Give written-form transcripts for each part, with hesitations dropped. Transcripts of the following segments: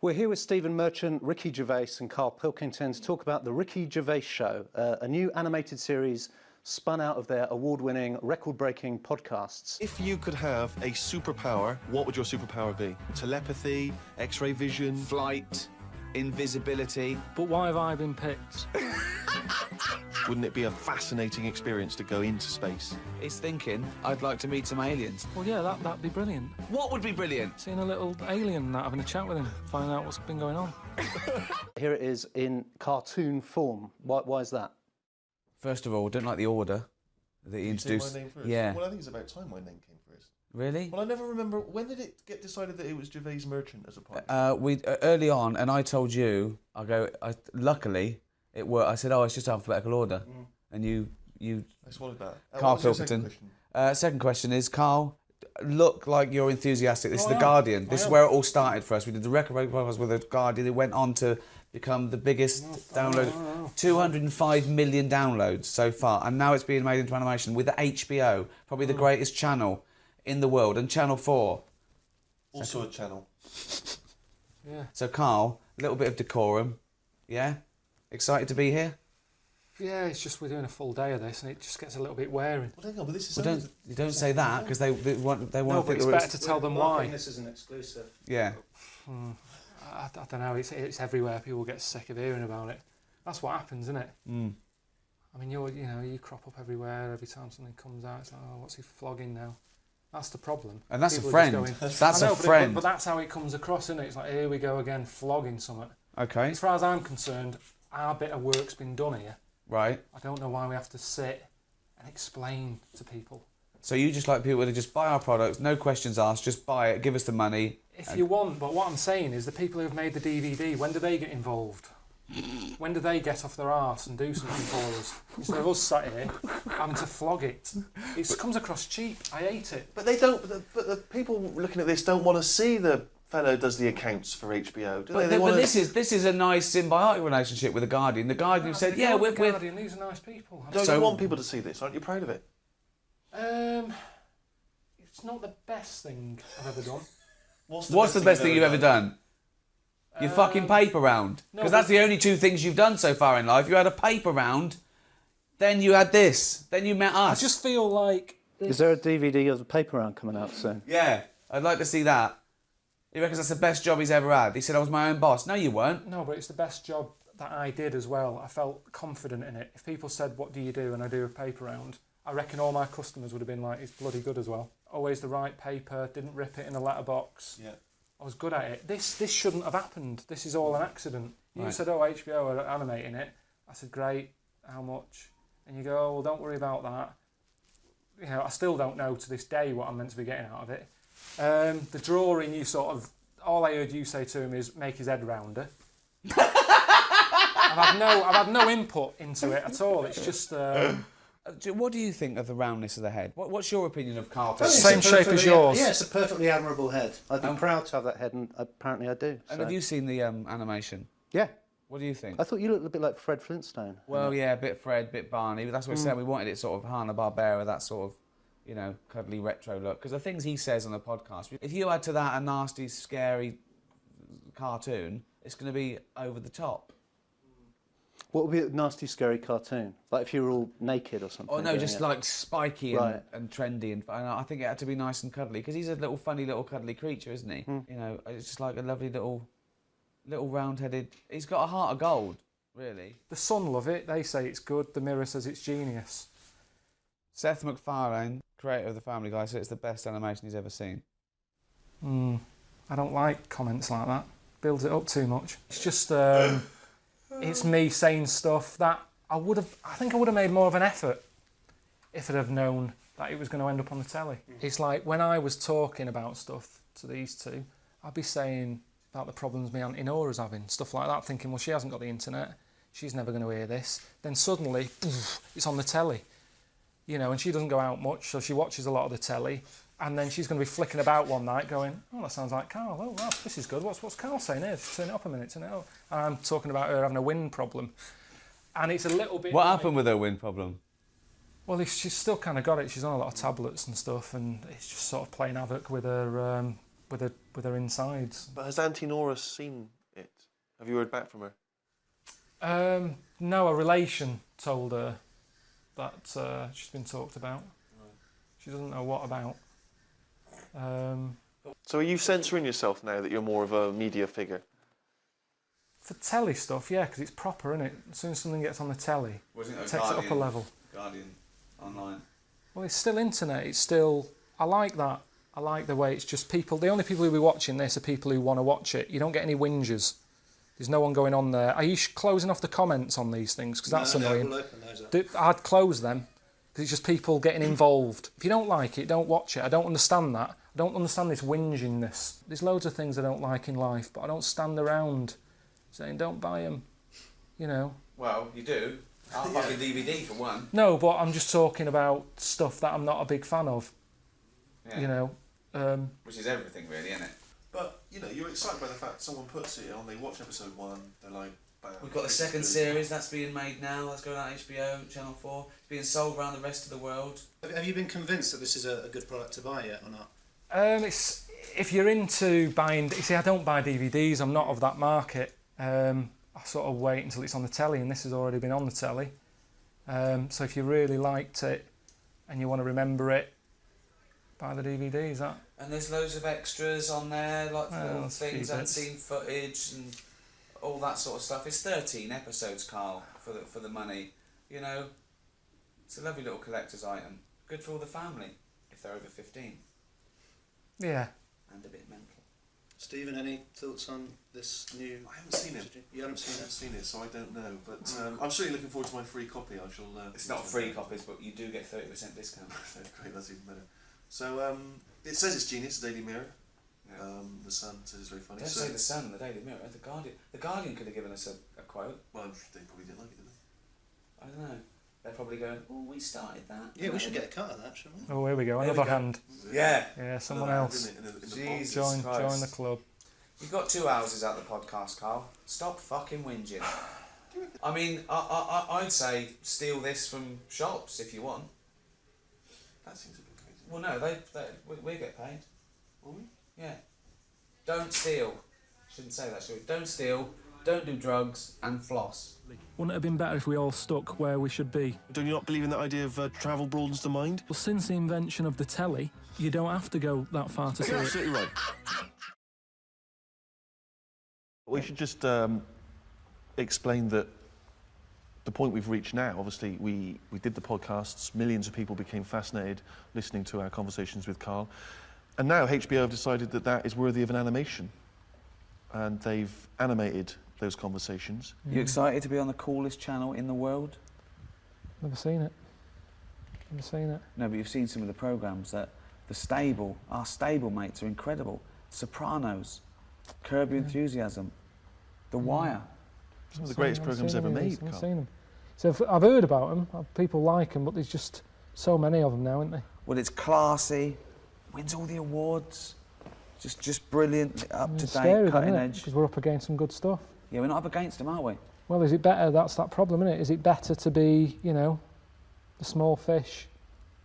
We're here with Stephen Merchant, Ricky Gervais and Karl Pilkington to talk about the Ricky Gervais Show, a new animated series spun out of their award-winning, record-breaking podcasts. If you could have a superpower, what would your superpower be? Telepathy, X-ray vision? Flight, invisibility. But why have I been picked? Wouldn't it be a fascinating experience to go into space? He's thinking, I'd like to meet some aliens. Well, yeah, that'd be brilliant. What would be brilliant? Seeing a little alien and that, having a chat with him, finding out what's been going on. Here it is in cartoon form. Why is that? First of all, I don't like the order that he introduced. My name first? Yeah. Well, I think it's about time my name came first. Really? Well, I never remember, when did it get decided that it was Gervais Merchant as a part? Early on, and I told you, luckily, it worked. I said, oh, it's just alphabetical order. And you I swallowed that. Karl What was your Pilkington. second question? Second question is, Karl, look like you're enthusiastic. This is The am. Guardian. This I is am. where it all started for us. We did the record podcast with The Guardian. It went on to become the biggest download. 205 million downloads so far. And now it's being made into animation with HBO, probably the greatest channel in the world, and Channel 4. Also a channel. Yeah. So, Karl, a little bit of decorum. Yeah? Excited to be here? Yeah, it's just we're doing a full day of this and it just gets a little bit wearing. Well, hang on, but this is... Well, don't say that, because they want No, to but think it's that better to tell them why. This is an exclusive. Yeah. I don't know, it's everywhere. People get sick of hearing about it. That's what happens, isn't it? I mean, you crop up everywhere every time something comes out. It's like, oh, what's he flogging now? That's the problem. And that's People a are just friend. going, That's I know, a friend. But that's how it comes across, isn't it? It's like, here we go again, flogging something. Okay. As far as I'm concerned, our bit of work's been done here. Right. I don't know why we have to sit and explain to people. So you just like people to just buy our products, no questions asked, just buy it, give us the money. If you want, but what I'm saying is the people who've made the DVD, when do they get involved? When do they get off their arse and do something for us? Instead of us sat here having to flog it. It comes across cheap. I hate it. But they don't... But the people looking at this don't want to see the fellow who does the accounts for HBO, do they? But this is a nice symbiotic relationship with The Guardian. The Guardian said, yeah, we're... Guardian, these are nice people. Don't you want people to see this? Aren't you proud of it? It's not the best thing I've ever done. What's the best thing you've ever done? Your fucking paper round. Because that's the only two things you've done so far in life. You had a paper round, then you had this, then you met us. I just feel like... Is there a DVD of the paper round coming out soon? Yeah, I'd like to see that. He reckons that's the best job he's ever had. He said I was my own boss. No, you weren't. No, but it's the best job that I did as well. I felt confident in it. If people said, what do you do? And I do a paper round, I reckon all my customers would have been like, it's bloody good as well. Always the right paper, didn't rip it in a letterbox. Yeah. I was good at it. This shouldn't have happened. This is all an accident. You Right. said, oh, HBO are animating it. I said, great, how much? And you go, oh, well, don't worry about that. You know, I still don't know to this day what I'm meant to be getting out of it. The drawing, you sort of, all I heard you say to him is make his head rounder. I've had no input into it at all. It's just... What do you think of the roundness of the head? What's your opinion of Karl? Same shape as yours. Yeah, it's a perfectly admirable head. I'd be proud to have that head, and apparently I do. And So. have you seen the animation? Yeah. What do you think? I thought you looked a bit like Fred Flintstone. Well, yeah, a bit Fred, bit Barney, but that's what we said. We wanted it sort of Hanna-Barbera, that sort of, you know, cuddly retro look. Because the things he says on the podcast, if you add to that a nasty, scary cartoon, it's going to be over the top. What would be a nasty, scary cartoon? Like if you were all naked or something? Oh no, doing just it? like spiky Right. and trendy, and I think it had to be nice and cuddly because he's a little funny little cuddly creature, isn't he? You know, it's just like a lovely little round-headed. He's got a heart of gold, really. The Sun love it. They say it's good. The Mirror says it's genius. Seth MacFarlane, creator of the Family Guy, said it's the best animation he's ever seen. I don't like comments like that. Builds it up too much. It's just, it's me saying stuff that I think I would have made more of an effort if I'd have known that it was going to end up on the telly. It's like when I was talking about stuff to these two, I'd be saying about the problems my Auntie Nora's having, stuff like that, thinking, well, she hasn't got the internet, she's never going to hear this. Then suddenly, it's on the telly. You know, and she doesn't go out much, so she watches a lot of the telly. And then she's going to be flicking about one night going, oh, that sounds like Karl. Oh, wow, this is good. What's Karl saying here? Just turn it up a minute, turn it up. And I'm talking about her having a wind problem. And it's a little bit... What happened with her wind problem? Well, she's still kind of got it. She's on a lot of tablets and stuff, and it's just sort of playing havoc with her with her insides. But has Auntie Nora seen it? Have you heard back from her? No, a relation told her that she's been talked about. Right. She doesn't know what about. So are you censoring yourself now that you're more of a media figure? For telly stuff, yeah, because it's proper, isn't it? As soon as something gets on the telly, it takes it up a level. Guardian online. Well, it's still internet. It's still... I like that. I like the way it's just people... The only people who will be watching this are people who want to watch it. You don't get any whingers. There's no one going on there. Are you closing off the comments on these things? Because that's annoying. We'll open those up. I'd close them, because it's just people getting involved. If you don't like it, don't watch it. I don't understand that. I don't understand this whingingness. There's loads of things I don't like in life, but I don't stand around saying, don't buy them, you know. Well, you do. I'll fucking DVD for one. No, but I'm just talking about stuff that I'm not a big fan of, you know. Which is everything, really, isn't it? But, you know, you're excited by the fact someone puts it on, they watch episode 1, they're like, bam. We've got the second series, that's being made now, that's going out HBO, Channel 4. It's being sold around the rest of the world. Have you been convinced that this is a good product to buy yet or not? It's, if you're into buying... You see, I don't buy DVDs, I'm not of that market. I sort of wait until it's on the telly, and this has already been on the telly. So if you really liked it and you want to remember it, buy the DVDs. That. And there's loads of extras on there, like little things, bits. unseen footage and all that sort of stuff. It's 13 episodes, Carl, for the money. You know, it's a lovely little collector's item. Good for all the family, if they're over 15. Yeah. And a bit mental. Stephen, any thoughts on this new... I haven't seen it. You haven't seen I haven't seen it, so I don't know. But I'm certainly looking forward to my free copy. I shall... It's not free copies, but you do get 30% discount. Great, that's even better. So, it says it's genius, the Daily Mirror. Yeah. The Sun says it's very funny. Don't say the Sun, the Daily Mirror, the Guardian. The Guardian could have given us a quote. Well, they probably didn't like it, did they? I don't know. They're probably going, oh, we started that. Yeah, we should get a cut of that, shouldn't we? Oh, here we go. There we Another go. hand. Yeah. Yeah, someone Another else. hand, in the Jesus box. Christ. Join the club. You've got 2 houses out the podcast, Carl. Stop fucking whinging. I mean, I'd say steal this from shops if you want. That seems a bit crazy. Well, no, we get paid. Will we? Yeah. Don't steal. Shouldn't say that, should we? Don't steal, don't do drugs, and floss. Wouldn't it have been better if we all stuck where we should be? Don't you not believe in that idea of travel broadens the mind? Well, since the invention of the telly, you don't have to go that far to see You're it. absolutely right. We should just explain that the point we've reached now, obviously we did the podcasts, millions of people became fascinated listening to our conversations with Karl, and now HBO have decided that that is worthy of an animation, and they've animated those conversations. You excited to be on the coolest channel in the world? Never seen it. Never seen it. No, but you've seen some of the programmes that our stable mates are incredible. Sopranos, Curb Your Enthusiasm, The Wire. Some of the greatest programmes ever made, I've Karl. seen them. So I've heard about them. People like them, but there's just so many of them now, isn't there? Well, it's classy, wins all the awards, just brilliant, up to date, cutting edge. Because we're up against some good stuff. Yeah, we're not up against them, are we? Well, is it better? That's that problem, isn't it? Is it better to be, you know, the small fish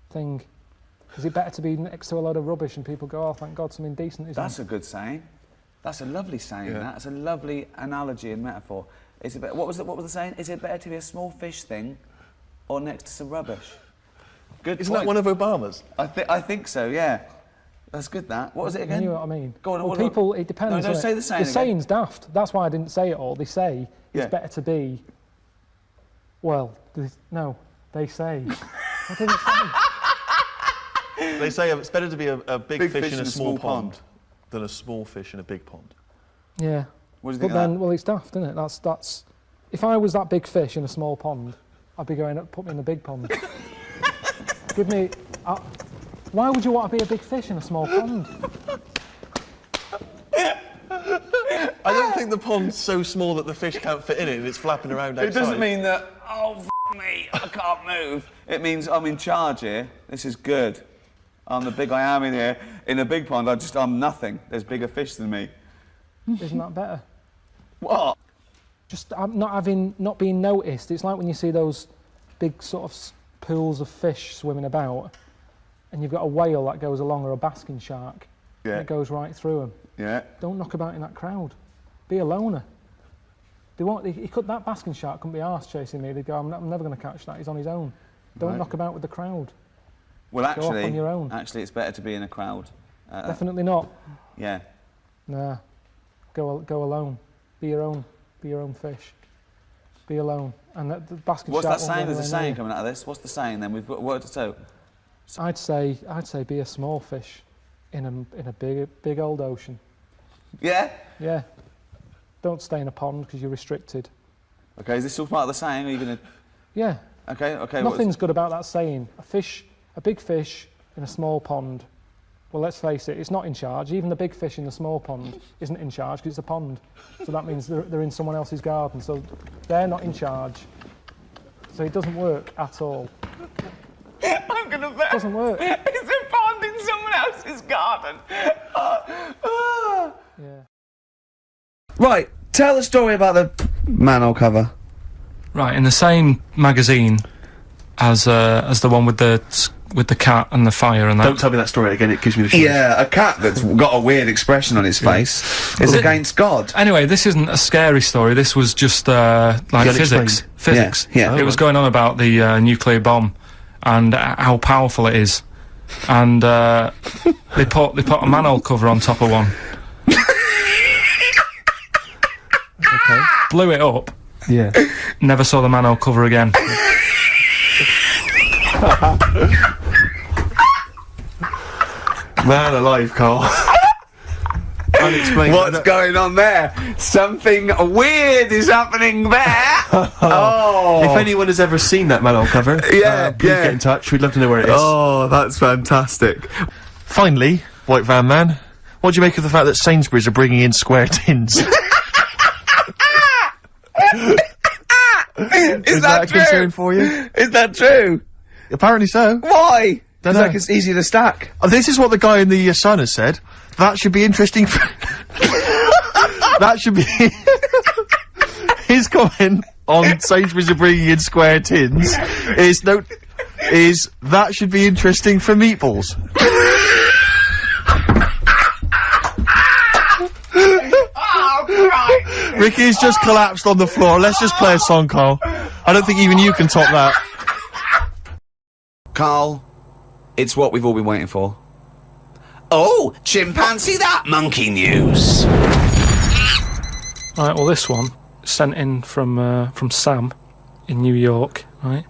thing? Is it better to be next to a load of rubbish and people go, oh, thank God, something decent is That's a good saying. That's a lovely saying. Yeah. That's a lovely analogy and metaphor. Is it what was the saying? Is it better to be a small fish thing, or next to some rubbish? Good. Isn't point. that one of Obama's? I think so. Yeah. That's good. That. What was it again? You know what I mean? Go on. Well, what- people, it depends. No, don't doesn't say it? the saying The again. saying's daft. That's why I didn't say it all. They say Yeah. it's better to be. Well, no, they say. I didn't say. They say it's better to be a big fish in a small pond than a small fish in a big pond. Yeah. What do you But think then, of that? well, it's daft, isn't it? That's. If I was that big fish in a small pond, I'd be going, put me in the big pond. Give me. Why would you want to be a big fish in a small pond? I don't think the pond's so small that the fish can't fit in it and it's flapping around outside. It doesn't mean that, oh, me, I can't move. It means I'm in charge here. This is good. I'm the big I am in here. In a big pond, I'm nothing. There's bigger fish than me. Isn't that better? What? Just not being noticed. It's like when you see those big sort of pools of fish swimming about, and you've got a whale that goes along or a basking shark, and it goes right through them. Yeah. Don't knock about in that crowd. Be a loner. That basking shark couldn't be arsed chasing me. They'd go, I'm never going to catch that. He's on his own. Don't knock about with the crowd. Well, Go off on your own. actually, it's better to be in a crowd. Definitely not. Yeah. Nah. Go alone. Be your own fish. Be alone. And the basking What's shark. that saying? There's a saying coming out of this. What's the saying then? We've got what to say. I'd say be a small fish in a big old ocean. Yeah. Yeah. Don't stay in a pond because you're restricted. Okay. Is this all part of the saying? Or are you gonna? Yeah. Okay. Okay. Nothing's good about that saying. A big fish in a small pond. Well, let's face it, it's not in charge. Even the big fish in the small pond isn't in charge because it's a pond. So that means they're in someone else's garden. So they're not in charge. So it doesn't work at all. I'm gonna bet. It doesn't work. It's a pond in someone else's garden. Yeah. Right, tell the story about the manhole cover. Right, in the same magazine as the one with the cat and the fire and that. Don't tell me that story again, it gives me the shivers. Yeah, a cat that's got a weird expression on its face is against God. Anyway, this isn't a scary story. This was just like physics. Physics. Yeah. It was going on about the nuclear bomb and how powerful it is. And they put a manhole cover on top of one. Okay. Blew it up. Yeah. Never saw the manhole cover again. Man alive, Carl. Unexplained. What's going on there? Something weird is happening there. Oh. If anyone has ever seen that manhole cover, please get in touch. We'd love to know where it is. Oh, that's fantastic. Finally, White Van Man, what do you make of the fact that Sainsbury's are bringing in square tins? Is that a concern for you? Is that true? Apparently so. Why? Don't It's know. like it's easy to stack. This is what the guy in the Sun has said. That should be interesting. That should be his comment on Sainsbury's are bringing in square tins. Is that should be interesting for meatballs. Ricky's just collapsed on the floor. Let's just play a song, Carl. I don't think even you can top that. Carl, it's what we've all been waiting for. Oh, chimpanzee that monkey news. Right, well, this one sent in from Sam in New York, right?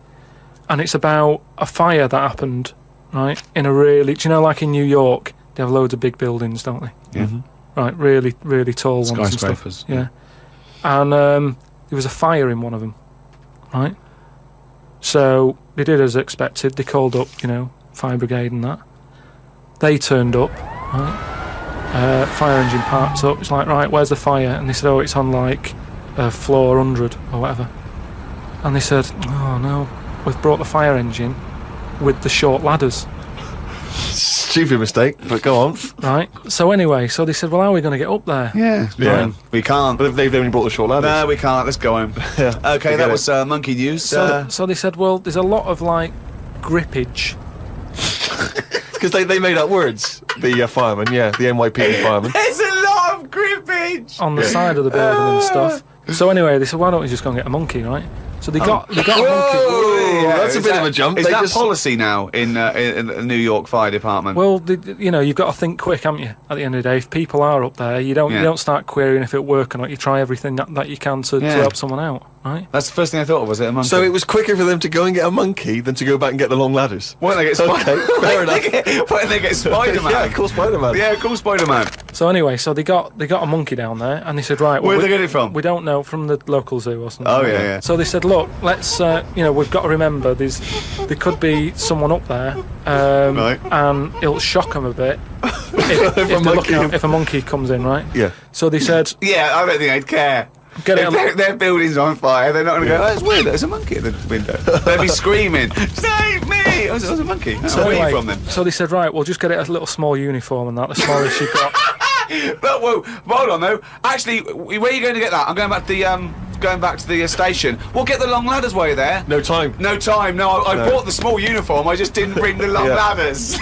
And it's about a fire that happened, right? In a really, do you know, like in New York, they have loads of big buildings, don't they? Yeah. Right, really, really tall ones and Skyscrapers, stuff. Yeah. And there was a fire in one of them, right? So they did as expected. They called up, fire brigade and that. They turned up, right? Fire engine parked up. It's like, right, where's the fire? And they said, oh, it's on like floor 100 or whatever. And they said, oh no, we've brought the fire engine with the short ladders. Stupid mistake, but go on. Right. So anyway, so they said, well, how are we going to get up there? Yeah. We can't. But they've only brought the short ladders. No, we can't. Let's go home. Yeah. Okay, that was monkey news. So they said, well, there's a lot of like grippage. Because they made up words. The firemen, the NYPD firemen. There's a lot of grippage On the side of the building and stuff. So anyway, they said, why don't we just go and get a monkey, right? So they got a monkey. Yeah, that's a bit of a jump. Is They that just- policy now in the New York Fire Department? Well, you've got to think quick, haven't you? At the end of the day, if people are up there, you don't start querying if it works or not. You try everything that you can to help someone out, right? That's the first thing I thought of. Was it a monkey? So it was quicker for them to go and get a monkey than to go back and get the long ladders. Why don't they get Okay, fair enough. Why don't they get Spider-Man? Yeah, call Spider-Man. Yeah, call Spider-Man. So anyway, so they got a monkey down there, and they said, right, Where'd they get it from? We don't know, from the local zoo or something. Oh, like yeah, that. yeah. So they said, look, let's, we've got to remember there could be someone up there, Right. and it'll shock them a bit if a monkey comes in, right? Yeah. So they said, Yeah, I don't think they'd care. Get it If on- their building's on fire, they're not going to go, oh, it's weird, there's a monkey at the window. They'd be screaming, save me! Oh, there's a monkey. so, Where are anyway, you from then? so they said, right, we'll just get it a little small uniform and that, the smallest you've got. But, whoa, hold on though. Actually, where are you going to get that? I'm going back to the station. We'll get the long ladders while you're there. No time. No time. No, I bought the small uniform. I just didn't bring the long Yeah. ladders.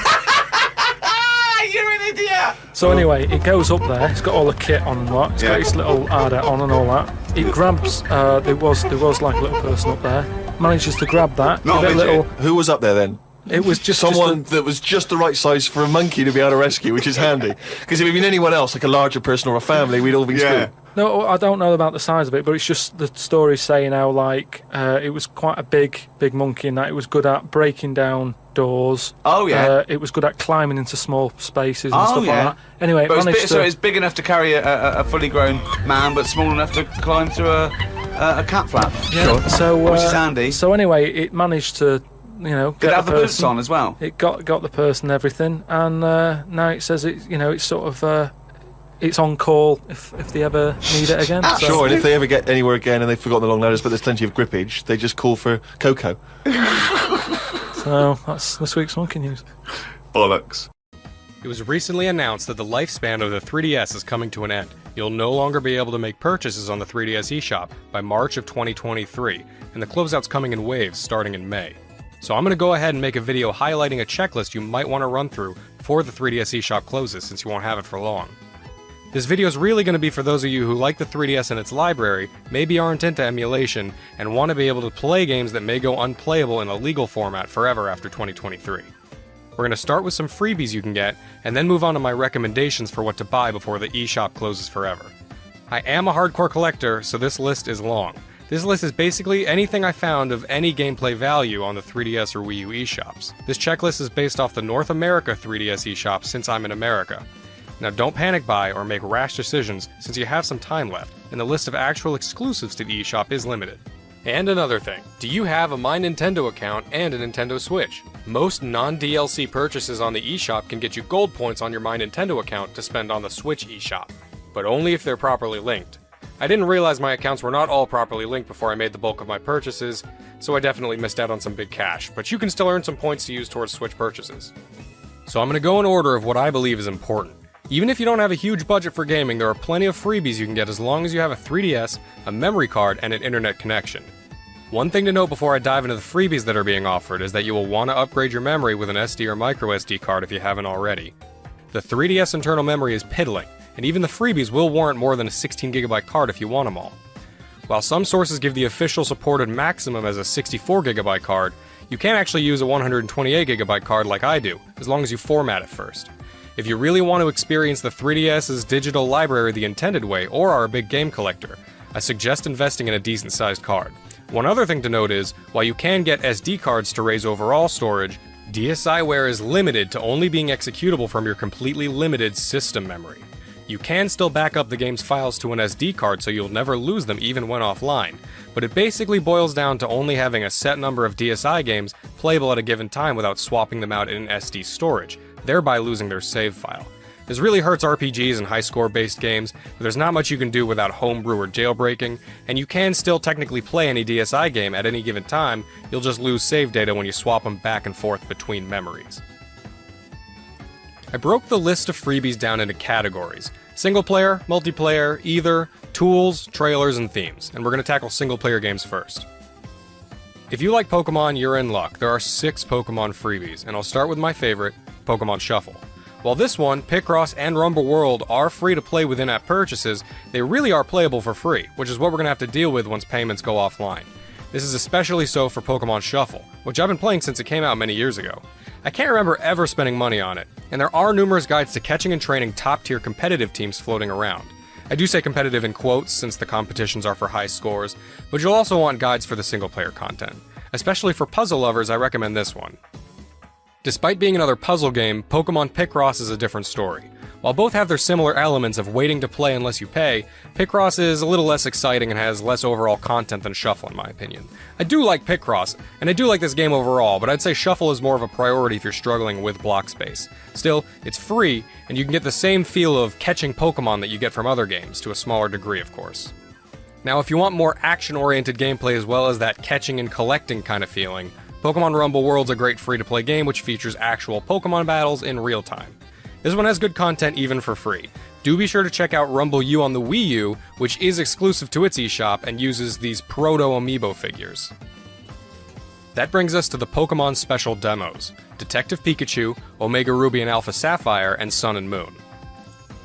You're an Yeah. So anyway, it goes up there. It's got all the kit on and what. It's got its little ADA on and all that. It grabs. There was like a little person up there. Manages to grab that. Not give it a little. Who was up there then? It was just Someone that was just the right size for a monkey to be able to rescue, which is handy. Because if it had been anyone else, like a larger person or a family, we'd all been screwed. No, I don't know about the size of it, but it's just the story saying how like it was quite a big monkey, and that it was good at breaking down doors. Oh yeah. It was good at climbing into small spaces and stuff like that. Anyway, it But managed so it's big enough to carry a fully grown man, but small enough to climb through a cat flap. Yeah. So which is handy. So anyway, it managed to. Did it have the boots on as well? It got the person everything, and now it says it's sort of it's on call if they ever need it again. So. Sure, and if they ever get anywhere again and they've forgotten the long ladders, but there's plenty of grippage, they just call for Coco. So that's this week's monkey news. Bollocks. It was recently announced that the lifespan of the 3DS is coming to an end. You'll no longer be able to make purchases on the 3DS eShop by March of 2023, and the closeout's coming in waves starting in May. So I'm going to go ahead and make a video highlighting a checklist you might want to run through before the 3DS eShop closes, since you won't have it for long. This video is really going to be for those of you who like the 3DS and its library, maybe aren't into emulation, and want to be able to play games that may go unplayable in a legal format forever after 2023. We're going to start with some freebies you can get, and then move on to my recommendations for what to buy before the eShop closes forever. I am a hardcore collector, so this list is long. This list is basically anything I found of any gameplay value on the 3DS or Wii U eShops. This checklist is based off the North America 3DS eShop since I'm in America. Now don't panic buy or make rash decisions since you have some time left, and the list of actual exclusives to the eShop is limited. And another thing, do you have a My Nintendo account and a Nintendo Switch? Most non-DLC purchases on the eShop can get you gold points on your My Nintendo account to spend on the Switch eShop, but only if they're properly linked. I didn't realize my accounts were not all properly linked before I made the bulk of my purchases, so I definitely missed out on some big cash, but you can still earn some points to use towards Switch purchases. So I'm going to go in order of what I believe is important. Even if you don't have a huge budget for gaming, there are plenty of freebies you can get as long as you have a 3DS, a memory card, and an internet connection. One thing to note before I dive into the freebies that are being offered is that you will want to upgrade your memory with an SD or microSD card if you haven't already. The 3DS internal memory is piddling, and even the freebies will warrant more than a 16GB card if you want them all. While some sources give the official supported maximum as a 64GB card, you can actually use a 128GB card like I do, as long as you format it first. If you really want to experience the 3DS's digital library the intended way, or are a big game collector, I suggest investing in a decent sized card. One other thing to note is, while you can get SD cards to raise overall storage, DSiWare is limited to only being executable from your completely limited system memory. You can still back up the game's files to an SD card so you'll never lose them even when offline, but it basically boils down to only having a set number of DSi games playable at a given time without swapping them out in SD storage, thereby losing their save file. This really hurts RPGs and high-score based games, but there's not much you can do without homebrew or jailbreaking, and you can still technically play any DSi game at any given time, you'll just lose save data when you swap them back and forth between memories. I broke the list of freebies down into categories: single player, multiplayer, either, tools, trailers, and themes, and we're going to tackle single player games first. If you like Pokemon, you're in luck. There are 6 Pokemon freebies, and I'll start with my favorite, Pokemon Shuffle. While this one, Picross, and Rumble World are free to play with in-app purchases, they really are playable for free, which is what we're going to have to deal with once payments go offline. This is especially so for Pokemon Shuffle, which I've been playing since it came out many years ago. I can't remember ever spending money on it, and there are numerous guides to catching and training top-tier competitive teams floating around. I do say competitive in quotes since the competitions are for high scores, but you'll also want guides for the single-player content. Especially for puzzle lovers, I recommend this one. Despite being another puzzle game, Pokemon Picross is a different story. While both have their similar elements of waiting to play unless you pay, Picross is a little less exciting and has less overall content than Shuffle in my opinion. I do like Picross, and I do like this game overall, but I'd say Shuffle is more of a priority if you're struggling with block space. Still, it's free, and you can get the same feel of catching Pokemon that you get from other games, to a smaller degree of course. Now if you want more action-oriented gameplay as well as that catching and collecting kind of feeling, Pokemon Rumble World's a great free-to-play game which features actual Pokemon battles in real time. This one has good content even for free. Do be sure to check out Rumble U on the Wii U, which is exclusive to its eShop and uses these proto-amiibo figures. That brings us to the Pokemon Special Demos: Detective Pikachu, Omega Ruby and Alpha Sapphire, and Sun and Moon.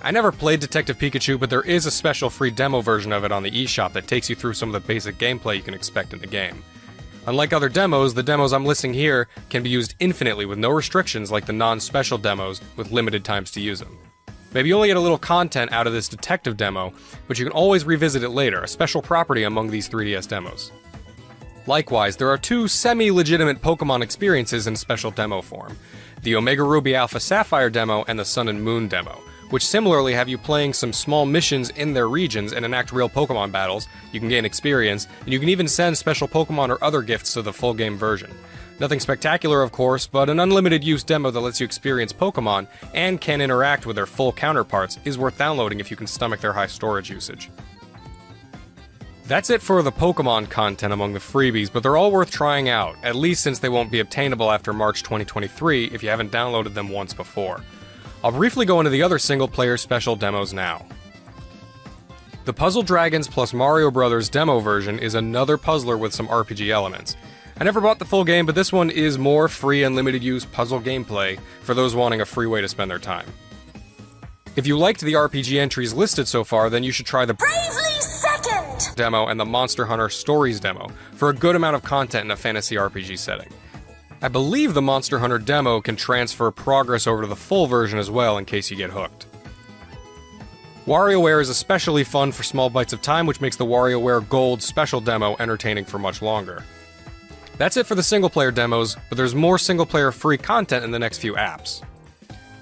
I never played Detective Pikachu, but there is a special free demo version of it on the eShop that takes you through some of the basic gameplay you can expect in the game. Unlike other demos, the demos I'm listing here can be used infinitely with no restrictions like the non-special demos with limited times to use them. Maybe you only get a little content out of this detective demo, but you can always revisit it later, a special property among these 3DS demos. Likewise, there are two semi-legitimate Pokemon experiences in special demo form: the Omega Ruby Alpha Sapphire demo and the Sun and Moon demo, which similarly have you playing some small missions in their regions and enact real Pokemon battles. You can gain experience, and you can even send special Pokemon or other gifts to the full game version. Nothing spectacular, of course, but an unlimited use demo that lets you experience Pokemon and can interact with their full counterparts is worth downloading if you can stomach their high storage usage. That's it for the Pokemon content among the freebies, but they're all worth trying out, at least since they won't be obtainable after March 2023 if you haven't downloaded them once before. I'll briefly go into the other single-player special demos now. The Puzzle Dragons plus Mario Bros. Demo version is another puzzler with some RPG elements. I never bought the full game, but this one is more free and limited use puzzle gameplay for those wanting a free way to spend their time. If you liked the RPG entries listed so far, then you should try the Bravely Second demo and the Monster Hunter Stories demo for a good amount of content in a fantasy RPG setting. I believe the Monster Hunter demo can transfer progress over to the full version as well in case you get hooked. WarioWare is especially fun for small bites of time, which makes the WarioWare Gold special demo entertaining for much longer. That's it for the single-player demos, but there's more single-player free content in the next few apps.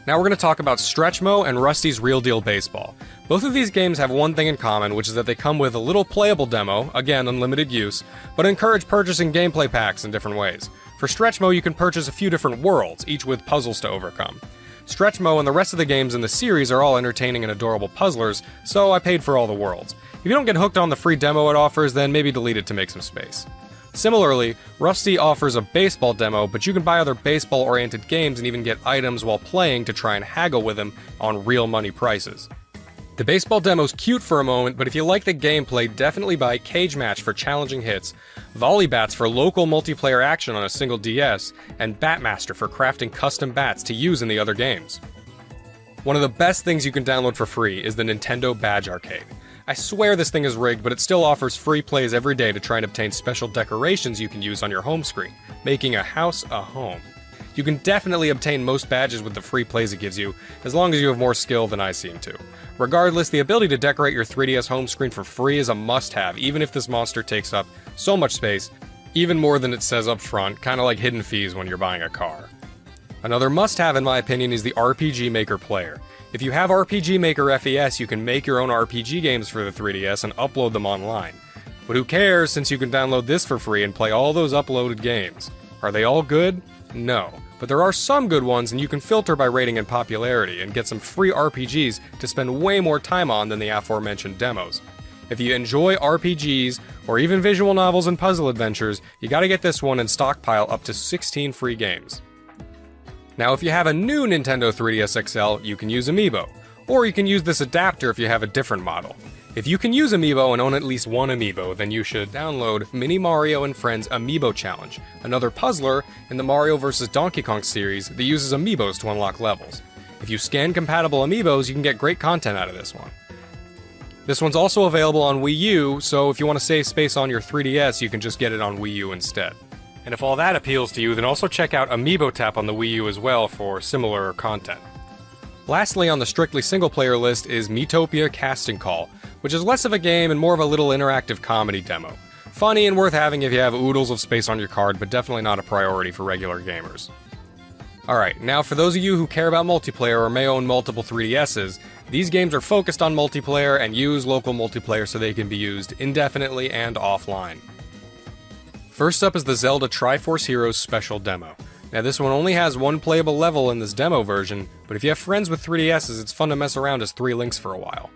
Now we're going to talk about Stretchmo and Rusty's Real Deal Baseball. Both of these games have one thing in common, which is that they come with a little playable demo, again unlimited use, but encourage purchasing gameplay packs in different ways. For Stretchmo, you can purchase a few different worlds, each with puzzles to overcome. Stretchmo and the rest of the games in the series are all entertaining and adorable puzzlers, so I paid for all the worlds. If you don't get hooked on the free demo it offers, then maybe delete it to make some space. Similarly, Rusty offers a baseball demo, but you can buy other baseball-oriented games and even get items while playing to try and haggle with them on real money prices. The baseball demo's cute for a moment, but if you like the gameplay, definitely buy Cage Match for challenging hits, Volley Bats for local multiplayer action on a single DS, and Batmaster for crafting custom bats to use in the other games. One of the best things you can download for free is the Nintendo Badge Arcade. I swear this thing is rigged, but it still offers free plays every day to try and obtain special decorations you can use on your home screen, making a house a home. You can definitely obtain most badges with the free plays it gives you, as long as you have more skill than I seem to. Regardless, the ability to decorate your 3DS home screen for free is a must-have, even if this monster takes up so much space, even more than it says up front, kinda like hidden fees when you're buying a car. Another must-have in my opinion is the RPG Maker player. If you have RPG Maker FES, you can make your own RPG games for the 3DS and upload them online. But who cares, since you can download this for free and play all those uploaded games. Are they all good? No. But there are some good ones, and you can filter by rating and popularity and get some free RPGs to spend way more time on than the aforementioned demos. If you enjoy RPGs, or even visual novels and puzzle adventures, you gotta get this one and stockpile up to 16 free games. Now, if you have a new Nintendo 3DS XL, you can use Amiibo, or you can use this adapter if you have a different model. If you can use Amiibo and own at least one Amiibo, then you should download Mini Mario and Friends Amiibo Challenge, another puzzler in the Mario vs. Donkey Kong series that uses Amiibos to unlock levels. If you scan compatible Amiibos, you can get great content out of this one. This one's also available on Wii U, so if you want to save space on your 3DS, you can just get it on Wii U instead. And if all that appeals to you, then also check out Amiibo Tap on the Wii U as well for similar content. Lastly on the strictly single-player list is Miitopia Casting Call, which is less of a game and more of a little interactive comedy demo. Funny and worth having if you have oodles of space on your card, but definitely not a priority for regular gamers. Alright, now for those of you who care about multiplayer or may own multiple 3DSs, these games are focused on multiplayer and use local multiplayer so they can be used indefinitely and offline. First up is the Zelda Triforce Heroes Special Demo. Now this one only has one playable level in this demo version, but if you have friends with 3DSs, it's fun to mess around as 3 links for a while.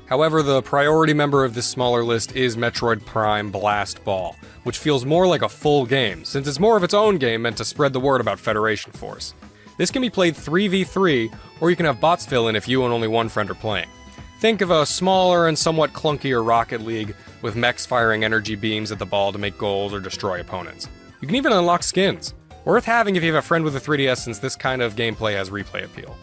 However, the priority member of this smaller list is Metroid Prime Blast Ball, which feels more like a full game, since it's more of its own game meant to spread the word about Federation Force. This can be played 3v3, or you can have bots fill in if you and only one friend are playing. Think of a smaller and somewhat clunkier Rocket League, with mechs firing energy beams at the ball to make goals or destroy opponents. You can even unlock skins. Worth having if you have a friend with a 3DS, since this kind of gameplay has replay appeal.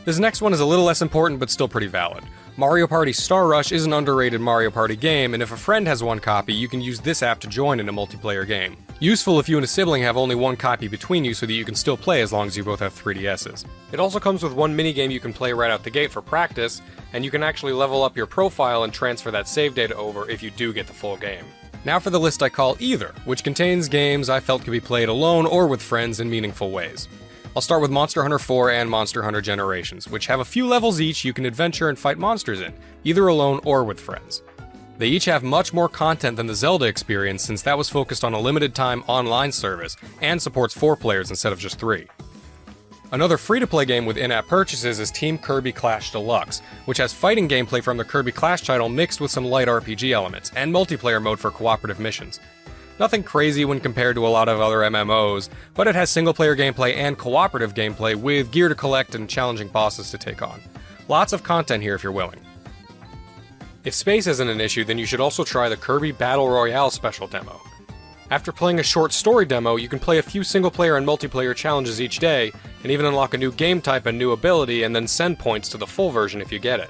This next one is a little less important, but still pretty valid. Mario Party Star Rush is an underrated Mario Party game, and if a friend has one copy, you can use this app to join in a multiplayer game. Useful if you and a sibling have only one copy between you so that you can still play as long as you both have 3DSs. It also comes with one minigame you can play right out the gate for practice, and you can actually level up your profile and transfer that save data over if you do get the full game. Now for the list I call Either, which contains games I felt could be played alone or with friends in meaningful ways. I'll start with Monster Hunter 4 and Monster Hunter Generations, which have a few levels each you can adventure and fight monsters in, either alone or with friends. They each have much more content than the Zelda experience, since that was focused on a limited time online service and supports 4 players instead of just 3. Another free-to-play game with in-app purchases is Team Kirby Clash Deluxe, which has fighting gameplay from the Kirby Clash title mixed with some light RPG elements, and multiplayer mode for cooperative missions. Nothing crazy when compared to a lot of other MMOs, but it has single-player gameplay and cooperative gameplay with gear to collect and challenging bosses to take on. Lots of content here if you're willing. If space isn't an issue, then you should also try the Kirby Battle Royale special demo. After playing a short story demo, you can play a few single-player and multiplayer challenges each day, and even unlock a new game type and new ability, and then send points to the full version if you get it.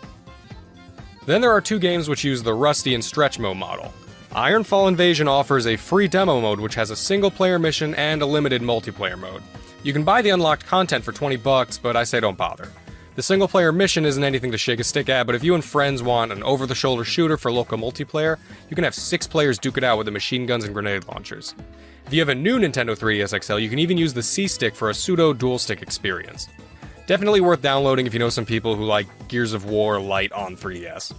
Then there are 2 games which use the Rusty and Stretch Mode model. Ironfall Invasion offers a free demo mode which has a single-player mission and a limited multiplayer mode. You can buy the unlocked content for $20, but I say don't bother. The single-player mission isn't anything to shake a stick at, but if you and friends want an over-the-shoulder shooter for local multiplayer, you can have 6 players duke it out with the machine guns and grenade launchers. If you have a new Nintendo 3DS XL, you can even use the C-Stick for a pseudo-dual-stick experience. Definitely worth downloading if you know some people who like Gears of War Lite on 3DS.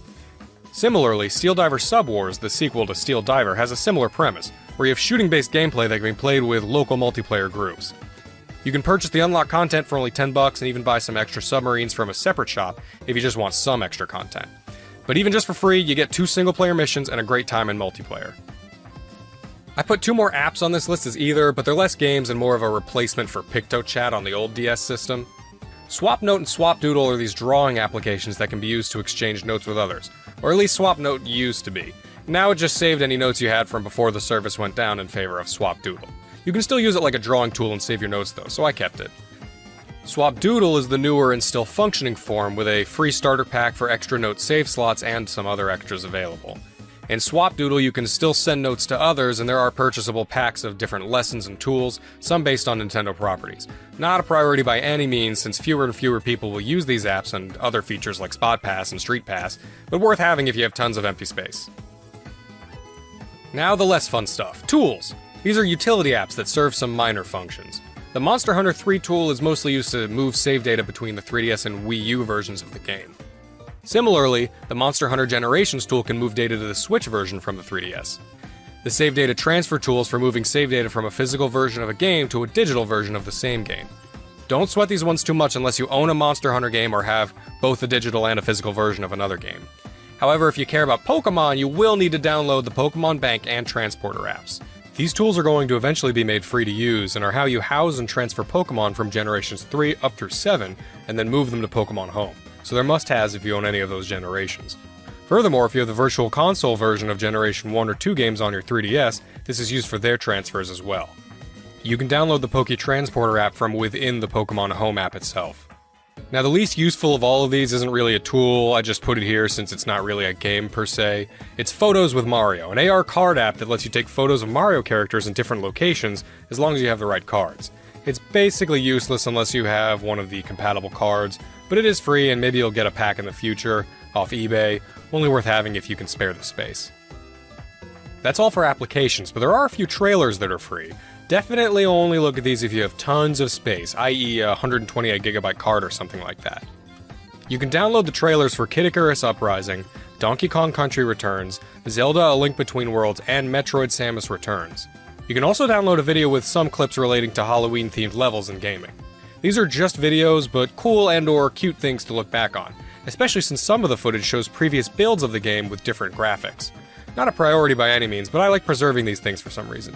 Similarly, Steel Diver Sub-Wars, the sequel to Steel Diver, has a similar premise, where you have shooting-based gameplay that can be played with local multiplayer groups. You can purchase the unlocked content for only $10 and even buy some extra submarines from a separate shop if you just want some extra content. But even just for free, you get 2 single-player missions and a great time in multiplayer. I put 2 more apps on this list as Either, but they're less games and more of a replacement for PictoChat on the old DS system. SwapNote and SwapDoodle are these drawing applications that can be used to exchange notes with others, or at least SwapNote used to be. Now it just saved any notes you had from before the service went down in favor of SwapDoodle. You can still use it like a drawing tool and save your notes though, so I kept it. SwapDoodle is the newer and still functioning form with a free starter pack for extra note save slots and some other extras available. In SwapDoodle, you can still send notes to others, and there are purchasable packs of different lessons and tools, some based on Nintendo properties. Not a priority by any means, since fewer and fewer people will use these apps and other features like Spot Pass and Street Pass, but worth having if you have tons of empty space. Now the less fun stuff. Tools! These are utility apps that serve some minor functions. The Monster Hunter 3 tool is mostly used to move save data between the 3DS and Wii U versions of the game. Similarly, the Monster Hunter Generations tool can move data to the Switch version from the 3DS. The Save Data Transfer tool is for moving save data from a physical version of a game to a digital version of the same game. Don't sweat these ones too much unless you own a Monster Hunter game or have both a digital and a physical version of another game. However, if you care about Pokemon, you will need to download the Pokemon Bank and Transporter apps. These tools are going to eventually be made free to use and are how you house and transfer Pokemon from Generations 3 up through 7 and then move them to Pokemon Home. So they're must-haves if you own any of those generations. Furthermore, if you have the Virtual Console version of Generation 1 or 2 games on your 3DS, this is used for their transfers as well. You can download the Poke Transporter app from within the Pokemon Home app itself. Now, the least useful of all of these isn't really a tool, I just put it here since it's not really a game per se. It's Photos with Mario, an AR card app that lets you take photos of Mario characters in different locations as long as you have the right cards. It's basically useless unless you have one of the compatible cards, but it is free and maybe you'll get a pack in the future off eBay, only worth having if you can spare the space. That's all for applications, but there are a few trailers that are free. Definitely only look at these if you have tons of space, i.e. a 128GB card or something like that. You can download the trailers for Kid Icarus Uprising, Donkey Kong Country Returns, Zelda A Link Between Worlds, and Metroid Samus Returns. You can also download a video with some clips relating to Halloween-themed levels in gaming. These are just videos, but cool and or cute things to look back on, especially since some of the footage shows previous builds of the game with different graphics. Not a priority by any means, but I like preserving these things for some reason.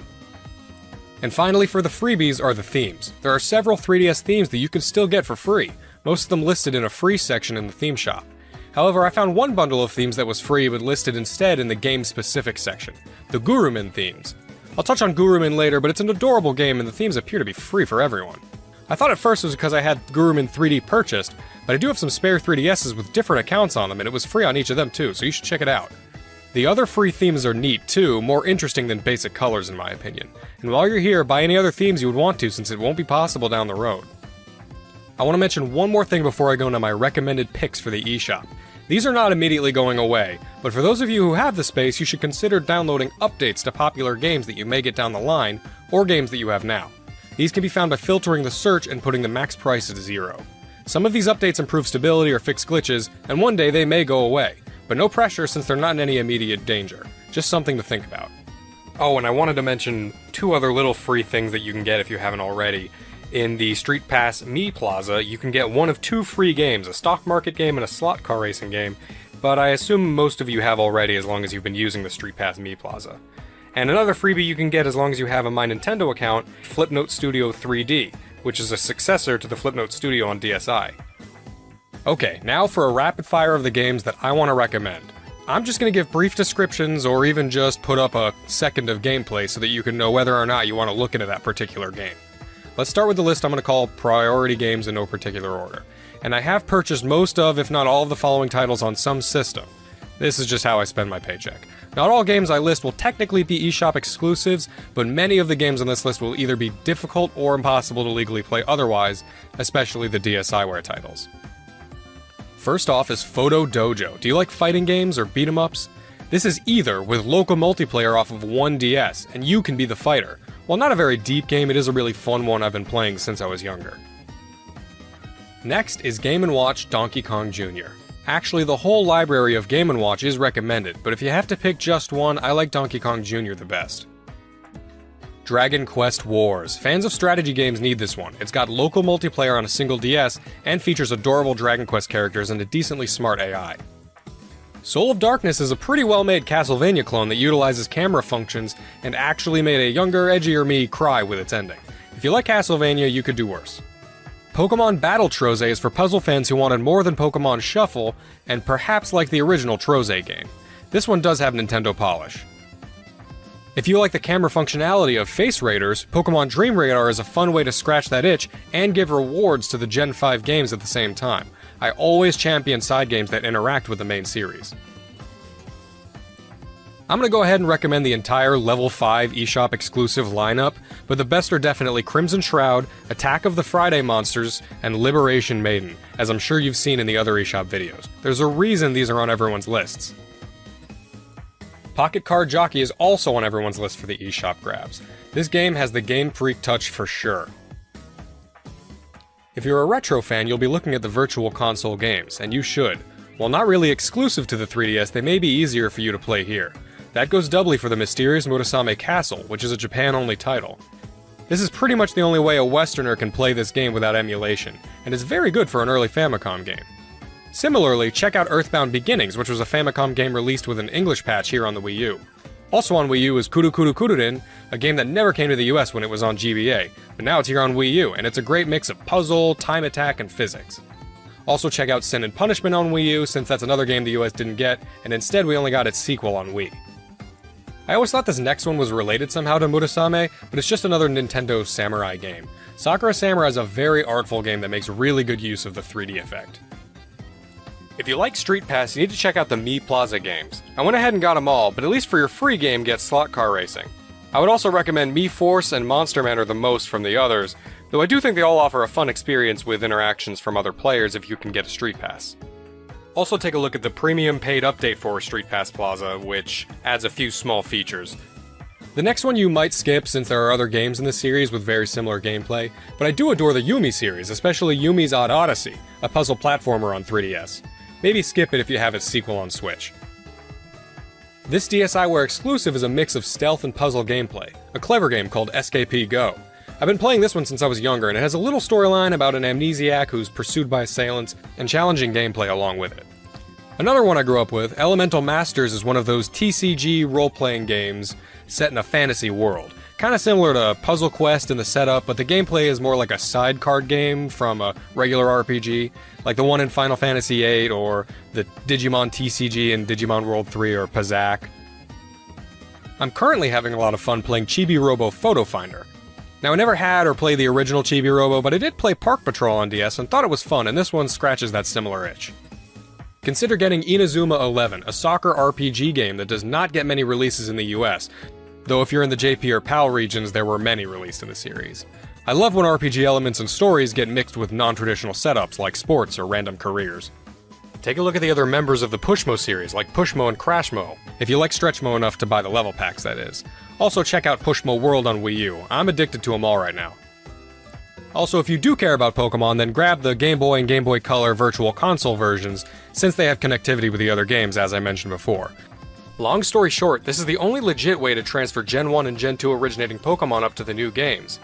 And finally, for the freebies are the themes. There are several 3DS themes that you can still get for free, most of them listed in a free section in the theme shop. However, I found one bundle of themes that was free but listed instead in the game-specific section, the Gurumin themes. I'll touch on Gurumin later, but it's an adorable game and the themes appear to be free for everyone. I thought at first it was because I had Gurumin 3D purchased, but I do have some spare 3DSs with different accounts on them and it was free on each of them too, so you should check it out. The other free themes are neat too, more interesting than basic colors in my opinion. And while you're here, buy any other themes you would want to since it won't be possible down the road. I want to mention one more thing before I go into my recommended picks for the eShop. These are not immediately going away, but for those of you who have the space, you should consider downloading updates to popular games that you may get down the line, or games that you have now. These can be found by filtering the search and putting the max price at 0. Some of these updates improve stability or fix glitches, and one day they may go away, but no pressure since they're not in any immediate danger. Just something to think about. Oh, and I wanted to mention 2 other little free things that you can get if you haven't already. In the Street Pass Me Plaza, you can get one of 2 free games, a stock market game and a slot car racing game, but I assume most of you have already as long as you've been using the Street Pass Me Plaza. And another freebie you can get as long as you have a My Nintendo account, Flipnote Studio 3D, which is a successor to the Flipnote Studio on DSi. Okay, now for a rapid fire of the games that I want to recommend. I'm just going to give brief descriptions or even just put up a second of gameplay so that you can know whether or not you want to look into that particular game. Let's start with the list I'm going to call priority games in no particular order. And I have purchased most of, if not all of the following titles on some system. This is just how I spend my paycheck. Not all games I list will technically be eShop exclusives, but many of the games on this list will either be difficult or impossible to legally play otherwise, especially the DSiWare titles. First off is Photo Dojo. Do you like fighting games or beat 'em ups? This is either with local multiplayer off of one DS, and you can be the fighter. While not a very deep game, it is a really fun one I've been playing since I was younger. Next is Game & Watch Donkey Kong Jr. Actually, the whole library of Game & Watch is recommended, but if you have to pick just one, I like Donkey Kong Jr. the best. Dragon Quest Wars. Fans of strategy games need this one. It's got local multiplayer on a single DS, and features adorable Dragon Quest characters and a decently smart AI. Soul of Darkness is a pretty well-made Castlevania clone that utilizes camera functions and actually made a younger, edgier me cry with its ending. If you like Castlevania, you could do worse. Pokemon Battle Troze is for puzzle fans who wanted more than Pokemon Shuffle, and perhaps like the original Troze game. This one does have Nintendo polish. If you like the camera functionality of Face Raiders, Pokemon Dream Radar is a fun way to scratch that itch and give rewards to the Gen 5 games at the same time. I always champion side games that interact with the main series. I'm going to go ahead and recommend the entire Level 5 eShop exclusive lineup, but the best are definitely Crimson Shroud, Attack of the Friday Monsters, and Liberation Maiden, as I'm sure you've seen in the other eShop videos. There's a reason these are on everyone's lists. Pocket Card Jockey is also on everyone's list for the eShop grabs. This game has the Game Freak touch for sure. If you're a retro fan, you'll be looking at the Virtual Console games, and you should. While not really exclusive to the 3DS, they may be easier for you to play here. That goes doubly for the Mysterious Murasame Castle, which is a Japan-only title. This is pretty much the only way a Westerner can play this game without emulation, and is very good for an early Famicom game. Similarly, check out Earthbound Beginnings, which was a Famicom game released with an English patch here on the Wii U. Also on Wii U is Kuru Kuru Kururin, a game that never came to the US when it was on GBA, but now it's here on Wii U, and it's a great mix of puzzle, time attack, and physics. Also check out Sin and Punishment on Wii U, since that's another game the US didn't get, and instead we only got its sequel on Wii. I always thought this next one was related somehow to Murasame, but it's just another Nintendo samurai game. Sakura Samurai is a very artful game that makes really good use of the 3D effect. If you like Street Pass, you need to check out the Me Plaza games. I went ahead and got them all, but at least for your free game, get Slot Car Racing. I would also recommend Me Force and Monster Manor the most from the others, though I do think they all offer a fun experience with interactions from other players if you can get a Street Pass. Also take a look at the premium paid update for Street Pass Plaza, which adds a few small features. The next one you might skip since there are other games in the series with very similar gameplay, but I do adore the Yumi series, especially Yumi's Odd Odyssey, a puzzle platformer on 3DS. Maybe skip it if you have its sequel on Switch. This DSiWare exclusive is a mix of stealth and puzzle gameplay, a clever game called SKP Go. I've been playing this one since I was younger, and it has a little storyline about an amnesiac who's pursued by assailants, and challenging gameplay along with it. Another one I grew up with, Elemental Masters, is one of those TCG role-playing games set in a fantasy world. Kinda similar to Puzzle Quest in the setup, but the gameplay is more like a side card game from a regular RPG, like the one in Final Fantasy VIII, or the Digimon TCG in Digimon World 3 or Pazaak. I'm currently having a lot of fun playing Chibi Robo Photo Finder. Now, I never had or played the original Chibi Robo, but I did play Park Patrol on DS and thought it was fun, and this one scratches that similar itch. Consider getting Inazuma 11, a soccer RPG game that does not get many releases in the US, though if you're in the JP or PAL regions, there were many released in the series. I love when RPG elements and stories get mixed with non-traditional setups like sports or random careers. Take a look at the other members of the Pushmo series, like Pushmo and Crashmo, if you like Stretchmo enough to buy the level packs, that is. Also check out Pushmo World on Wii U, I'm addicted to them all right now. Also, if you do care about Pokemon, then grab the Game Boy and Game Boy Color Virtual Console versions, since they have connectivity with the other games, as I mentioned before. Long story short, this is the only legit way to transfer Gen 1 and Gen 2 originating Pokemon up to the new games.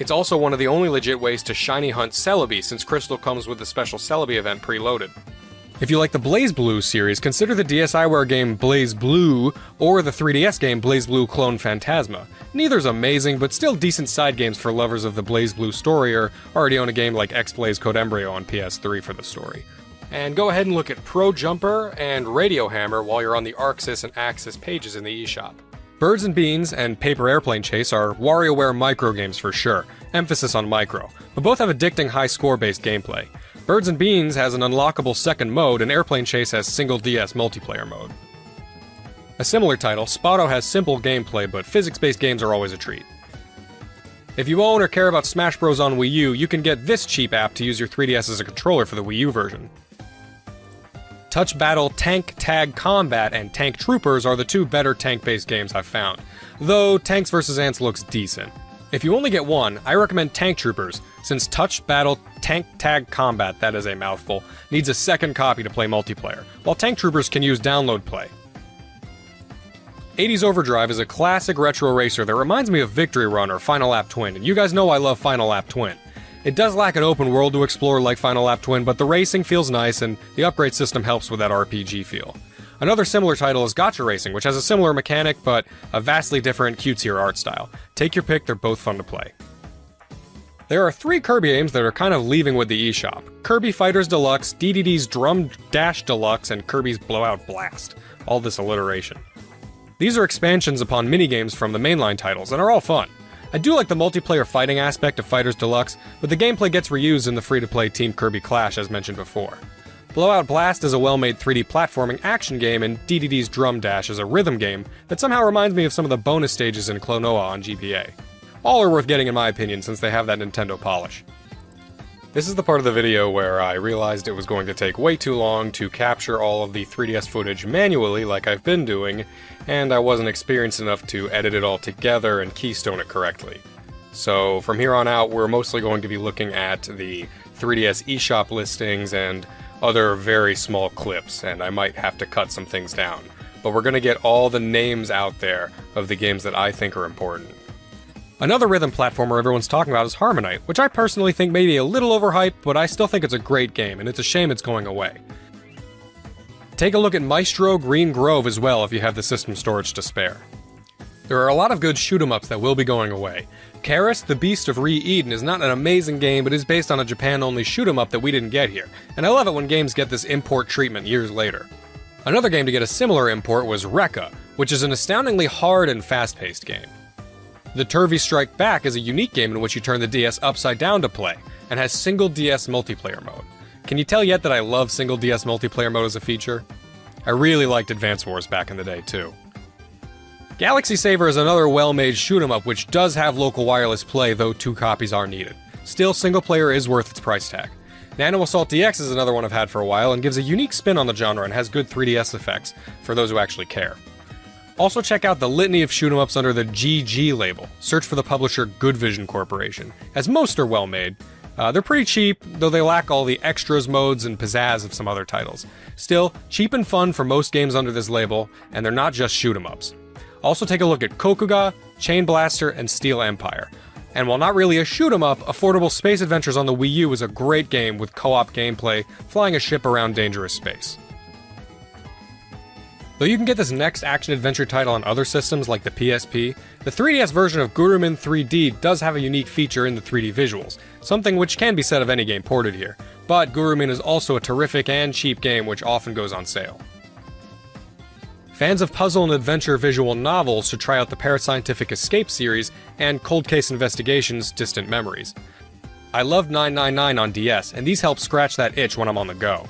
It's also one of the only legit ways to shiny hunt Celebi, since Crystal comes with the special Celebi event preloaded. If you like the BlazBlue series, consider the DSiWare game BlazBlue or the 3DS game BlazBlue Clone Phantasma. Neither's amazing, but still decent side games for lovers of the BlazBlue story or already own a game like X-Blaze Code Embryo on PS3 for the story. And go ahead and look at Pro Jumper and Radio Hammer while you're on the Arxis and Axis pages in the eShop. Birds and Beans and Paper Airplane Chase are WarioWare micro games for sure, emphasis on micro, but both have addicting high score-based gameplay. Birds and Beans has an unlockable second mode, and Airplane Chase has single DS multiplayer mode. A similar title, Spotto has simple gameplay, but physics-based games are always a treat. If you own or care about Smash Bros. On Wii U, you can get this cheap app to use your 3DS as a controller for the Wii U version. Touch Battle Tank Tag Combat and Tank Troopers are the two better tank-based games I've found, though Tanks vs. Ants looks decent. If you only get one, I recommend Tank Troopers, since Touch Battle Tank Tag Combat, that is a mouthful, needs a second copy to play multiplayer, while Tank Troopers can use download play. 80s Overdrive is a classic retro racer that reminds me of Victory Run or Final Lap Twin, and you guys know I love Final Lap Twin. It does lack an open world to explore like Final Lap Twin, but the racing feels nice and the upgrade system helps with that RPG feel. Another similar title is Gotcha Racing, which has a similar mechanic, but a vastly different, cutesier art style. Take your pick, they're both fun to play. There are 3 Kirby games that are kind of leaving with the eShop. Kirby Fighters Deluxe, DDD's Drum Dash Deluxe, and Kirby's Blowout Blast. All this alliteration. These are expansions upon minigames from the mainline titles, and are all fun. I do like the multiplayer fighting aspect of Fighters Deluxe, but the gameplay gets reused in the free-to-play Team Kirby Clash as mentioned before. Blowout Blast is a well-made 3D platforming action game, and DDD's Drum Dash is a rhythm game that somehow reminds me of some of the bonus stages in Klonoa on GBA. All are worth getting in my opinion since they have that Nintendo polish. This is the part of the video where I realized it was going to take way too long to capture all of the 3DS footage manually like I've been doing, and I wasn't experienced enough to edit it all together and keystone it correctly. So from here on out, we're mostly going to be looking at the 3DS eShop listings and other very small clips, and I might have to cut some things down. But we're going to get all the names out there of the games that I think are important. Another rhythm platformer everyone's talking about is Harmonite, which I personally think may be a little overhyped, but I still think it's a great game, and it's a shame it's going away. Take a look at Maestro Green Grove as well if you have the system storage to spare. There are a lot of good shoot-'em-ups that will be going away. Karis, the Beast of Re-Eden is not an amazing game, but is based on a Japan-only shoot-'em-up that we didn't get here, and I love it when games get this import treatment years later. Another game to get a similar import was Rekka, which is an astoundingly hard and fast-paced game. The Turvy Strike Back is a unique game in which you turn the DS upside down to play, and has single DS multiplayer mode. Can you tell yet that I love single DS multiplayer mode as a feature? I really liked Advance Wars back in the day too. Galaxy Saver is another well-made shoot-'em-up which does have local wireless play, though 2 copies are needed. Still, single player is worth its price tag. Nano Assault DX is another one I've had for a while and gives a unique spin on the genre and has good 3DS effects, for those who actually care. Also check out the litany of shoot-'em-ups under the GG label. Search for the publisher Good Vision Corporation, as most are well made. They're pretty cheap, though they lack all the extras, modes, and pizzazz of some other titles. Still, cheap and fun for most games under this label, and they're not just shoot-'em-ups. Also take a look at Kokuga, Chain Blaster, and Steel Empire. And while not really a shoot-'em-up, Affordable Space Adventures on the Wii U is a great game with co-op gameplay, flying a ship around dangerous space. Though you can get this next action-adventure title on other systems like the PSP, the 3DS version of Gurumin 3D does have a unique feature in the 3D visuals, something which can be said of any game ported here, but Gurumin is also a terrific and cheap game which often goes on sale. Fans of puzzle and adventure visual novels should try out the Parascientific Escape series and Cold Case Investigations Distant Memories. I loved 999 on DS, and these help scratch that itch when I'm on the go.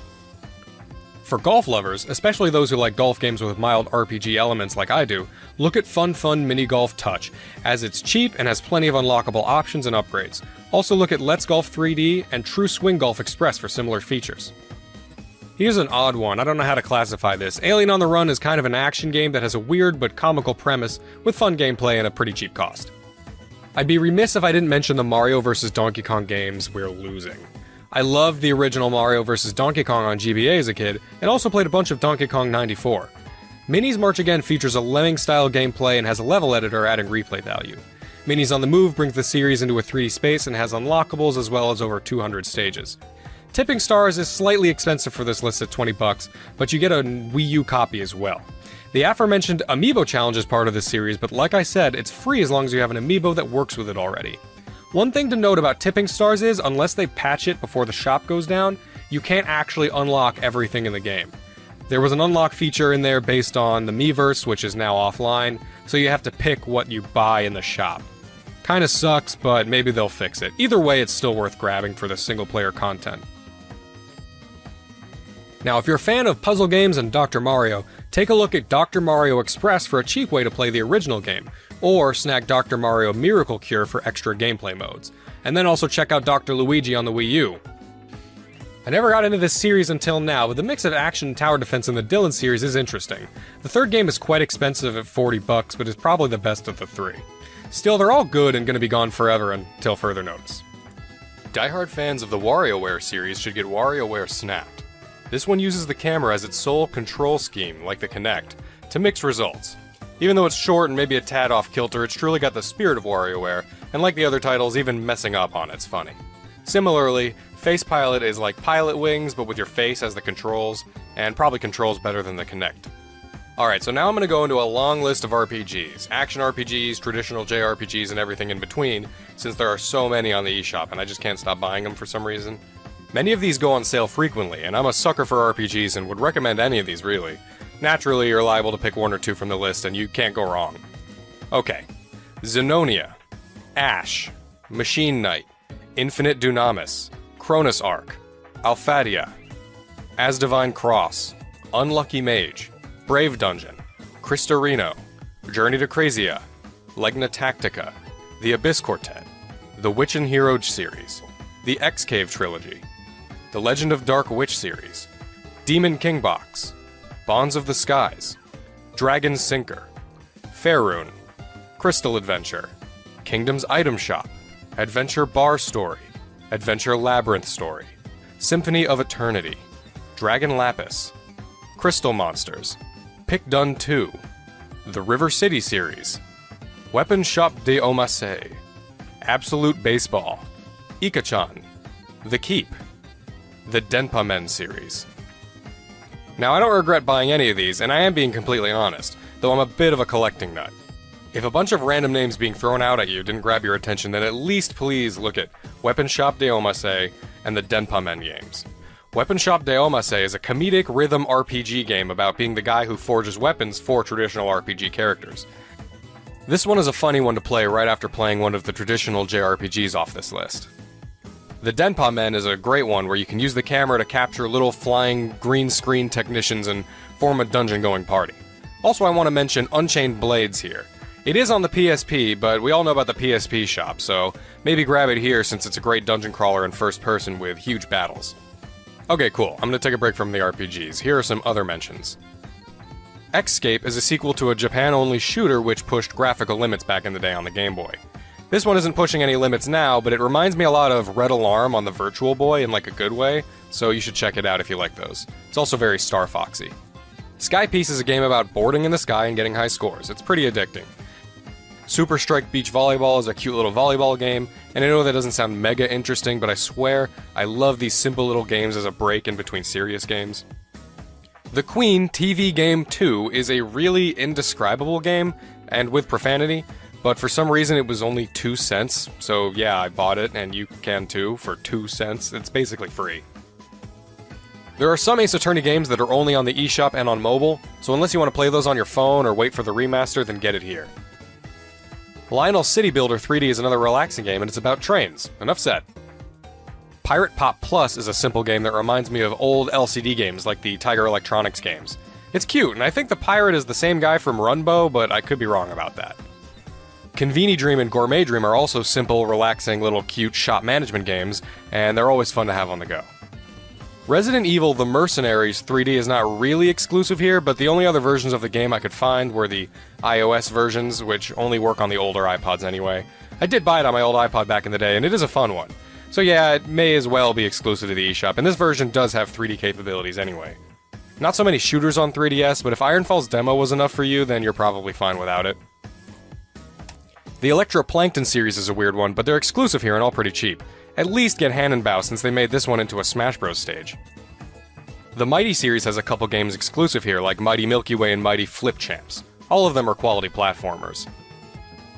For golf lovers, especially those who like golf games with mild RPG elements like I do, look at Fun Mini Golf Touch, as it's cheap and has plenty of unlockable options and upgrades. Also look at Let's Golf 3D and True Swing Golf Express for similar features. Here's an odd one, I don't know how to classify this. Alien on the Run is kind of an action game that has a weird but comical premise with fun gameplay and a pretty cheap cost. I'd be remiss if I didn't mention the Mario vs. Donkey Kong games we're losing. I loved the original Mario vs. Donkey Kong on GBA as a kid, and also played a bunch of Donkey Kong 94. Minis March Again features a Lemming-style gameplay and has a level editor adding replay value. Minis on the Move brings the series into a 3D space and has unlockables as well as over 200 stages. Tipping Stars is slightly expensive for this list at $20, but you get a Wii U copy as well. The aforementioned Amiibo Challenge is part of this series, but like I said, it's free as long as you have an amiibo that works with it already. One thing to note about Tipping Stars is, unless they patch it before the shop goes down, you can't actually unlock everything in the game. There was an unlock feature in there based on the Miiverse, which is now offline, so you have to pick what you buy in the shop. Kinda sucks, but maybe they'll fix it. Either way, it's still worth grabbing for the single-player content. Now, if you're a fan of puzzle games and Dr. Mario, take a look at Dr. Mario Express for a cheap way to play the original game, or snag Dr. Mario Miracle Cure for extra gameplay modes. And then also check out Dr. Luigi on the Wii U. I never got into this series until now, but the mix of action and tower defense in the Dylan series is interesting. The third game is quite expensive at $40, but is probably the best of the three. Still, they're all good and going to be gone forever until further notice. Die-hard fans of the WarioWare series should get WarioWare Snapped. This one uses the camera as its sole control scheme, like the Kinect, to mix results. Even though it's short and maybe a tad off-kilter, it's truly got the spirit of WarioWare, and like the other titles, even messing up on it's funny. Similarly, Face Pilot is like Pilot Wings, but with your face as the controls, and probably controls better than the Kinect. Alright, so now I'm going to go into a long list of RPGs. Action RPGs, traditional JRPGs, and everything in between, since there are so many on the eShop, and I just can't stop buying them for some reason. Many of these go on sale frequently, and I'm a sucker for RPGs and would recommend any of these, really. Naturally, you're liable to pick one or two from the list, and you can't go wrong. Okay. Xenonia, Ash, Machine Knight, Infinite Dunamis, Cronus Arc, Alphadia, As Divine Cross, Unlucky Mage, Brave Dungeon, Cristorino, Journey to Crazia, Legna Tactica, The Abyss Quartet, The Witch and Hero series, The X-Cave Trilogy, The Legend of Dark Witch series, Demon King Box, Bonds of the Skies, Dragon's Sinker, Faerun, Crystal Adventure, Kingdom's Item Shop, Adventure Bar Story, Adventure Labyrinth Story, Symphony of Eternity, Dragon Lapis, Crystal Monsters, Pick Done 2, The River City series, Weapon Shop de Omasei, Absolute Baseball, Ikachan, The Keep, the Denpa Men series. Now, I don't regret buying any of these, and I am being completely honest, though I'm a bit of a collecting nut. If a bunch of random names being thrown out at you didn't grab your attention, then at least please look at Weapon Shop de Omasei and the Denpa Men games. Weapon Shop de Omasei is a comedic rhythm RPG game about being the guy who forges weapons for traditional RPG characters. This one is a funny one to play right after playing one of the traditional JRPGs off this list. The Denpa Men is a great one where you can use the camera to capture little flying green screen technicians and form a dungeon-going party. Also, I want to mention Unchained Blades here. It is on the PSP, but we all know about the PSP shop, so maybe grab it here since it's a great dungeon crawler in first person with huge battles. Okay, cool. I'm gonna take a break from the RPGs. Here are some other mentions. Xscape is a sequel to a Japan-only shooter which pushed graphical limits back in the day on the Game Boy. This one isn't pushing any limits now, but it reminds me a lot of Red Alarm on the Virtual Boy in like a good way, so you should check it out if you like those. It's also very Star Foxy. Sky Piece is a game about boarding in the sky and getting high scores. It's pretty addicting. Super Strike Beach Volleyball is a cute little volleyball game, and I know that doesn't sound mega interesting, but I swear, I love these simple little games as a break in between serious games. The Queen TV Game 2 is a really indescribable game, and with profanity, but for some reason it was only 2 cents, so yeah, I bought it, and you can too, for 2 cents. It's basically free. There are some Ace Attorney games that are only on the eShop and on mobile, so unless you want to play those on your phone or wait for the remaster, then get it here. Lionel City Builder 3D is another relaxing game, and it's about trains. Enough said. Pirate Pop Plus is a simple game that reminds me of old LCD games like the Tiger Electronics games. It's cute, and I think the pirate is the same guy from Runbow, but I could be wrong about that. Conveni Dream and Gourmet Dream are also simple, relaxing, little cute shop management games, and they're always fun to have on the go. Resident Evil The Mercenaries 3D is not really exclusive here, but the only other versions of the game I could find were the iOS versions, which only work on the older iPods anyway. I did buy it on my old iPod back in the day, and it is a fun one. So yeah, it may as well be exclusive to the eShop, and this version does have 3D capabilities anyway. Not so many shooters on 3DS, but if Ironfall's demo was enough for you, then you're probably fine without it. The Electroplankton series is a weird one, but they're exclusive here and all pretty cheap. At least get Hannenbau since they made this one into a Smash Bros. Stage. The Mighty series has a couple games exclusive here, like Mighty Milky Way and Mighty Flip Champs. All of them are quality platformers.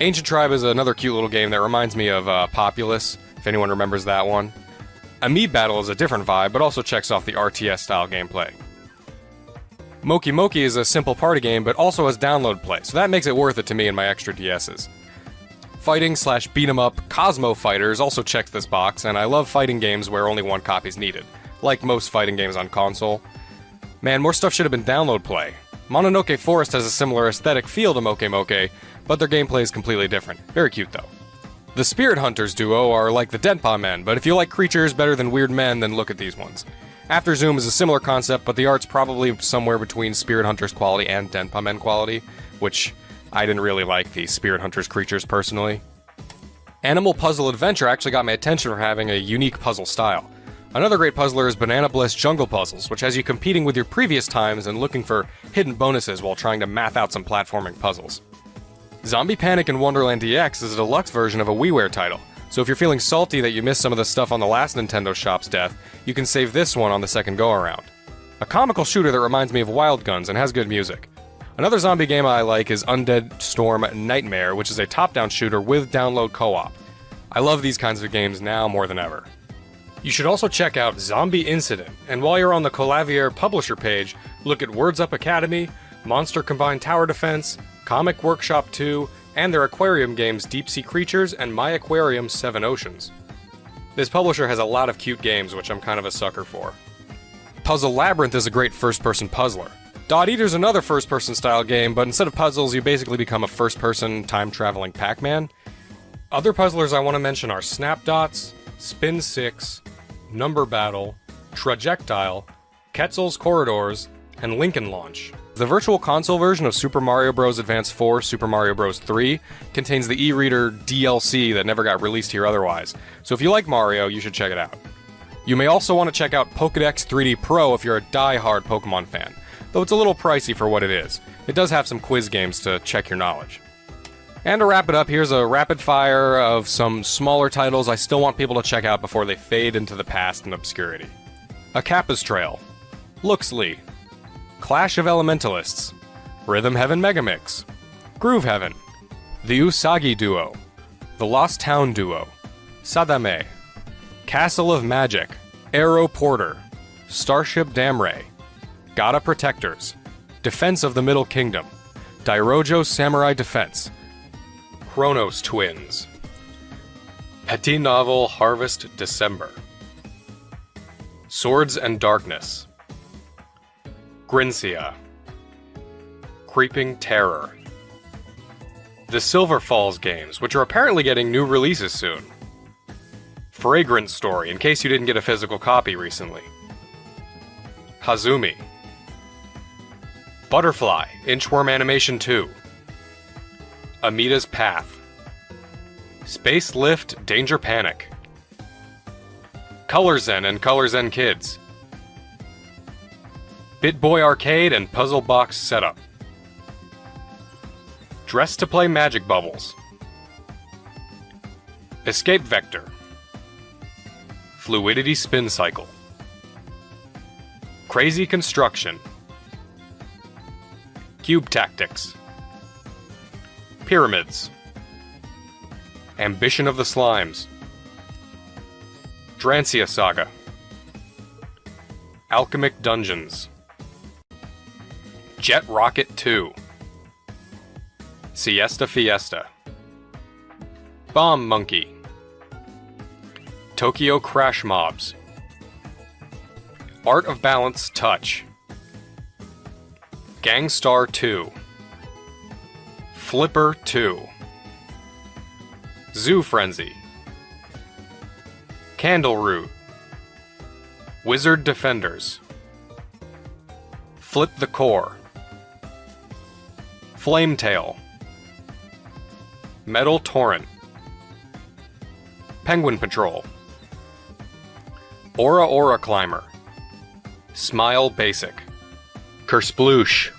Ancient Tribe is another cute little game that reminds me of Populous, if anyone remembers that one. Amiibo Battle is a different vibe, but also checks off the RTS-style gameplay. Moki Moki is a simple party game, but also has download play, so that makes it worth it to me and my extra DSs. Fighting/beat-em-up Cosmo Fighters also checks this box, and I love fighting games where only one copy is needed, like most fighting games on console. Man, more stuff should have been download play. Mononoke Forest has a similar aesthetic feel to Moke Moke, but their gameplay is completely different. Very cute though. The Spirit Hunters duo are like the Denpa Men, but if you like creatures better than weird men, then look at these ones. After Zoom is a similar concept, but the art's probably somewhere between Spirit Hunters quality and Denpa Men quality, which I didn't really like the Spirit Hunters creatures personally. Animal Puzzle Adventure actually got my attention for having a unique puzzle style. Another great puzzler is Banana Bliss Jungle Puzzles, which has you competing with your previous times and looking for hidden bonuses while trying to math out some platforming puzzles. Zombie Panic in Wonderland DX is a deluxe version of a WiiWare title, so if you're feeling salty that you missed some of the stuff on the last Nintendo Shop's death, you can save this one on the second go-around. A comical shooter that reminds me of Wild Guns and has good music. Another zombie game I like is Undead Storm Nightmare, which is a top-down shooter with download co-op. I love these kinds of games now more than ever. You should also check out Zombie Incident, and while you're on the Colavier publisher page, look at Words Up Academy, Monster Combined Tower Defense, Comic Workshop 2, and their aquarium games Deep Sea Creatures and My Aquarium 7 Oceans. This publisher has a lot of cute games, which I'm kind of a sucker for. Puzzle Labyrinth is a great first-person puzzler. Dot Eater's another first-person style game, but instead of puzzles, you basically become a first-person, time-traveling Pac-Man. Other puzzlers I want to mention are Snapdots, Spin 6, Number Battle, Trajectile, Quetzal's Corridors, and Lincoln Launch. The Virtual Console version of Super Mario Bros. Advance 4 Super Mario Bros. 3 contains the e-reader DLC that never got released here otherwise, so if you like Mario, you should check it out. You may also want to check out Pokédex 3D Pro if you're a die-hard Pokemon fan, though it's a little pricey for what it is. It does have some quiz games to check your knowledge. And to wrap it up, here's a rapid fire of some smaller titles I still want people to check out before they fade into the past and obscurity. A Kappa's Trail, Luxley, Clash of Elementalists, Rhythm Heaven Megamix, Groove Heaven, The Usagi Duo, The Lost Town Duo, Sadame, Castle of Magic, Arrow Porter, Starship Damray, Gata Protectors, Defense of the Middle Kingdom, Dairojo Samurai Defense, Chronos Twins, Petit Novel Harvest December, Swords and Darkness, Grinsia, Creeping Terror, the Silver Falls games, which are apparently getting new releases soon, Fragrance Story, in case you didn't get a physical copy recently, Hazumi, Butterfly, Inchworm Animation 2, Amita's Path, Space Lift Danger Panic, Color Zen and Color Zen Kids, BitBoy Arcade and Puzzle Box Setup, Dress to Play Magic Bubbles, Escape Vector, Fluidity Spin Cycle, Crazy Construction, Cube Tactics, Pyramids, Ambition of the Slimes, Drancia Saga, Alchemic Dungeons, Jet Rocket 2, Siesta Fiesta, Bomb Monkey, Tokyo Crash Mobs, Art of Balance Touch, Gangstar 2, Flipper 2, Zoo Frenzy, Candle Root, Wizard Defenders, Flip the Core, Flametail, Metal Torrent, Penguin Patrol, Aura Climber, Smile Basic, Kersploosh,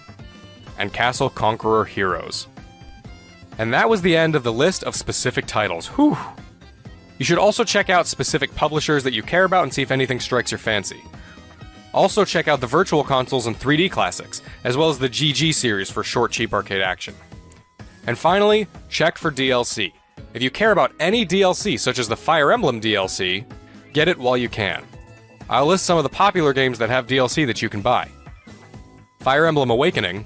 and Castle Conqueror Heroes. And that was the end of the list of specific titles. Whew! You should also check out specific publishers that you care about and see if anything strikes your fancy. Also check out the Virtual Consoles and 3D Classics, as well as the GG series for short, cheap arcade action. And finally, check for DLC. If you care about any DLC, such as the Fire Emblem DLC, get it while you can. I'll list some of the popular games that have DLC that you can buy. Fire Emblem Awakening,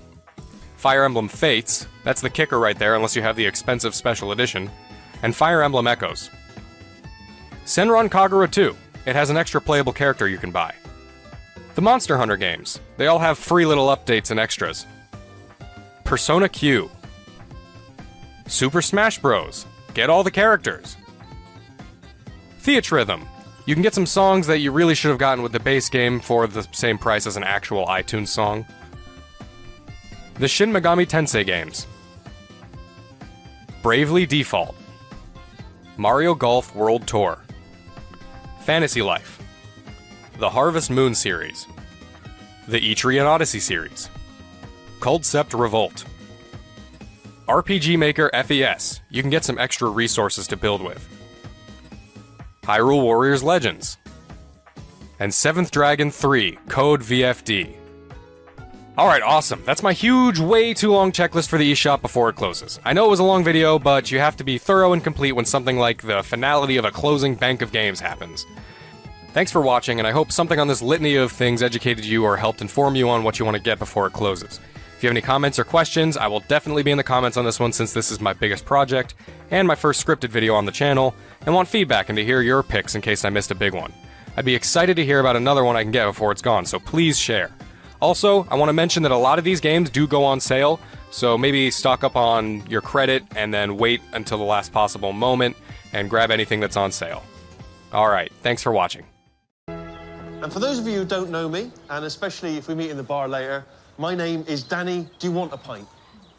Fire Emblem Fates, that's the kicker right there unless you have the expensive special edition, and Fire Emblem Echoes. Senran Kagura 2, it has an extra playable character you can buy. The Monster Hunter games, they all have free little updates and extras. Persona Q, Super Smash Bros, get all the characters. Theatrhythm, you can get some songs that you really should have gotten with the base game for the same price as an actual iTunes song. The Shin Megami Tensei games, Bravely Default, Mario Golf World Tour, Fantasy Life, the Harvest Moon series, the Etrian Odyssey series, Coldcept Revolt, RPG Maker FES, you can get some extra resources to build with, Hyrule Warriors Legends, and 7th Dragon 3 Code VFD. Alright, awesome. That's my huge, way too long checklist for the eShop before it closes. I know it was a long video, but you have to be thorough and complete when something like the finality of a closing bank of games happens. Thanks for watching, and I hope something on this litany of things educated you or helped inform you on what you want to get before it closes. If you have any comments or questions, I will definitely be in the comments on this one since this is my biggest project, and my first scripted video on the channel, and want feedback and to hear your picks in case I missed a big one. I'd be excited to hear about another one I can get before it's gone, so please share. Also, I want to mention that a lot of these games do go on sale, so maybe stock up on your credit and then wait until the last possible moment and grab anything that's on sale. Alright, thanks for watching. And for those of you who don't know me, and especially if we meet in the bar later, my name is Danny. Do you want a pint?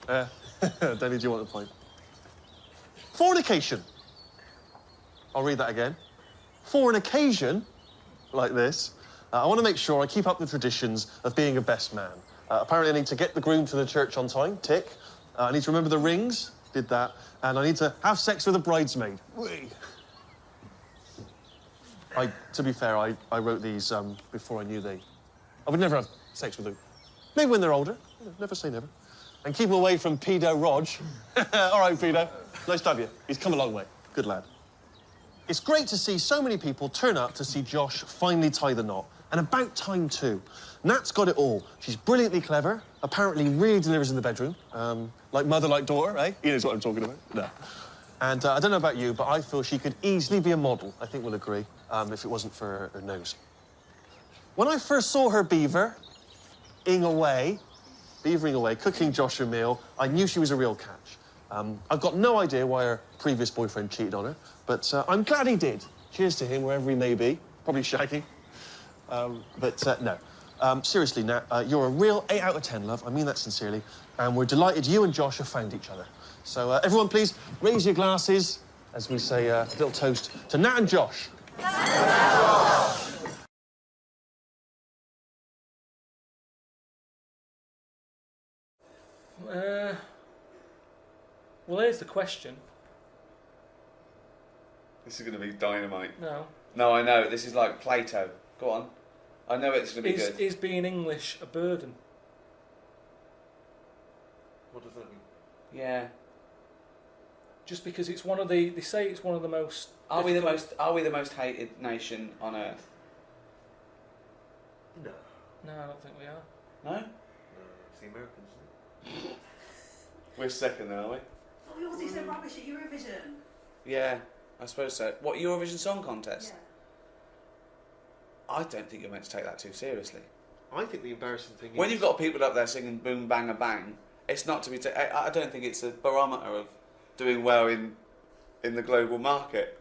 Danny, do you want a pint? Fornication. I'll read that again. For an occasion like this, I want to make sure I keep up the traditions of being a best man. Apparently, I need to get the groom to the church on time, tick. I need to remember the rings, did that. And I need to have sex with a bridesmaid. Whee! To be fair, I wrote these before I knew I would never have sex with them. Maybe when they're older. Never say never. And keep them away from pedo Rog. All right, pedo. Nice to have you. He's come a long way. Good lad. It's great to see so many people turn up to see Josh finally tie the knot. And about time, too. Nat's got it all. She's brilliantly clever, apparently really delivers in the bedroom. Like mother, like daughter, eh? He knows what I'm talking about. No. And I don't know about you, but I feel she could easily be a model, I think we'll agree, if it wasn't for her nose. When I first saw her beavering away, cooking Josh a meal, I knew she was a real catch. I've got no idea why her previous boyfriend cheated on her, but I'm glad he did. Cheers to him, wherever he may be. Probably shagging. No. Seriously, Nat, you're a real 8 out of 10, love. I mean that sincerely. And we're delighted you and Josh have found each other. So, everyone, please raise your glasses as we say a little toast to Nat and Josh. Well, here's the question. This is going to be dynamite. No. No, I know. This is like Plato. Go on. I know it's going to be good. Is being English a burden? What does that mean? Yeah. Just because it's one of the... They say it's one of the most... Are we the most hated nation on earth? No. No, I don't think we are. No? No, it's the Americans, isn't it? We're second, are we? Oh, we all do so rubbish at Eurovision. Yeah, I suppose so. What, Eurovision Song Contest? Yeah. I don't think you're meant to take that too seriously. I think the embarrassing thing is... When you've got people up there singing boom, bang, a bang, it's not to be... I don't think it's a barometer of doing well in the global market.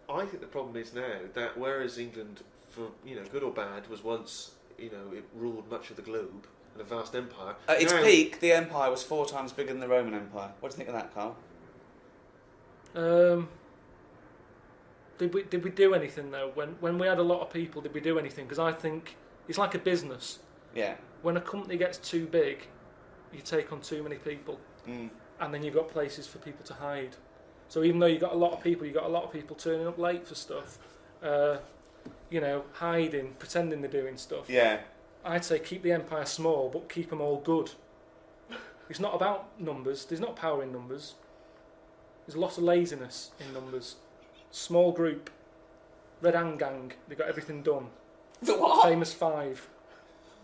I think the problem is now that whereas England, for good or bad, was once it ruled much of the globe and a vast empire. At its now, peak, the empire was 4 times bigger than the Roman Empire. What do you think of that, Carl? Did we do anything though? When we had a lot of people, did we do anything? Because I think it's like a business. Yeah. When a company gets too big, you take on too many people, and then you've got places for people to hide. So even though you've got a lot of people turning up late for stuff, hiding, pretending they're doing stuff. Yeah. I'd say keep the empire small, but keep them all good. It's not about numbers. There's not power in numbers. There's a lot of laziness in numbers. Small group, Red Hand Gang, they got everything done. The what? Famous Five,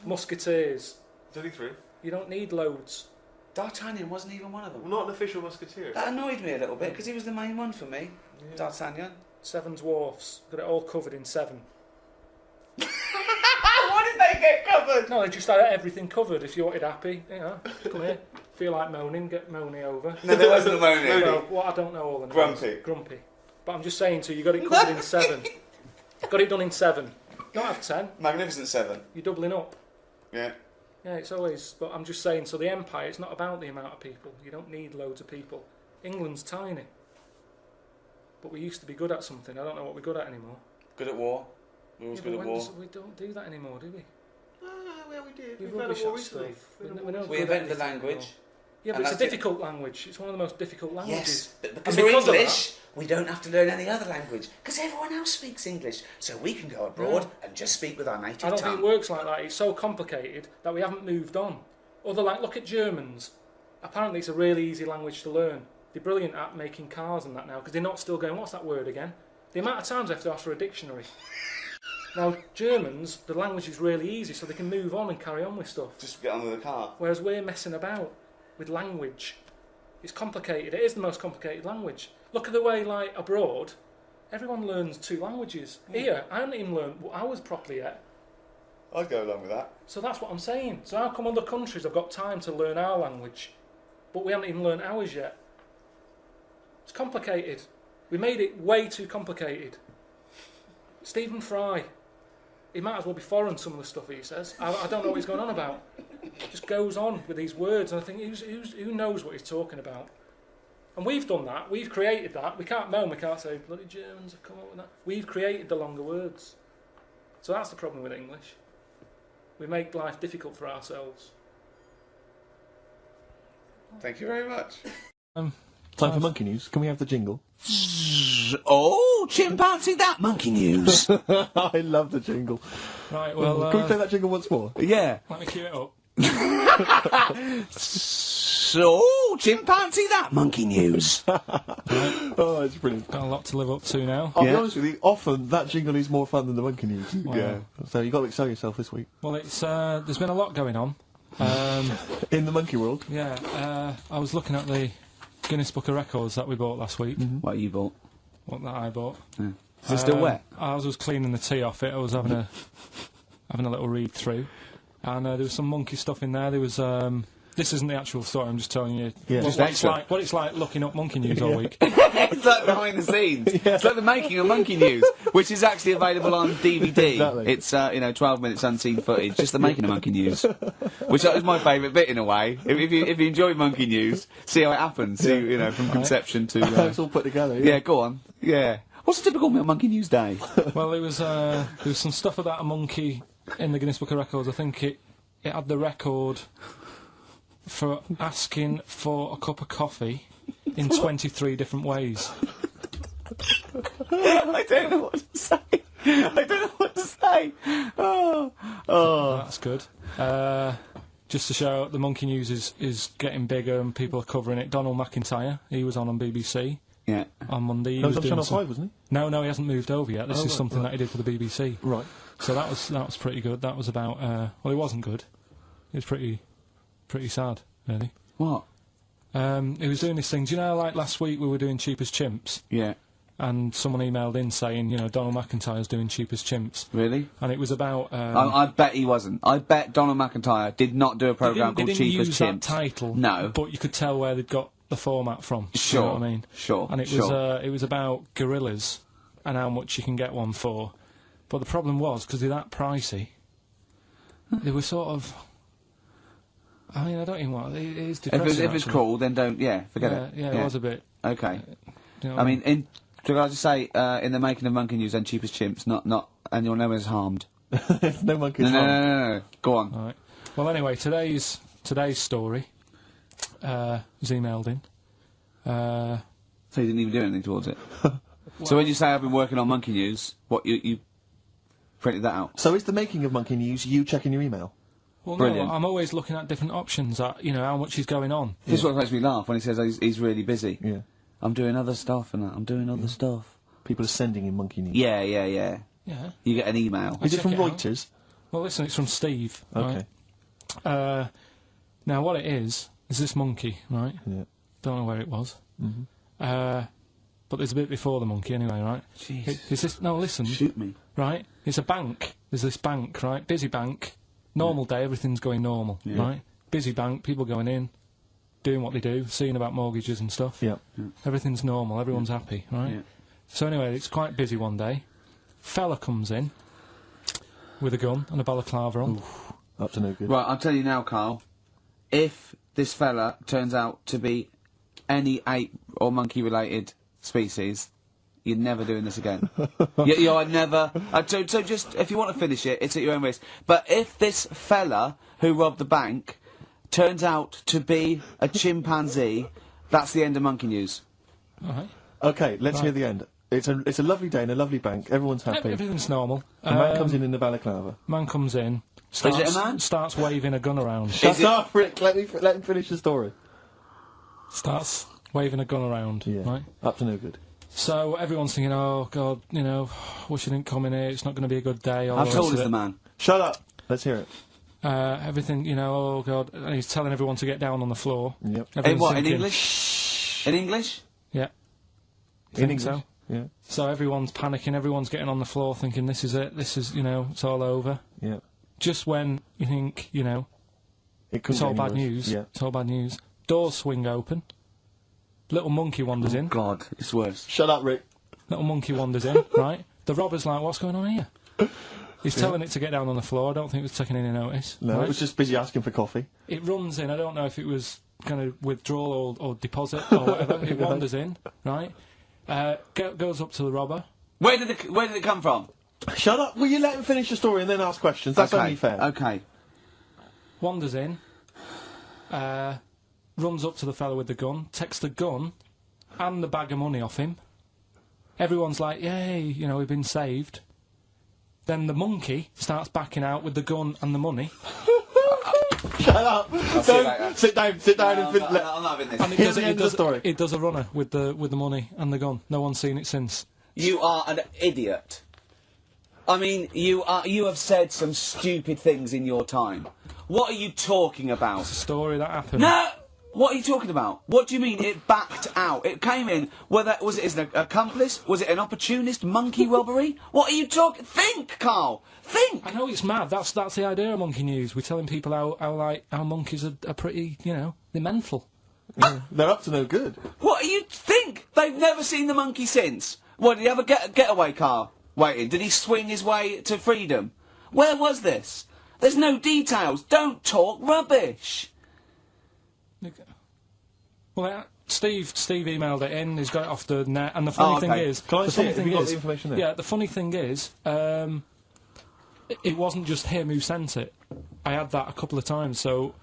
Musketeers. There's only 3. You don't need loads. D'Artagnan wasn't even one of them. Well, not an official musketeer. That annoyed me a little bit because he was the main one for me. Yeah. D'Artagnan. 7 dwarfs, got it all covered in 7. What did they get covered? No, they just had everything covered. If you wanted happy, come here. Feel like moaning, get moany over. No, there wasn't a moaning. Well, I don't know all the names. Grumpy. But I'm just saying to you, you got it covered in 7. Got it done in 7. Not have 10. Magnificent 7. You're doubling up. Yeah. Yeah, it's always... But I'm just saying, so the empire, it's not about the amount of people. You don't need loads of people. England's tiny. But we used to be good at something. I don't know what we're good at anymore. Good at war. We're always good at war. We don't do that anymore, do we? Well, we did. We We've had a war recently. We invented the language. Yeah, but it's a difficult language. It's one of the most difficult languages. Yes, but because we're English, we don't have to learn any other language because everyone else speaks English, so we can go abroad and just speak with our native tongue. I don't think it works like that. It's so complicated that we haven't moved on. Look at Germans. Apparently, it's a really easy language to learn. They're brilliant at making cars and that now because they're not still going, what's that word again? The amount of times I have to ask for a dictionary. Now, Germans, the language is really easy, so they can move on and carry on with stuff. Just get on with the car. Whereas we're messing about with language. It's complicated. It is the most complicated language. Look at the way, abroad, everyone learns 2 languages. Here, I haven't even learned ours properly yet. I'd go along with that. So that's what I'm saying. So how come other countries have got time to learn our language, but we haven't even learned ours yet? It's complicated. We made it way too complicated. Stephen Fry, he might as well be foreign, some of the stuff he says. I don't know what he's going on about. Just goes on with these words, and I think who knows what he's talking about? And we've done that. We've created that. We can't moan. We can't say bloody Germans have come up with that. We've created the longer words. So that's the problem with English. We make life difficult for ourselves. Thank you very much. Time for monkey news. Can we have the jingle? Oh, chimpanzee that monkey news. I love the jingle. Right, well... Can we play that jingle once more? Yeah. Let me cue it up. So, chimpanzee that monkey news. Oh, it's brilliant. Got a lot to live up to now. I'll be honest with you, often that jingle is more fun than the monkey news. Wow. Yeah. So you've got to excel yourself this week. Well, it's there's been a lot going on. In the monkey world? Yeah, I was looking at the Guinness Book of Records that we bought last week. Mm-hmm. What you bought? What that I bought. Yeah. Is it still wet? I was cleaning the tea off it. I was having a little read through, and there was some monkey stuff in there. There was this isn't the actual story. I'm just telling you what it's like looking up monkey news all week. It's like behind the scenes. Yeah. It's like the making of monkey news, which is actually available on DVD. Exactly. It's 12 minutes unseen footage, just the making of monkey news, which is my favourite bit in a way. If you enjoy monkey news, see how it happens. See, from conception to it's all put together. Yeah, go on. Yeah. What's a typical monkey news day? Well, there was some stuff about a monkey in the Guinness Book of Records. I think it had the record for asking for a cup of coffee in 23 different ways. I don't know what to say. Oh. That's good. Just to show the monkey news is getting bigger and people are covering it. Donald McIntyre, he was on BBC. Yeah. On Monday. He No, was he's on doing Channel some- 5, wasn't No, he hasn't moved over yet. This Oh, is right, something right. that he did for the BBC. he? Right. So that was pretty good. That was about well, it wasn't good. It was pretty sad, really. What? He was doing this thing. Do you know, like last week we were doing Cheap as Chimps, Yeah. and someone emailed in saying, you know, Donald McIntyre's doing Cheap as Chimps, Really? and it was about. I bet he wasn't. I bet Donald McIntyre did not do a programme they called didn't Cheap as use that Chimps. title. No. But you could tell where they'd got the format from. Sure. You know what I mean? Sure. And it was about gorillas and how much you can get one for. But the problem was, because they're that pricey, they were sort of. I mean, I don't even want. It is depressing. If it's cool, then don't. Yeah, forget it. Yeah, it was a bit. Okay. You know I mean, can I just say, in the making of Monkey News and Cheap as Chimps, not, and you're never as harmed. No monkeys. No. Go on. All right. Well, anyway, today's story was emailed in. So you didn't even do anything towards it. So when you say I've been working on Monkey News, what you printed that out? So is the making of Monkey News you checking your email? Well, Brilliant. no, I'm always looking at different options. At how much is going on. This is what makes me laugh when he says he's really busy. Yeah. I'm doing other stuff and that. I'm doing other stuff. People are sending in Monkey News. Yeah. Yeah. You get an email. Is it from check it out. Reuters? Well, listen, it's from Steve. Okay. Right? Now, what it is this monkey, right? Yeah. Don't know where it was. But there's a bit before the monkey, anyway, right? Jeez. Is this? No, listen. Shoot me. Right? It's a bank. There's this bank, right? Busy bank. Normal day, everything's going normal, right? Busy bank, people going in, doing what they do, seeing about mortgages and stuff. Yeah. Everything's normal, everyone's happy, right? Yeah. So anyway, it's quite busy one day. Fella comes in with a gun and a balaclava on. Up to no good. Right, I'll tell you now, Carl. If this fella turns out to be any ape or monkey-related species, you're never doing this again. You're never. So just if you want to finish it, it's at your own risk. But if this fella who robbed the bank turns out to be a chimpanzee, that's the end of Monkey News. All right. Okay, let's hear the end. It's a lovely day in a lovely bank. Everyone's happy. Everything's normal. The man comes in the balaclava. Man comes in. Is it a man? Starts waving a gun around. Shut up, Rick. Let him finish the story. Starts waving a gun around. Yeah. Right. Up to no good. So everyone's thinking, oh God, wish he didn't come in here. It's not going to be a good day. How tall is the man? Shut up. Let's hear it. Everything, oh God, and he's telling everyone to get down on the floor. Yep. In Everyone's what? In thinking, English? In English? Yeah. In Think English. so. Yeah. So everyone's panicking. Everyone's getting on the floor, thinking, this is it. This is, it's all over. Yeah. Just when you think, It couldn't it's all get bad any worse. news. Yeah. It's all bad news. Doors swing open. Little monkey wanders in. God, it's worse. Shut up, Rick. Little monkey wanders in, right? The robber's like, what's going on here? He's telling it to get down on the floor. I don't think it was taking any notice. No, right? it was just busy asking for coffee. It runs in. I don't know if it was kind of withdrawal or deposit or whatever. It wanders in, right? Goes up to the robber. Where did it come from? Shut up. Will you let him finish the story and then ask questions? That's only fair. Okay. Wanders in. Runs up to the fella with the gun. Takes the gun and the bag of money off him. Everyone's like, yay, we've been saved. Then the monkey starts backing out with the gun and the money. Shut up. see you later. Sit down and I'm not having this. And it Here's does, the it, end of the does, story. it does a runner with the money and the gun. No one's seen it since. You are an idiot. I mean, you have said some stupid things in your time. What are you talking about? It's a story that happened. No! What are you talking about? What do you mean it backed out? It came in, was it an accomplice? Was it an opportunist monkey robbery? What are you talking? Think, Carl! Think! I know it's mad. That's the idea of Monkey News. We're telling people how monkeys are pretty, they're mental. They're up to no good. What do you think? They've never seen the monkey since. What, did he have a getaway car waiting? Did he swing his way to freedom? Where was this? There's no details. Don't talk rubbish. Well, Steve emailed it in. He's got it off the net. And the funny thing is, Can I the see funny it? Have thing you got is, the information there? yeah, the funny thing is, it wasn't just him who sent it. I had that a couple of times. So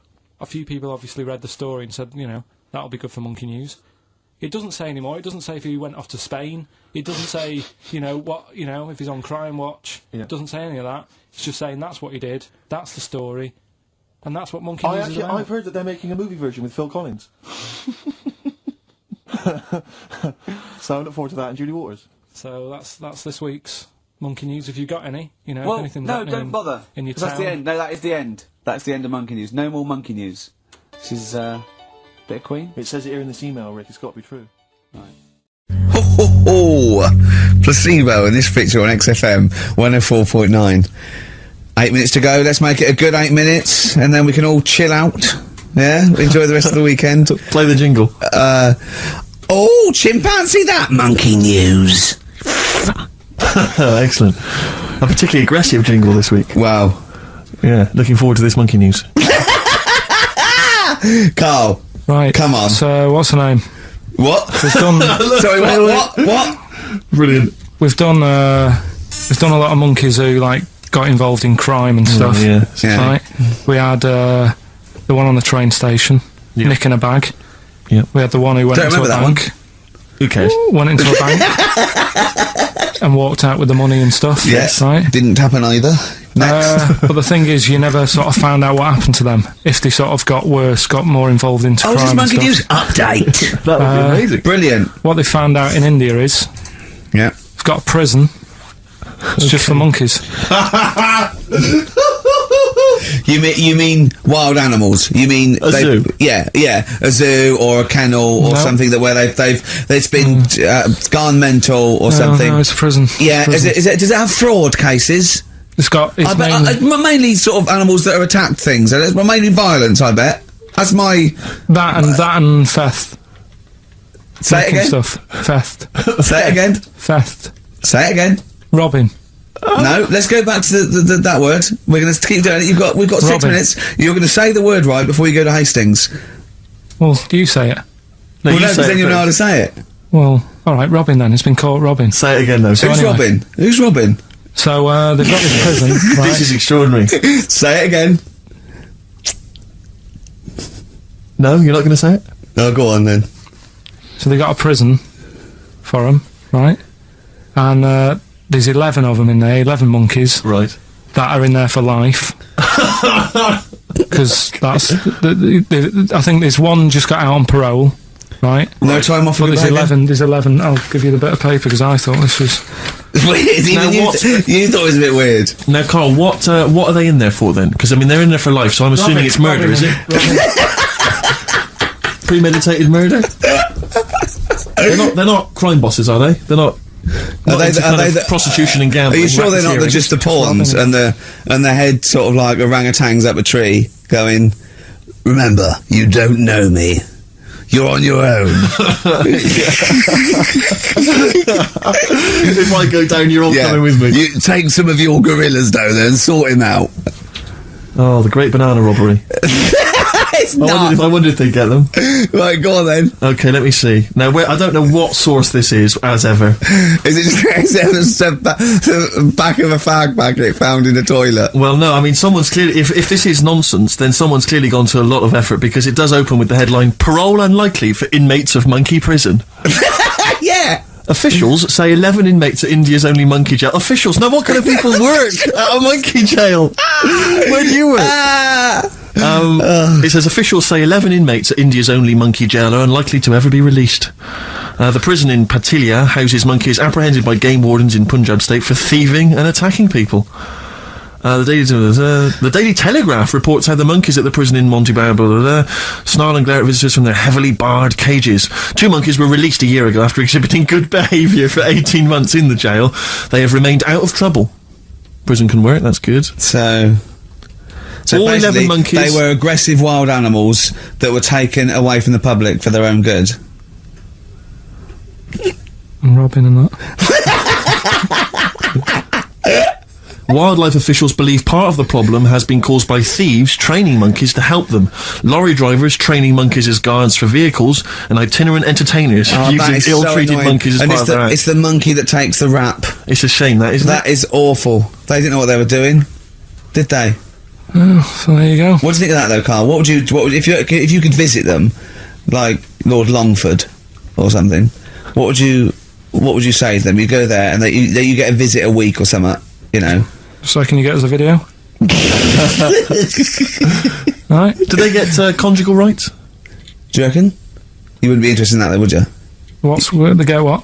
a few people obviously read the story and said, that'll be good for Monkey News. It doesn't say anymore. It doesn't say if he went off to Spain. It doesn't say, if he's on Crime Watch. Yeah. It doesn't say any of that. It's just saying that's what he did. That's the story. And that's what Monkey News is about. I've heard that they're making a movie version with Phil Collins. So I look forward to that. And Julie Waters. So that's this week's monkey news. Have you got any? You know, Well, anything no, happening don't bother. in your 'Cause town? that's the end. No, that is the end. That's the end of monkey news. No more monkey news. This is bit of Queen. It says it here in this email, Rick. It's got to be true. Ho, ho, ho. Placebo in this picture on XFM 104.9. 8 minutes to go. Let's make it a good 8 minutes, and then we can all chill out. Yeah, enjoy the rest of the weekend. Play the jingle. Oh, chimpanzee, that monkey news. Excellent. A particularly aggressive jingle this week. Wow. Yeah, looking forward to this monkey news. Carl, Right. come on. So what's the name? What? We've done. Sorry, what? Brilliant. We've done a lot of monkeys who like got involved in crime and stuff. Yeah. Yeah. Right. We had the one on the train station, Yeah. nicking a bag. Yeah. We had the one who went Don't into a remember that one. bank. Who cares? Went into a bank and walked out with the money and stuff. Yes. Right. Didn't happen either. Next. But the thing is, you never sort of found out what happened to them. If they sort of got worse, got more involved into Oh, crime this and monkey stuff. news update. That would be amazing. Brilliant. What they found out in India is Yeah. it's got a prison. It's just for monkeys. You mean wild animals? You mean A zoo? Yeah, a zoo or a kennel or No. something that where it's been gone mental or something. No, it's a prison. Yeah, It's a prison. is it? Does it have fraud cases? It's got. It's I bet, mainly sort of animals that are attacked things. It's mainly violence. I bet. That's my. that and theft. Say it Making again. Stuff. Theft. Say it again. Theft. Say it again. Robbing. No, let's go back to that word. We're going to keep doing it. We've got 6 Robbing. minutes. You're going to say the word right before you go to Hastings. Well, you say it. No, Well, no, say because then it you know how first. to say it. Well, all right, robbing then. It's been caught robbing. Say it again, though. Who's anyway. Robin? Who's Robin? So they've got this prison, right? This is extraordinary. Say it again. No, you're not going to say it? Oh, go on then. So they got a prison for them, right? And there's 11 of them in there, 11 monkeys Right. that are in there for life. Because that's, I think there's one just got out on parole, right? No time off for But the there's baby? 11. There's 11. I'll give you the bit of paper because I thought this was. Weird. Even Now you, what- you thought it was a bit weird. Now, Carl, what are they in there for then? Because I mean, they're in there for life, so I'm assuming it's murder, is it? Premeditated murder? They're not crime bosses, are they? They're not. Are they the prostitution and Are gambling? you sure they're not racketeering? just the pawns and the head sort of like orangutans up a tree going, remember, you don't know me. You're on your own. If I go down, you're all coming with me. You take some of your gorillas down there and sort him out. Oh, the great banana robbery. It's I not. wondered if they'd get them. Right, go on then. Okay, let me see. Now, I don't know what source this is, as ever. Is it just the back of a fag packet found in a toilet? Well, no, I mean, someone's clearly... If this is nonsense, then someone's clearly gone to a lot of effort, because it does open with the headline, Parole Unlikely for Inmates of Monkey Prison. Yeah. Officials say 11 inmates at India's only monkey jail. Officials? Now, what kind of people work at a monkey jail? Where do you work? It says officials say 11 inmates at India's only monkey jail are unlikely to ever be released. The prison in Patilia houses monkeys apprehended by game wardens in Punjab state for thieving and attacking people. The Daily Telegraph reports how the monkeys at the prison in Montebello snarl and glare at visitors from their heavily barred cages. 2 monkeys were released a year ago after exhibiting good behaviour for 18 months in the jail. They have remained out of trouble. Prison can work, that's good. So all 11 basically, monkeys... they were aggressive wild animals that were taken away from the public for their own good. And robbing and that. Wildlife officials believe part of the problem has been caused by thieves training monkeys to help them. Lorry drivers training monkeys as guards for vehicles, and itinerant entertainers That using is so ill-treated annoying. monkeys as And part of their act. it's the monkey that takes the rap. It's a shame, that, isn't That it? is awful. They didn't know what they were doing, did they? So there you go. What do you think of that, though, Carl? What would if you could visit them, like Lord Longford or something? What would you say to them? You go there and you get a visit a week or something, you know. So can you get us a video? Right. Do they get conjugal rights? Do you reckon? You wouldn't be interested in that, though, would you? What's the go? What?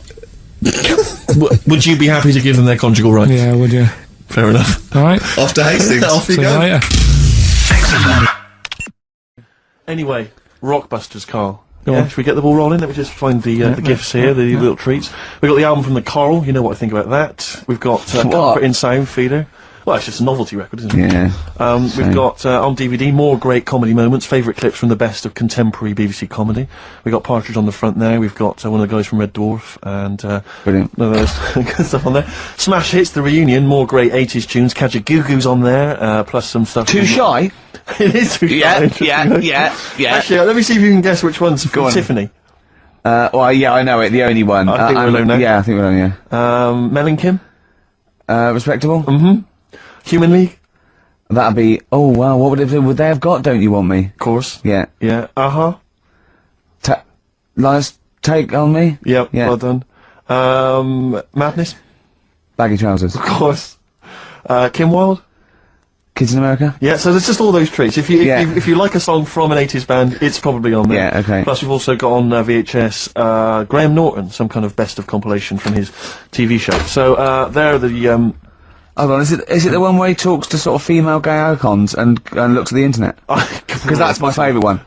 Would you be happy to give them their conjugal rights? Yeah, would you? Fair enough. All right. Off to Hastings. Off you See you go. later. Anyway, Rockbusters, Carl. Go Yeah, on. should we get the ball rolling? Let me just find the gifts here, the little treats. We've got the album from the Coral, you know what I think about that. We've got Comfort in Sound Feeder. Well, it's just a novelty record, isn't it? Yeah. We've got, on DVD, more great comedy moments, favourite clips from the best of contemporary BBC comedy. We've got Partridge on the front there, we've got one of the guys from Red Dwarf, and Brilliant. none of those good stuff on there. Smash Hits, the reunion, more great 80s tunes, Kajagoogoo's on there, plus some stuff... Too shy? It is too shy. Yeah. Actually, let me see if you can guess which one's from Tiffany. Well, yeah, I know it. The only one. I think we're alone now. Yeah, I think we're alone, yeah. Mel and Kim, Respectable? Human League, That'd be... Oh, wow, what would they have got, Don't You Want Me? of course. Yeah. Yeah, Lies Take On Me? Yep, Yeah. well done. Madness, Baggy Trousers. of course. Kim Wilde. Kids in America? Yeah, so there's just all those treats. If you Yeah. if you like a song from an 80s band, it's probably on there. Yeah, okay. Plus we've also got on VHS Graham Norton, some kind of best of compilation from his TV show. So there are the Hold on, is it the one where he talks to sort of female gay icons and looks at the internet? Because that's my favourite one.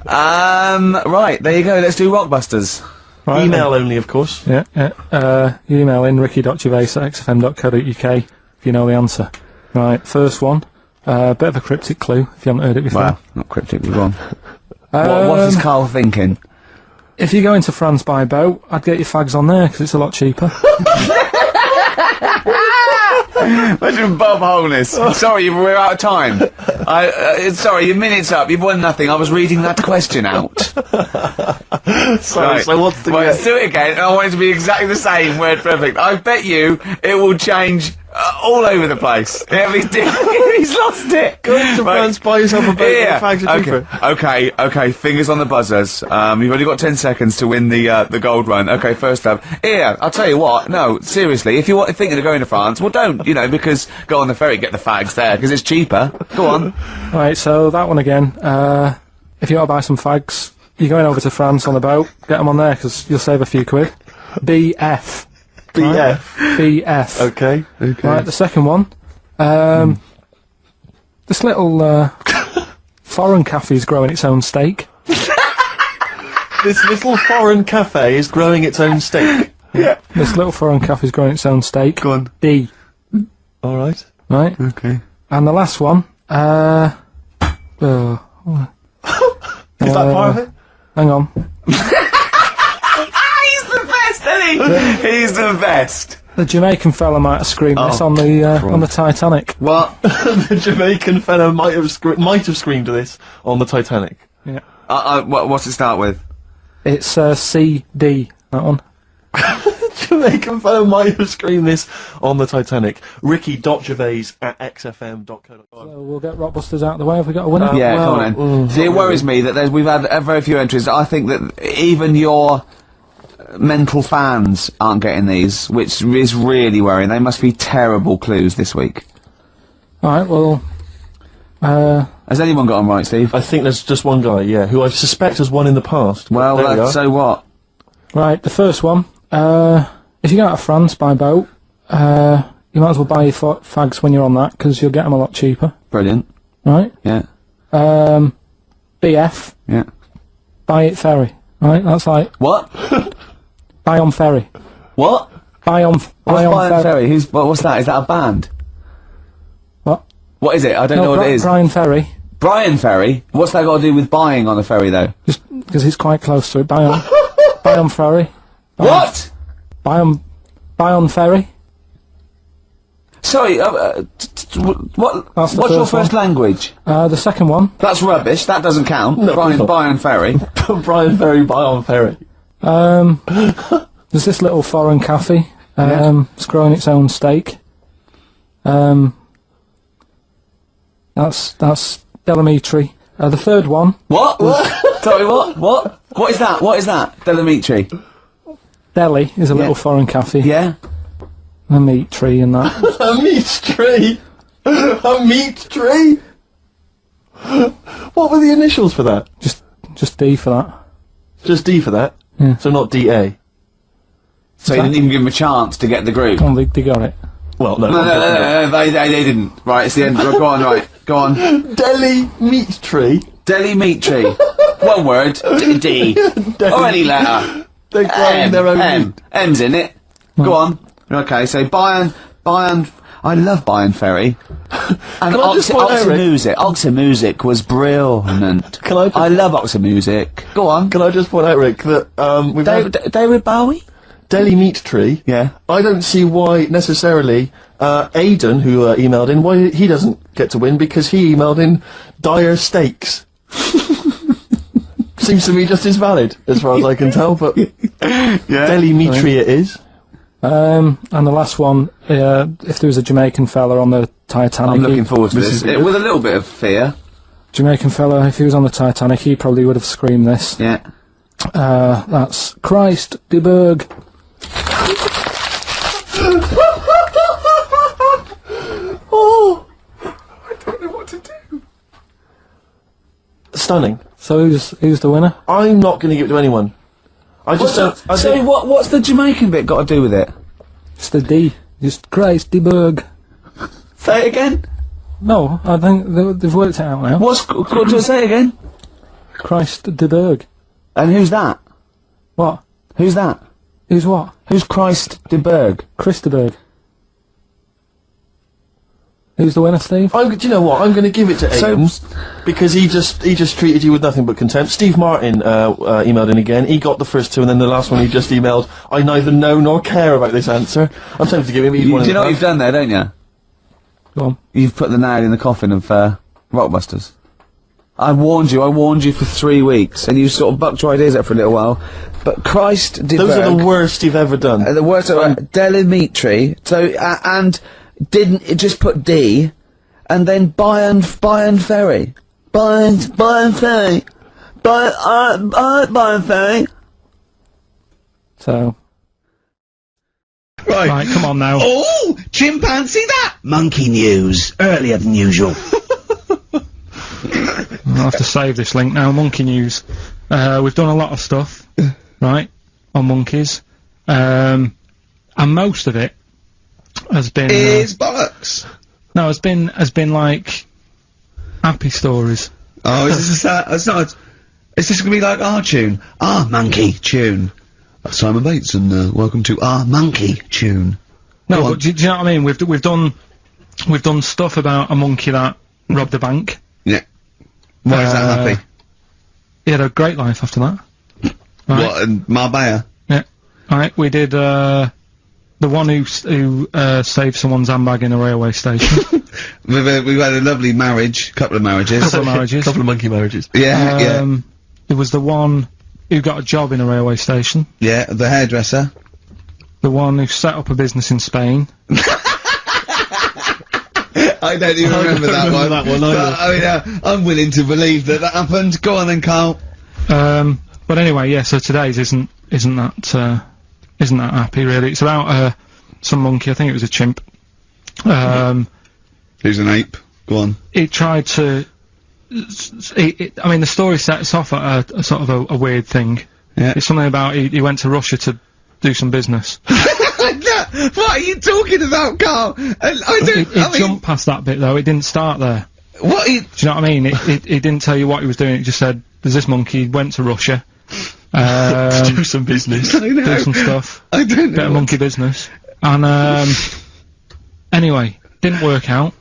Right, there you go, let's do Rockbusters. Right, email only, of course. Yeah. You email in ricky.gervais@xfm.co.uk if you know the answer. Right, first one. Bit of a cryptic clue if you haven't heard it before. Well, not cryptically wrong. What is Carl thinking? If you go into France by boat, I'd get your fags on there because it's a lot cheaper. Imagine Bob Holness. Sorry, we're out of time. Sorry, your minute's up. You've won nothing. I was reading that question out. Sorry, Right. so what's the Well, let's do it again, and I want it to be exactly the same, word perfect. I bet you it will change all over the place. He's lost it. Go to France, buy yourself a boat, Yeah. the fags are cheaper. Okay, fingers on the buzzers. You've only got 10 seconds to win the gold run. Okay, first up. Here, I'll tell you what, no, seriously, if you're thinking of going to France, well don't, because go on the ferry, get the fags there, because it's cheaper. Go on. Right, so that one again. If you want to buy some fags, you're going over to France on the boat, get them on there because you'll save a few quid. BF. BF. BF. Okay. Right, the second one. This little foreign cafe's growing its own steak. This little foreign cafe is growing its own steak. This little foreign cafe's growing its own steak. Go on. D. All right. Right? Okay. And the last one. Is that part of it? Hang on. He's the best, isn't he? He's the best. The Jamaican fella might have screamed this on the Titanic. What? The Jamaican fellow might have screamed this on the Titanic. Yeah. What's it start with? It's CD, that one. Jamaican fellow might have screamed this on the Titanic. Ricky.gervais@xfm.co.uk. So we'll get Rockbusters out of the way. Have we got a winner? Yeah, come on then. See, it worries me that we've had very few entries. I think that even your mental fans aren't getting these, which is really worrying. They must be terrible clues this week. Alright, well... Has anyone got them right, Steve? I think there's just one guy, yeah, who I suspect has won in the past. Well, There we are. so what? Right, the first one. If you go out of France by boat, you might as well buy your fags when you're on that, because you'll get them a lot cheaper. Brilliant. Right? Yeah. BF, Yeah. buy it ferry. Right, that's like, What? buy on ferry. What? Buy on Brian ferry. Ferry? What's that? Is that a band? What? What is it? I don't know what it is. Brian Ferry. Brian Ferry? What's that got to do with buying on a ferry, though? Just because he's quite close to it. Buy on, buy on ferry. What? Buy on ferry. Sorry, what? That's the What's your first one. first language? The second one. That's rubbish. That doesn't count. No, it's not. Brian Ferry. Brian Ferry, buy on ferry. There's this little foreign cafe. It's growing its own steak. That's Delamitri. The third one. What? Sorry, what? What? What is that? What is that? Delamitri. Delhi is a little foreign cafe. Yeah? A meat tree and that. A meat tree! A meat tree! What were the initials for that? just D for that. Just D for that? Yeah. So not DA? So you didn't even give them a chance to get the group. Oh, they got it. Well, no. No, they didn't. Right, it's the end. Go on, right. Go on. Deli meat tree. Deli meat tree. One word. D. Or any letter. They're growing their own M. meat. M's in it. Go on. Okay, so Bayern. I love Bayern Ferry. And Oxy Music was brilliant. I love Oxy Music. Go on. Can I just point out, Rick, that we've had David Bowie? Deli meat tree. Yeah. I don't see why necessarily Aidan, who emailed in, why he doesn't get to win, because he emailed in dire steaks. Seems to me just as valid, as far as I can tell, but Deli meat tree it is. And the last one, if there was a Jamaican fella on the Titanic... I'm looking forward to this. With a little bit of fear. Jamaican fella, if he was on the Titanic, he probably would have screamed this. Yeah. That's Christ, de Berg. Oh! I don't know what to do. Stunning. So who's the winner? I'm not going to give it to anyone. What's the Jamaican bit got to do with it? It's the D. Just Christ, de Berg. Say it again. No, I think they've worked it out now. What do I say again? Christ, de Berg. And who's that? What? Who's that? Who's what? Who's Christ de Berg? Chris de Berg. Who's the winner, Steve? Do you know what? I'm going to give it to Aidan, because he just treated you with nothing but contempt. Steve Martin emailed in again. He got the first two, and then the last one he just emailed, I neither know nor care about this answer. I'm tempted to give him one of them. Do you know what you've done there, don't you? Go on. You've put the nail in the coffin of Rockbusters. I warned you for 3 weeks, and you sort of bucked your ideas up for a little while. But Christ de Berg... Those are the worst you've ever done. The worst are Delimitri, so, and didn't it just put D, and then Bayern Ferry. Bayern Ferry. Bayern Ferry. So... Right, come on now. Oh, chimpanzee that! Monkey news, earlier than usual. I'll have to save this link now. Monkey news. We've done a lot of stuff, right, on monkeys. And most of it has been... Is bollocks. No, has been like happy stories. Oh, is this it's not... Is this gonna be like our tune? Our monkey tune. That's Simon Bates, and welcome to our monkey tune. No, but do you know what I mean? We've done stuff about a monkey that robbed a bank. Yeah. Why is that happy? He had a great life after that. Right. What, in Marbella? Yeah. Alright, we did, the one who saved someone's handbag in a railway station. We've had a lovely marriage, couple of marriages. Couple of monkey marriages. Yeah, yeah. There was the one who got a job in a railway station. Yeah, the hairdresser. The one who set up a business in Spain. I don't even remember that one. But, I'm willing to believe that happened. Go on then, Carl. But anyway, yeah. So today's isn't that happy really. It's about some monkey. I think it was a chimp. Who's an ape? Go on. It tried to. I mean, the story sets off at a sort of a weird thing. Yeah. It's something about he went to Russia to do some business. What are you talking about, Carl? It jumped past that bit though. It didn't start there. What? Do you know what I mean? It didn't tell you what he was doing. It just said there's this monkey went to Russia. To do some business. Do some stuff. I don't know. Bit of monkey business. And anyway, didn't work out.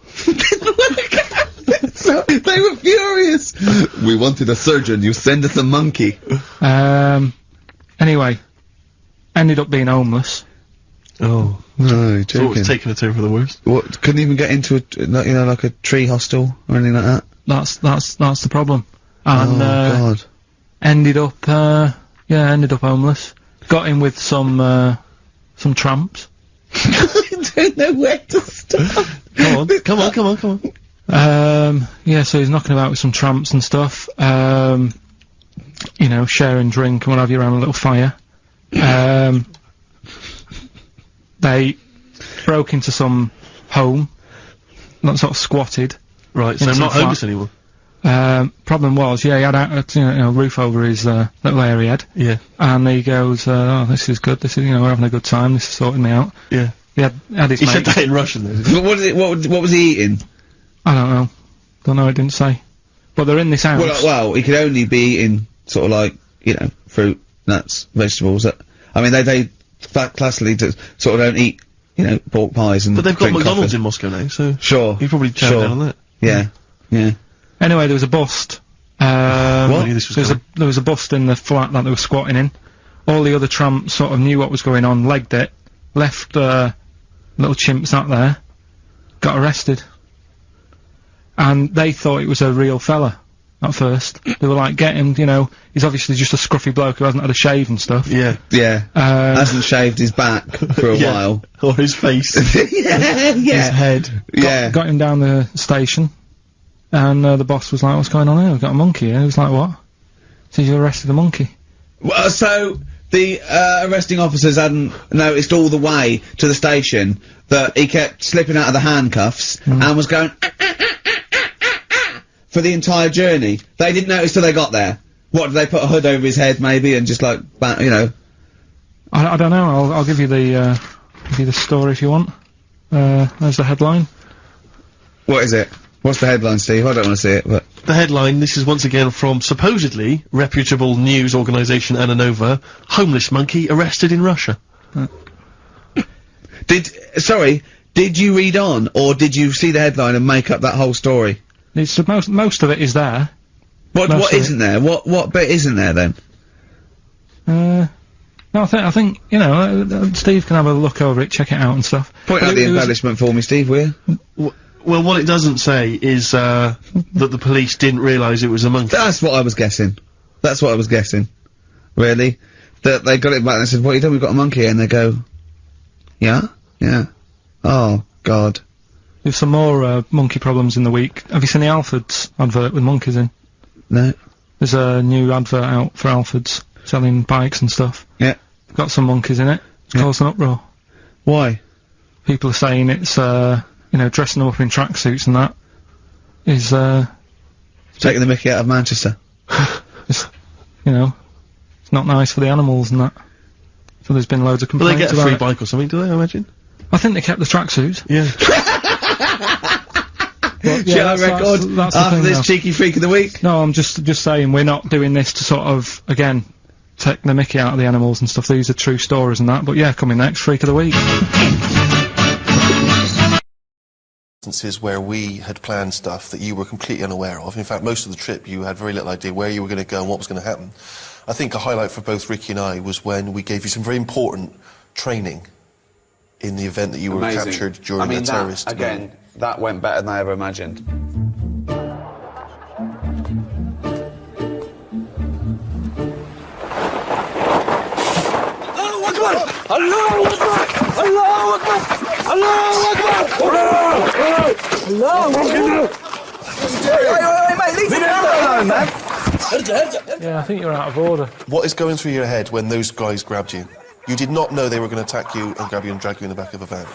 So, they were furious. We wanted a surgeon. You send us a monkey. Anyway, ended up being homeless. Oh. No, It's always taking a turn for the worst. What? Couldn't even get into like a tree hostel or anything like that. That's the problem. And God. Ended up homeless. Got in with some tramps. I don't know where to start. Come on. Yeah, so he's knocking about with some tramps and stuff. You know, sharing drink and what have you around a little fire. They broke into some home, not sort of squatted. Right, so I'm not homeless anymore. Problem was, he had a roof over his little area head. Yeah. And he goes, "Oh, this is good. This is, we're having a good time. This is sorting me out." Yeah. He had his He mate. said that in Russian, though. What was he eating? I don't know. Don't know. It didn't say. But they're in this house. Well, he could only be eating sort of like, fruit, nuts, vegetables. I mean, they classically sort of don't eat, pork pies and. But they've got drink McDonald's coffee. in Moscow now, so. Sure. You probably chow down on that. Yeah. Yeah. Anyway, there was a bust. What? There was a bust in the flat that they were squatting in. All the other tramps sort of knew what was going on, legged it, left little chimps out there, got arrested. And they thought it was a real fella at first. They were like, get him, he's obviously just a scruffy bloke who hasn't had a shave and stuff. Yeah. Yeah. Hasn't shaved his back for a while. Or his face. Yeah. His head. Got him down the station. And the boss was like, "What's going on here? We've got a monkey here." He was like, "What?" So you arrested the monkey. Well, so the arresting officers hadn't noticed all the way to the station that he kept slipping out of the handcuffs and was going for the entire journey. They didn't notice till they got there. What, did they put a hood over his head maybe and just like, I don't know. I'll give you the story if you want. There's the headline. What is it? What's the headline, Steve? I don't want to see it, but... The headline, this is once again from supposedly reputable news organisation Ananova, homeless monkey arrested in Russia. Did you read on, or did you see the headline and make up that whole story? It's most of it is there. What isn't there? What bit isn't there then? No, I think Steve can have a look over it, check it out and stuff. Point out the embellishment for me, Steve, will you? Well, what it doesn't say is that the police didn't realise it was a monkey. That's what I was guessing. Really? That they got it back and they said, "What you done? We've got a monkey here," and they go, "Yeah? Yeah. Oh, God." There's some more monkey problems in the week. Have you seen the Alfords advert with monkeys in? No. There's a new advert out for Alfords, selling bikes and stuff. Yeah. Got some monkeys in it. It's caused an uproar. Why? People are saying it's, dressing them up in tracksuits and that is, taking the mickey out of Manchester. it's not nice for the animals and that. So there's been loads of Will complaints they get a about free it. bike or something, do they, I imagine? I think they kept the tracksuits. Yeah. Show record that's after thing, this though. cheeky freak of the week. No, I'm just saying we're not doing this to sort of, again, take the mickey out of the animals and stuff. These are true stories and that. But yeah, coming next, Freak of the Week. Instances where we had planned stuff that you were completely unaware of. In fact, most of the trip you had very little idea where you were going to go and what was going to happen. I think a highlight for both Ricky and I was when we gave you some very important training in the event that you were captured during a terrorist. Again, that went better than I ever imagined. Allahu Akbar! Allahu Akbar! Allahu Akbar! Allahu Akbar! Wait, mate, leave me alone, man! Yeah, I think you're out of order. What is going through your head when those guys grabbed you? You did not know they were going to attack you and grab you and drag you in the back of a van.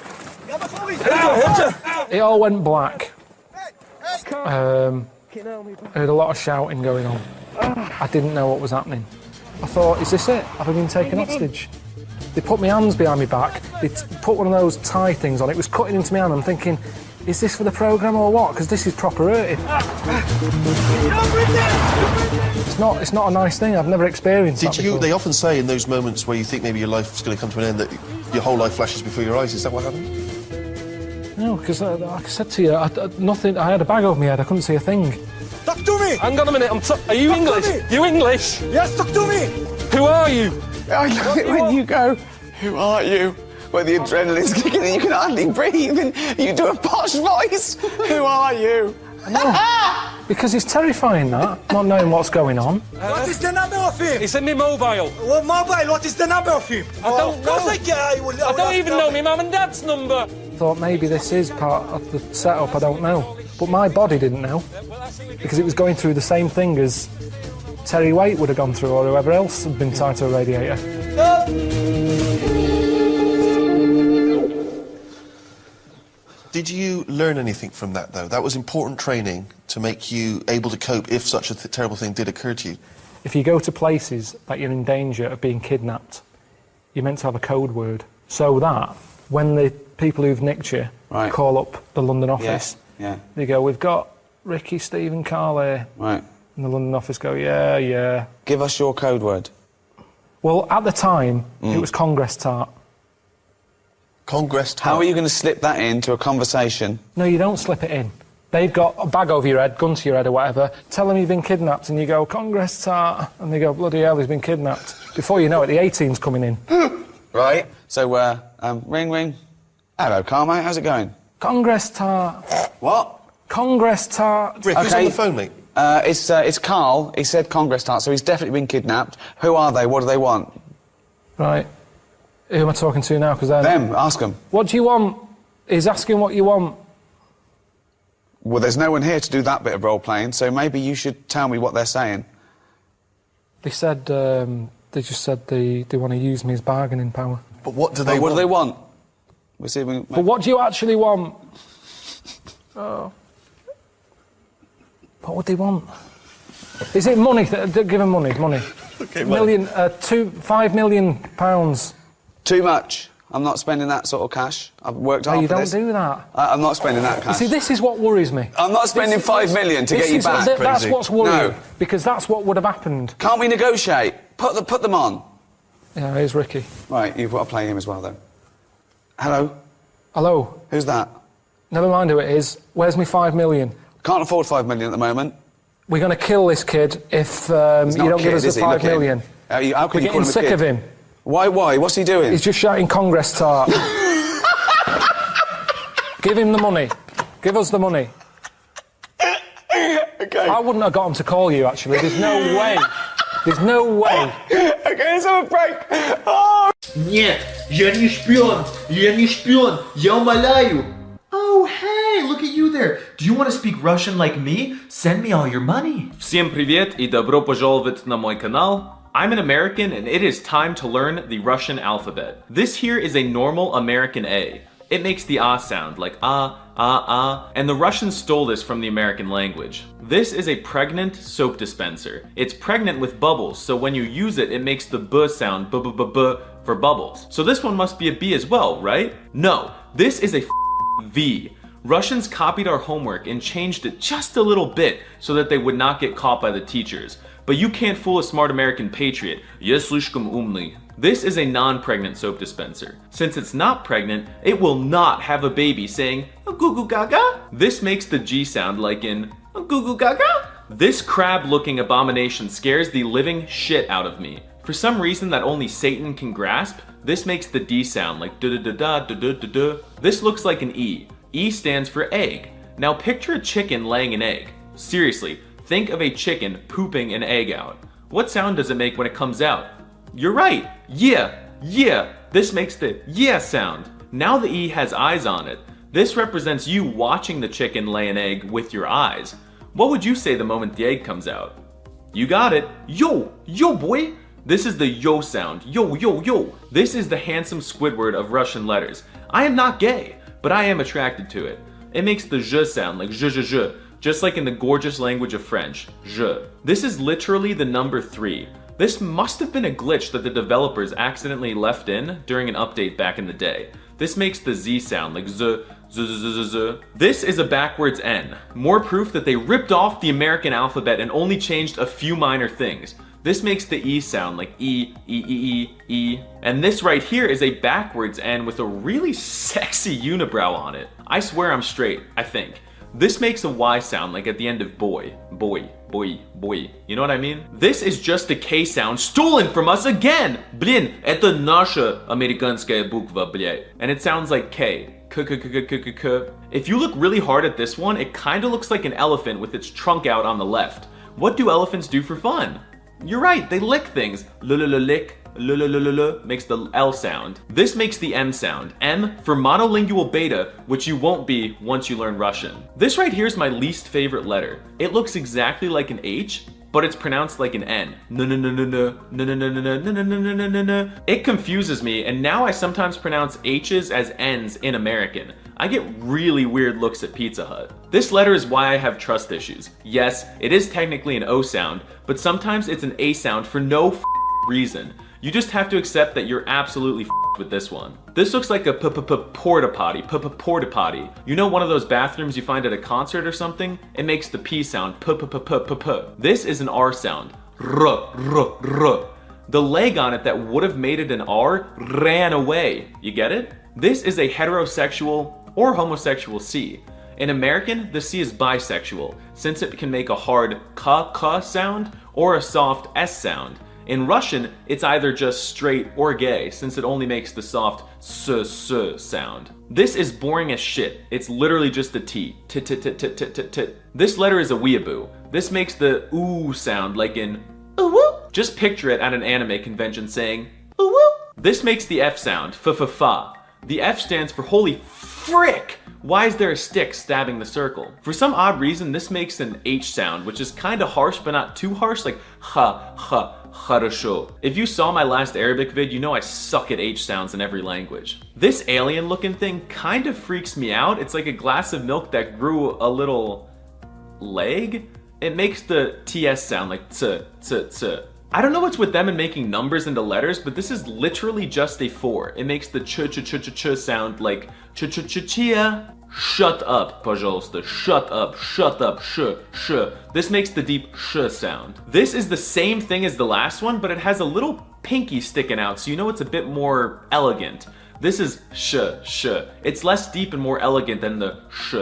It all went black. I heard a lot of shouting going on. I didn't know what was happening. I thought, is this it? Have I been taken hostage? They put my hands behind my back. They put one of those tie things on. It was cutting into my hand. I'm thinking, is this for the programme or what? Because this is proper hurting. It's not a nice thing. I've never experienced that before. They often say in those moments where you think maybe your life's going to come to an end that your whole life flashes before your eyes. Is that what happened? No, because like I said to you, nothing. I had a bag over my head. I couldn't see a thing. Talk to me! Hang on a minute. Are you English? You English? Yes, talk to me! Who are you? I love it when you go, "Who are you?" When the adrenaline's kicking and you can hardly breathe and you do a posh voice. "Who are you?" Because it's terrifying, that, not knowing what's going on. What is the number of him? It's in my mobile. What mobile? What is the number of him? I don't know. I don't even know my mum and dad's number. Thought maybe this is part of the setup, I don't know. But my body didn't know. Because it was going through the same thing as Terry Waite would have gone through, or whoever else had been tied to a radiator. Did you learn anything from that, though? That was important training to make you able to cope if such a terrible thing did occur to you. If you go to places that you're in danger of being kidnapped, you're meant to have a code word. So that when the people who've nicked you call up the London office, they go, we've got Ricky, Steve and Karl here. Right. And the London office go, yeah. Give us your code word. Well, at the time, it was Congress tart. Congress tart? How are you going to slip that into a conversation? No, you don't slip it in. They've got a bag over your head, gun to your head or whatever, tell them you've been kidnapped and you go, Congress tart, and they go, bloody hell, he's been kidnapped. Before you know it, the A-team's coming in. Right. So, ring. Hello, Karl, mate, how's it going? Congress tart. What? Congress tart. Rick, who's on the phone, mate? It's Karl. He said Congress tart, so he's definitely been kidnapped. Who are they? What do they want? Right. Who am I talking to now? Because Them, ask them. What do you want? He's asking what you want. Well, there's no one here to do that bit of role-playing, so maybe you should tell me what they're saying. They said, they just said they want to use me as bargaining power. But what do they want? What do they want? We'll see if we can... But what do you actually want? Oh. What would they want? Is it money? Give them money. Okay, £5 million. Too much. I'm not spending that sort of cash. I've worked hard for this. You don't do that. I'm not spending that cash. You see, this is what worries me. I'm not spending $5 million to get you back. That's what's worrying. No. Because that's what would have happened. Can't we negotiate? Put them on. Yeah, here's Ricky. Right, you've got to play him as well, though. Hello? Hello? Who's that? Never mind who it is. Where's me $5 million? Can't afford $5 million at the moment. We're going to kill this kid if you don't give us the $5 million. How can We're you call getting him a sick kid? of him. Why? What's he doing? He's just shouting Congress tart. Give him the money. Give us the money. Okay. I wouldn't have got him to call you, actually. There's no way. There's no way. Okay, let's have a break. Oh. Нет, я не шпион, я умоляю. Oh, hey, look at you there. Do you want to speak Russian like me? Send me all your money. Всем привет и добро пожаловать на мой канал. I'm an American and it is time to learn the Russian alphabet. This here is a normal American A. It makes the ah sound like ah, and the Russians stole this from the American language. This is a pregnant soap dispenser. It's pregnant with bubbles, so when you use it, it makes the b sound, b for bubbles. So this one must be a B as well, right? No, this is a V. Russians copied our homework and changed it just a little bit so that they would not get caught by the teachers. But you can't fool a smart American patriot. Я слишком умный. This is a non-pregnant soap dispenser. Since it's not pregnant, it will not have a baby saying goo goo gaga. This makes the G sound like in goo goo gaga. This crab-looking abomination scares the living shit out of me. For some reason that only Satan can grasp, this makes the D sound like da-da-da-da-da-da-da-da. This looks like an E. E stands for egg. Now picture a chicken laying an egg. Seriously, think of a chicken pooping an egg out. What sound does it make when it comes out? You're right, yeah. This makes the yeah sound. Now the E has eyes on it. This represents you watching the chicken lay an egg with your eyes. What would you say the moment the egg comes out? You got it. Yo boy. This is the yo sound. Yo. This is the handsome Squidward of Russian letters. I am not gay, but I am attracted to it. It makes the zh sound like zh, just like in the gorgeous language of French, je. This is literally the number 3. This must have been a glitch that the developers accidentally left in during an update back in the day. This makes the Z sound like z. This is a backwards N. More proof that they ripped off the American alphabet and only changed a few minor things. This makes the E sound like E. And this right here is a backwards N with a really sexy unibrow on it. I swear I'm straight, I think. This makes a Y sound like at the end of boy. You know what I mean? This is just a K sound stolen from us again! Блин, это наша американская буква, блядь. And it sounds like K. If you look really hard at this one, it kinda looks like an elephant with its trunk out on the left. What do elephants do for fun? You're right, they lick things. Lick. Makes the L sound. This makes the M sound. M for monolingual beta, which you won't be once you learn Russian. This right here is my least favorite letter. It looks exactly like an H, but it's pronounced like an N. It confuses me, and now I sometimes pronounce H's as N's in American. I get really weird looks at Pizza Hut. This letter is why I have trust issues. Yes, it is technically an O sound, but sometimes it's an A sound for no reason. You just have to accept that you're absolutely with this one. This looks like a porta potty, porta potty. You know one of those bathrooms you find at a concert or something? It makes the P sound, This is an R sound, r. The leg on it that would have made it an R ran away. You get it? This is a heterosexual or homosexual C. In American, the C is bisexual, since it can make a hard k sound or a soft S sound. In Russian, it's either just straight or gay, since it only makes the soft s sound. This is boring as shit. It's literally just a T. This letter is a weeaboo. This makes the oo sound like in oo. Just picture it at an anime convention saying oo. This makes the F sound, fa. The F stands for holy frick! Why is there a stick stabbing the circle? For some odd reason, this makes an H sound, which is kinda harsh but not too harsh, like хорошо. If you saw my last Arabic vid, you know I suck at H sounds in every language. This alien looking thing kind of freaks me out. It's like a glass of milk that grew a little leg. It makes the TS sound like t. I don't know what's with them and making numbers into letters, but this is literally just a 4. It makes the ch sound like ch-ch-ch-chia. Shut up, пожалуйста. Shut up, sh. This makes the deep sh sound. This is the same thing as the last one, but it has a little pinky sticking out, so you know it's a bit more elegant. This is sh. It's less deep and more elegant than the sh.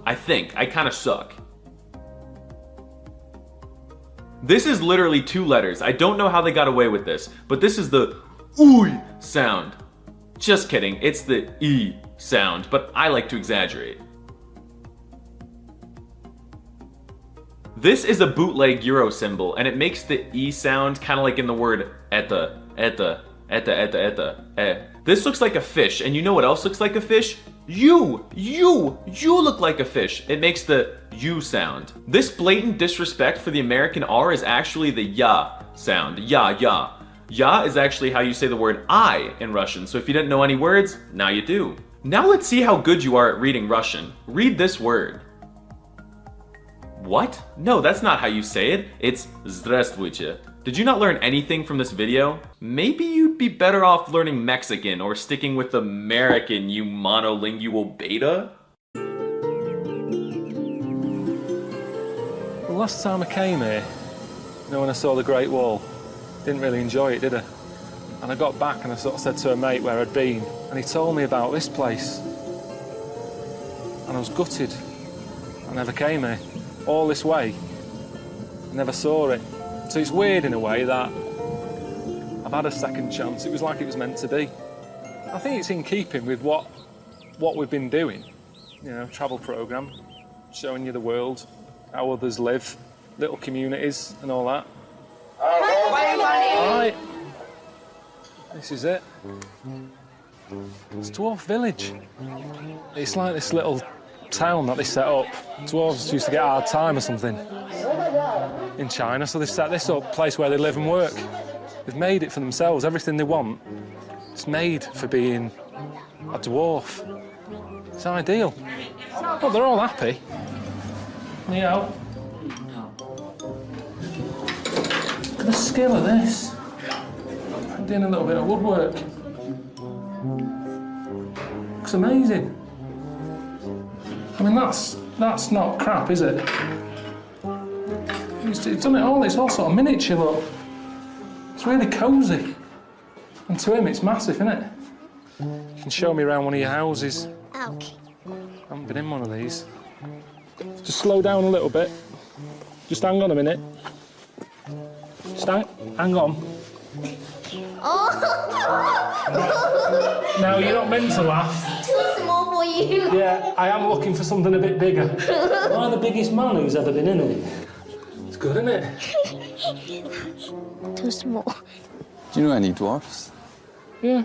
I think. I kinda suck. This is literally 2 letters. I don't know how they got away with this, but this is the ooy sound. Just kidding, it's the E sound, but I like to exaggerate. This is a bootleg Euro symbol, and it makes the E sound kind of like in the word etta. This looks like a fish, and you know what else looks like a fish? You look like a fish. It makes the U sound. This blatant disrespect for the American R is actually the ya sound. Ya. Ya is actually how you say the word I in Russian, so if you didn't know any words, now you do. Now let's see how good you are at reading Russian. Read this word. What? No, that's not how you say it. It's здравствуйте. Did you not learn anything from this video? Maybe you'd be better off learning Mexican or sticking with American, you monolingual beta? The last time I came here, when I saw the Great Wall, didn't really enjoy it, did I? And I got back and I sort of said to a mate where I'd been, and he told me about this place. And I was gutted. I never came here. All this way. I never saw it. So it's weird in a way that I've had a second chance. It was like it was meant to be. I think it's in keeping with what we've been doing. Travel programme, showing you the world, how others live, little communities and all that. Right. This is it. It's Dwarf Village. It's like this little town that they set up. Dwarves used to get a hard time or something in China, so they set this up, place where they live and work. They've made it for themselves. Everything they want, it's made for being a dwarf. It's ideal. Well, they're all happy. Look at the skill of this. I'm doing a little bit of woodwork. Looks amazing. I mean, that's not crap, is it? He's done it all. It's all sort of miniature, look. It's really cosy. And to him, it's massive, isn't it? You can show me around one of your houses. Okay. I haven't been in one of these. Just slow down a little bit. Just hang on a minute. Just hang on. Oh. Now, you're not meant to laugh. Too small for you. Yeah, I am looking for something a bit bigger. Am I the biggest man who's ever been in it? It's good, isn't it? Too small. Do you know any dwarfs? Yeah,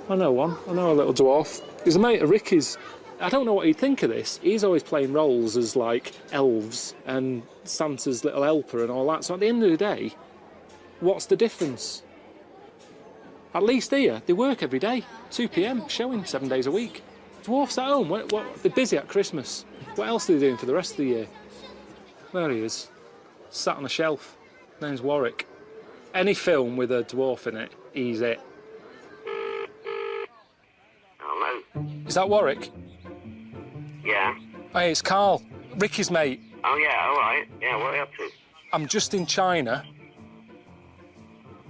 I know one. I know a little dwarf. He's a mate of Ricky's. I don't know what he'd think of this. He's always playing roles as, like, elves and Santa's little helper and all that. So at the end of the day, what's the difference? At least here, they work every day. 2 p.m, showing 7 days a week. Dwarfs at home. They're busy at Christmas. What else are they doing for the rest of the year? There he is. Sat on a shelf. Name's Warwick. Any film with a dwarf in it, he's it. Hello? Is that Warwick? Yeah. Hey, it's Karl. Ricky's mate. Oh, yeah, all right. Yeah, what are you up to? I'm just in China.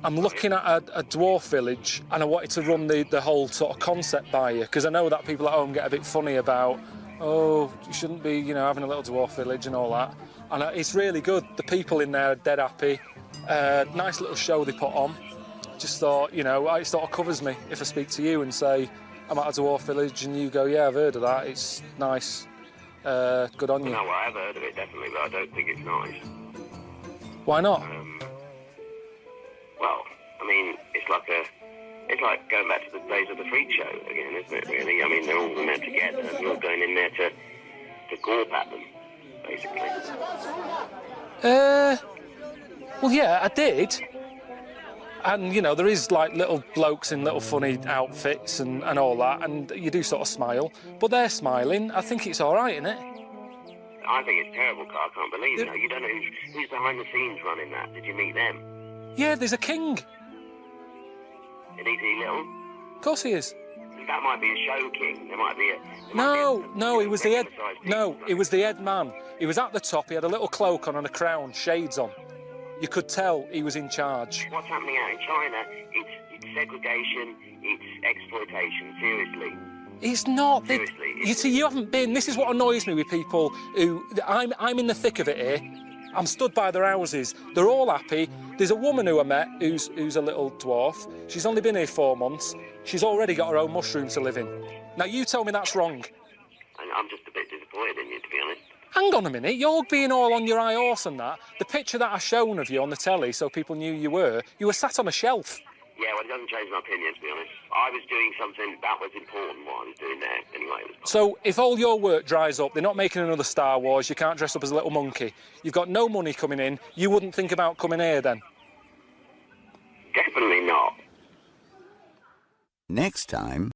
I'm looking at a dwarf village, and I wanted to run the whole sort of concept by you, because I know that people at home get a bit funny about, oh, you shouldn't be, you know, having a little dwarf village and all that. And it's really good. The people in there are dead happy. Nice little show they put on. Just thought, you know, it sort of covers me if I speak to you and say, I'm at a dwarf village, and you go, yeah, I've heard of that. It's nice. Good on you. No, well, I've heard of it, definitely, but I don't think it's nice. Why not? Well, I mean, it's like going back to the days of the freak show again, isn't it, really? I mean, they're all in there together, and you're going in there to gawp at them, basically. Well, yeah, I did. And, you know, there is, like, little blokes in little funny outfits and all that, and you do sort of smile. But they're smiling. I think it's all right, isn't it? I think it's terrible, Carl. I can't believe it. You don't know who's behind the scenes running that. Did you meet them? Yeah, there's a king. And is he little? Of course he is. That might be a show king. There might be a... No, he was the head... No, he was the head man. He was at the top, he had a little cloak on and a crown, shades on. You could tell he was in charge. What's happening out in China, it's segregation, it's exploitation, seriously. It's not. Seriously. You see, you haven't been... This is what annoys me with people who... I'm in the thick of it here. I'm stood by their houses. They're all happy. There's a woman who I met who's a little dwarf. She's only been here 4 months. She's already got her own mushroom to live in. Now, you tell me that's wrong. I'm just a bit disappointed in you, to be honest. Hang on a minute. You're being all on your high horse and that. The picture that I shown of you on the telly so people knew you were sat on a shelf. Yeah, well, it doesn't change my opinion, to be honest. I was doing something that was important, what I was doing there, anyway. So, if all your work dries up, they're not making another Star Wars, you can't dress up as a little monkey, you've got no money coming in, you wouldn't think about coming here then? Definitely not. Next time...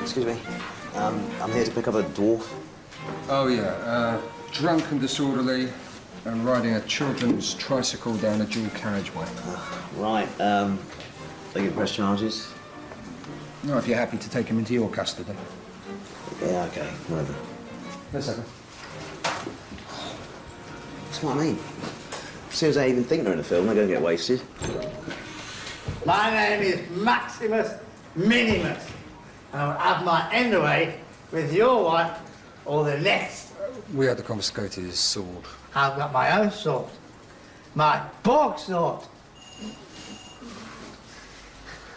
Excuse me. I'm here to pick up a dwarf. Oh, yeah. Drunk and disorderly and riding a children's tricycle down a dual carriageway. Right. They can press charges? No, if you're happy to take him into your custody. Yeah, okay. Whatever. No second. That's what I mean. As soon as they even think they're in a film, they're going to get wasted. My name is Maximus Minimus. And I will have my end away with your wife or the next. We had to confiscate his sword. I've got my own sword. My pork sword.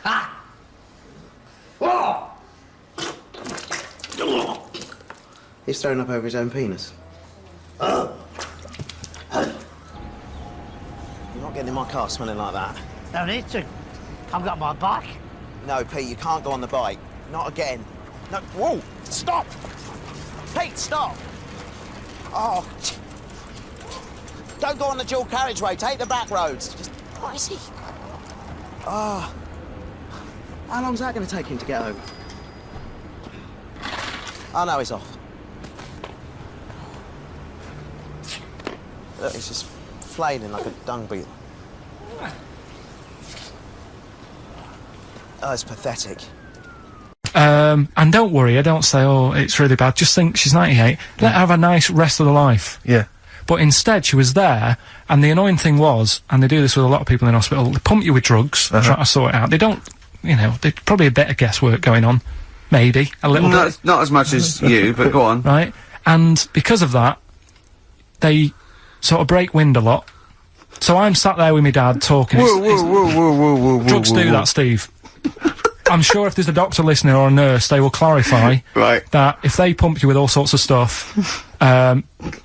Ha! Whoa! He's thrown up over his own penis. Oh! You're not getting in my car smelling like that. No need to. I've got my bike. No, Pete, you can't go on the bike. Not again. No, whoa! Stop! Pete, stop! Oh. Don't go on the dual carriageway. Take the back roads. Just, what is he? Oh. How long's that going to take him to get home? Oh, no, he's off. Look, he's just flailing like a dung beetle. Oh, it's pathetic. And don't worry, I don't say, oh, it's really bad. Just think she's 98. Let her have a nice rest of the life. Yeah. But instead, she was there, and the annoying thing was, and they do this with a lot of people in hospital, they pump you with drugs, try to sort it out. They don't, you know, there's probably a bit of guesswork going on. Maybe. A little bit. Not as much as you, but go on. Right? And because of that, they sort of break wind a lot. So I'm sat there with my dad talking. Whoa, drugs do that, Steve. I'm sure if there's a doctor listening or a nurse, they will clarify that if they pump you with all sorts of stuff,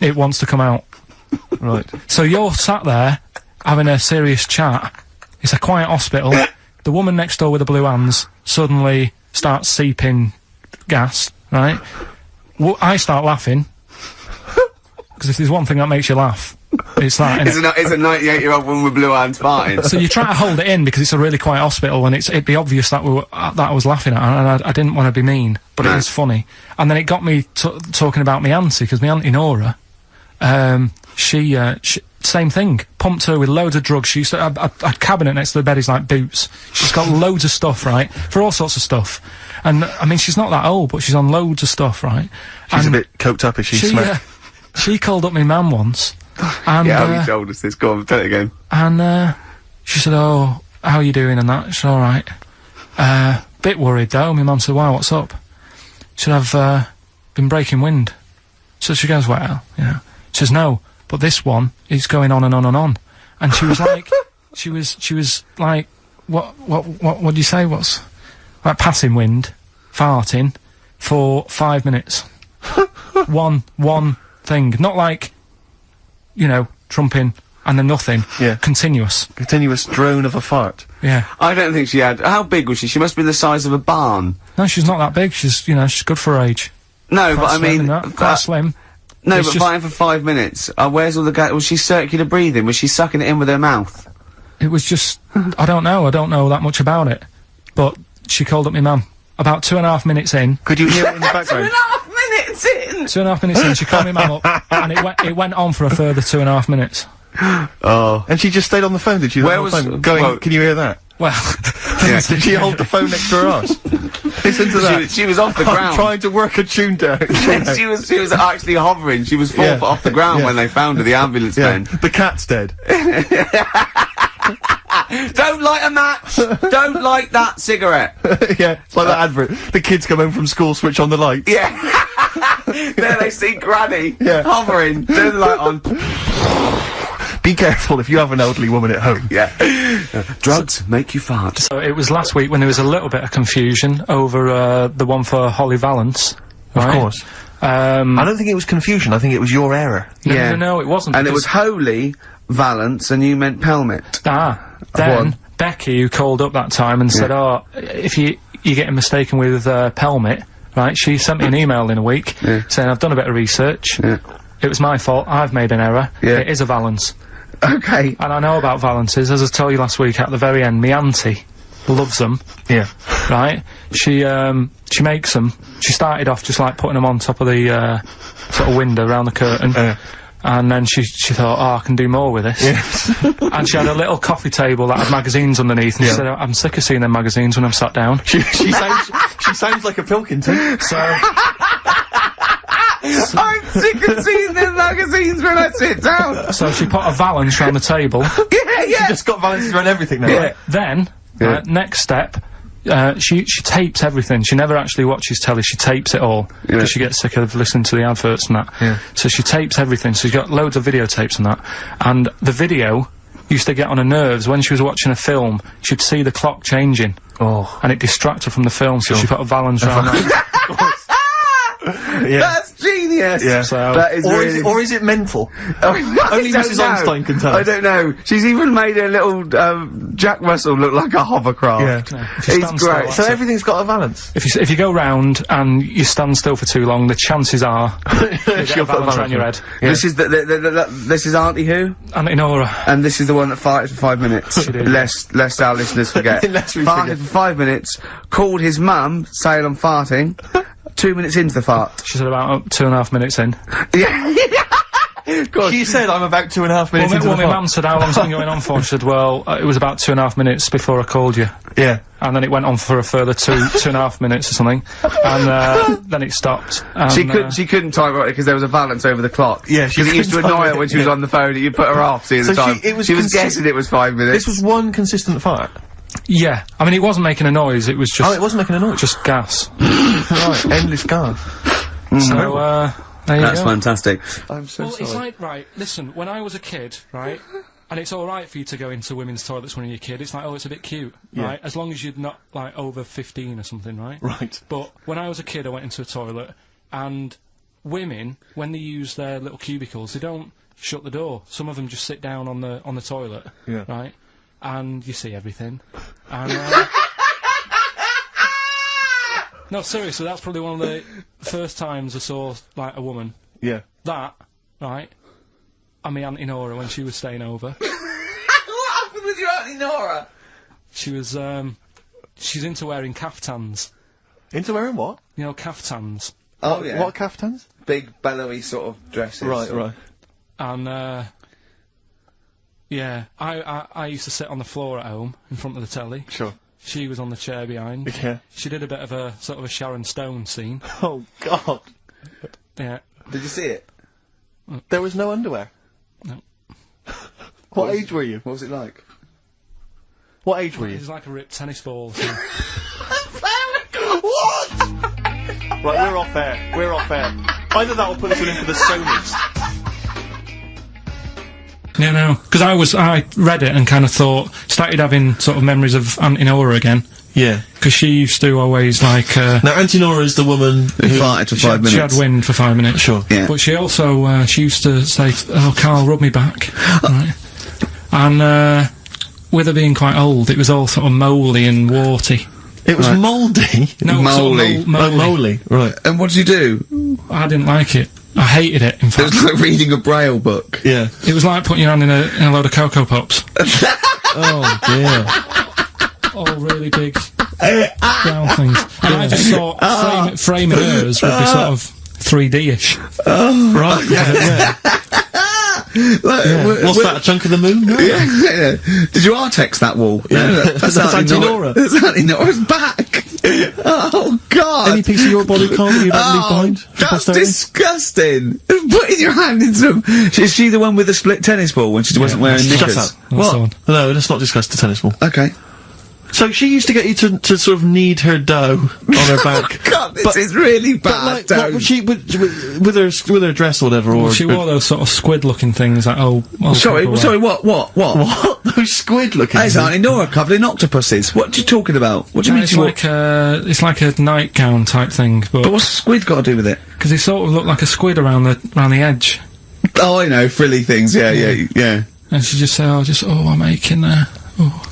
it wants to come out. Right. So you're sat there having a serious chat. It's a quiet hospital. The woman next door with the blue hands suddenly starts seeping gas, right? I start laughing. Because if there's one thing that makes you laugh, it's that, It's a 98-year-old woman with blue hands farting. So you try to hold it in because it's a really quiet hospital, and it'd be obvious that that I was laughing at, and I didn't want to be mean, but it was funny. And then it got me talking about my auntie, because my auntie Nora, she same thing, pumped her with loads of drugs. She used to have a cabinet next to the bed is like Boots. She's got loads of stuff, right, for all sorts of stuff. And I mean, she's not that old, but she's on loads of stuff, right? She's a bit coked up, is she? She called up my mum once. And, yeah, you told us this. Go on, tell it again. And she said, "Oh, how are you doing?" And that. She said, "All right." Bit worried though. My mum said, "Why? What's up?" She said, "I've been breaking wind." So she goes, "Well, you know." She says, "No, but this one is going on and on and on." And she was like, she was like, what do you say? What's like passing wind, farting for 5 minutes. one thing, not like, you know, trumping and then nothing. Yeah. Continuous drone of a fart. Yeah. I don't think she had. How big was she? She must be the size of a barn. No, she's not that big. She's, you know, she's good for her age. No, Quite but I mean, quite slim. No, It's but just- fighting for 5 minutes. Where's all the gas? Was she circular breathing? Was she sucking it in with her mouth? It was just, I don't know that much about it. But she called up my mum. About 2.5 minutes in. Could you hear it in the background? 2.5 minutes in! 2.5 minutes in, she called my mum up, and it went on for a further 2.5 minutes. Oh. And she just stayed on the phone, did she? Where On the was- phone, going, well- can you hear that? Well, yeah. Did she hold the phone next to her arse? Listen to that. She was off the I'm ground. trying to work a tune down. she was actually hovering. She was 4 foot off the ground when they found her, the ambulance men. The cat's dead. Don't light a match! Don't light that cigarette! Yeah, it's like that advert. The kids come home from school, switch on the light. Yeah. There they see Granny hovering, turn the light on. Be careful if you have an elderly woman at home. Yeah. Drugs make you fart. So it was last week when there was a little bit of confusion over the one for Holly Valance. Of right? course. I don't think it was confusion. I think it was your error. No, it wasn't. And it was holy valance, and you meant pelmet. Then Becky, who called up that time and said, "Oh, if you're getting mistaken with pelmet, right?" She sent me an email in a week saying, "I've done a bit of research. It was my fault. I've made an error. It is a valance." Okay. And I know about valances, as I told you last week. At the very end, my auntie loves them. Yeah. Right. She makes them. She started off just like putting them on top of the sort of window around the curtain. And then she thought, oh, I can do more with this. And she had a little coffee table that had magazines underneath, and she said, I'm sick of seeing them magazines when I'm sat down. She sounds like a Pilkington. So I'm sick of seeing them magazines when I sit down. So she put a valance around the table. She just got valances around everything now. Right? Then, next step, she tapes everything. She never actually watches telly. She tapes it all because she gets sick of listening to the adverts and that. So she tapes everything. So she's got loads of videotapes and that. And the video used to get on her nerves. When she was watching a film, she'd see the clock changing. And it distracted her from the film. So she put a valance around that. That's genius. So, that is or is it mental? Only Mrs. Einstein can tell us. I don't know. She's even made a little Jack Russell look like a hovercraft. It's great. So everything's got a valance. If you go round and you stand still for too long, the chances are she'll put a valance around your head. This is this is Auntie who? Auntie Nora. And this is the one that farted for 5 minutes. Lest our listeners forget. Farted for 5 minutes. Called his mum, saying I'm farting. 2 minutes into the fart. She said about 2.5 minutes in. She said I'm about 2.5 minutes into the fart. My mum said, how long's it been going on for? She said, well, it was about 2.5 minutes before I called you. And then it went on for a further 2.5 minutes or something. And then it stopped. And, she couldn't time it because there was a valance over the clock. Because it used to annoy her when she was on the phone and you put her off seeing the time. She was guessing it was 5 minutes. This was one consistent fart. Yeah, I mean, it wasn't making a noise, it was just... Oh, it wasn't making a noise? Just gas. Right, endless gas. So, there you go. That's fantastic. I'm so sorry. It's like, right, listen, when I was a kid, right, and it's alright for you to go into women's toilets when you're a kid, it's like, oh, it's a bit cute, right, as long as you're not, like, over 15 or something, right? Right. But when I was a kid, I went into a toilet, and women, when they use their little cubicles, they don't shut the door. Some of them just sit down on the toilet, right? And you see everything. And, no, seriously, that's probably one of the first times I saw, like, a woman. That, right, and my Auntie Nora when she was staying over. What happened with your Auntie Nora? She was, she's into wearing caftans. Into wearing what? You know, caftans. Oh, yeah. What caftans? Big, bellowy sort of dresses. Right. And, yeah, I used to sit on the floor at home, in front of the telly. Sure. She was on the chair behind. Yeah. She did a bit of a, sort of a Sharon Stone scene. Oh, God. Yeah. Did you see it? There was no underwear? No. What age were you? What was it like? What age were you? It was like a ripped tennis ball. What? Right, we're off air. We're off air. Either that or put us in for the Sonys. Yeah, no, because I read it and kind of started having sort of memories of Auntie Nora again. Yeah. Because she used to always, like, now, Auntie Nora is the woman who farted for 5 minutes. She had wind for 5 minutes. Sure. Yeah. But she also, she used to say, oh, Karl, rub me back. Right. And, with her being quite old, it was all sort of mouldy and warty. It was mouldy? No, mouldy. Sort of mouldy, right. And what did you do? I didn't like it. I hated it, in fact. It was like reading a Braille book. Yeah. It was like putting your hand in a load of Cocoa Pops. Oh, dear. All really big brown things. And I just thought framing hers would be sort of 3D-ish. Oh, right, yeah. What's that, a chunk of the moon? No. Yeah. Did you R-text that wall? Yeah. That's Auntie Nora. That's Auntie Nora's back. Oh, God. Any piece of your body, Karl, that you'd like to leave behind? That's disgusting. Putting your hand in some... Is she the one with the split tennis ball when she wasn't wearing knickers? Shut up. What? No, let's not discuss the tennis ball. Okay. So So she used to get you to sort of knead her dough on her back. God, this is really bad. But like, what, she with her dress or whatever, or she wore those sort of squid-looking things. Like, sorry, what? What? Those squid-looking things? Auntie Nora coupling octopuses. What are you talking about? What do you mean? It's like a nightgown type thing. But what's squid got to do with it? Because they sort of look like a squid around the edge. Oh, I know, frilly things. Yeah. And she just said, I'm aching there. Oh.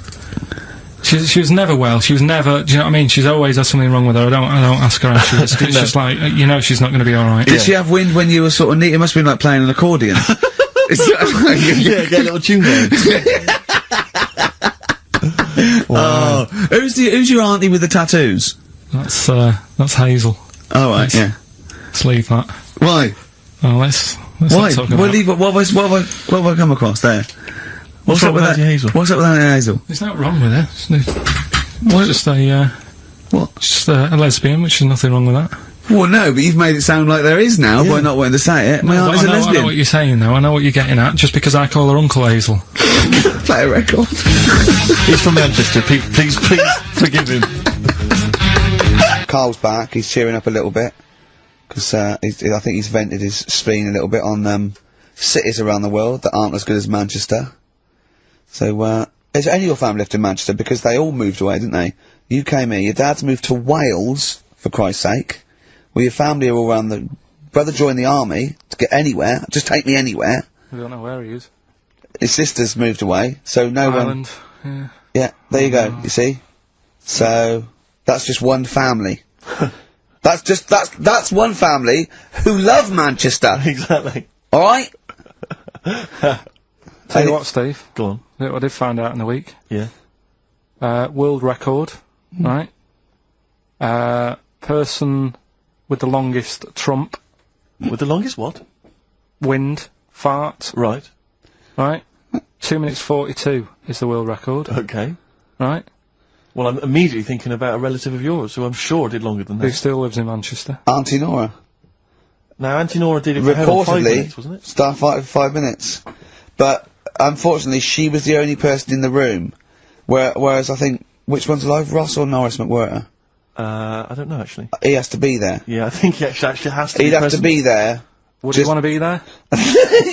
She was never well. She was never. Do you know what I mean? She's always had something wrong with her. I don't ask her how she is. It's just like she's not going to be all right. Did she have wind when you were sort of neat? It must have been like playing an accordion. Yeah, get a little tune going. Wow. Oh, who's your auntie with the tattoos? That's Hazel. Oh right, yeah. Let's leave that. Why? Oh, let's why? not talk about We'll leave it. What have I come across there? What's up with Auntie Hazel? What's up with Auntie Hazel? There's nothing wrong with her. It's just a lesbian, which is nothing wrong with that. Well, no, but you've made it sound like there is now by not wanting to say it. My auntie's a lesbian. I know what you're saying, though. I know what you're getting at. Just because I call her Uncle Hazel. Play a record. He's from Manchester. Please forgive him. Carl's back. He's cheering up a little bit because I think he's vented his spleen a little bit on cities around the world that aren't as good as Manchester. So, is any of your family left in Manchester? Because they all moved away, didn't they? You came here. Your dad's moved to Wales, for Christ's sake. Well, your family are all around brother joined the army to get anywhere. Just take me anywhere. We don't know where he is. His sister's moved away, so no Ireland, one... Yeah, there you go, you see? So, that's just one family. That's one family who love Manchester. Exactly. Alright? Tell you what, Steve. Go on. I did find out in the week. Yeah. World record, right? Person with the longest trump. With the longest what? Wind. Fart. Right. Right? 2 minutes 42 is the world record. Okay. Right? Well, I'm immediately thinking about a relative of yours who I'm sure did longer than that. Who still lives in Manchester. Auntie Nora. Now, Auntie Nora did it for 5 minutes, wasn't it? Starfighter for 5 minutes. But, unfortunately, she was the only person in the room. Whereas I think, which one's alive, Ross or Norris McWhirter? I don't know, actually. He has to be there. Yeah, I think he actually has to He'd have to be there. Would he want to be there?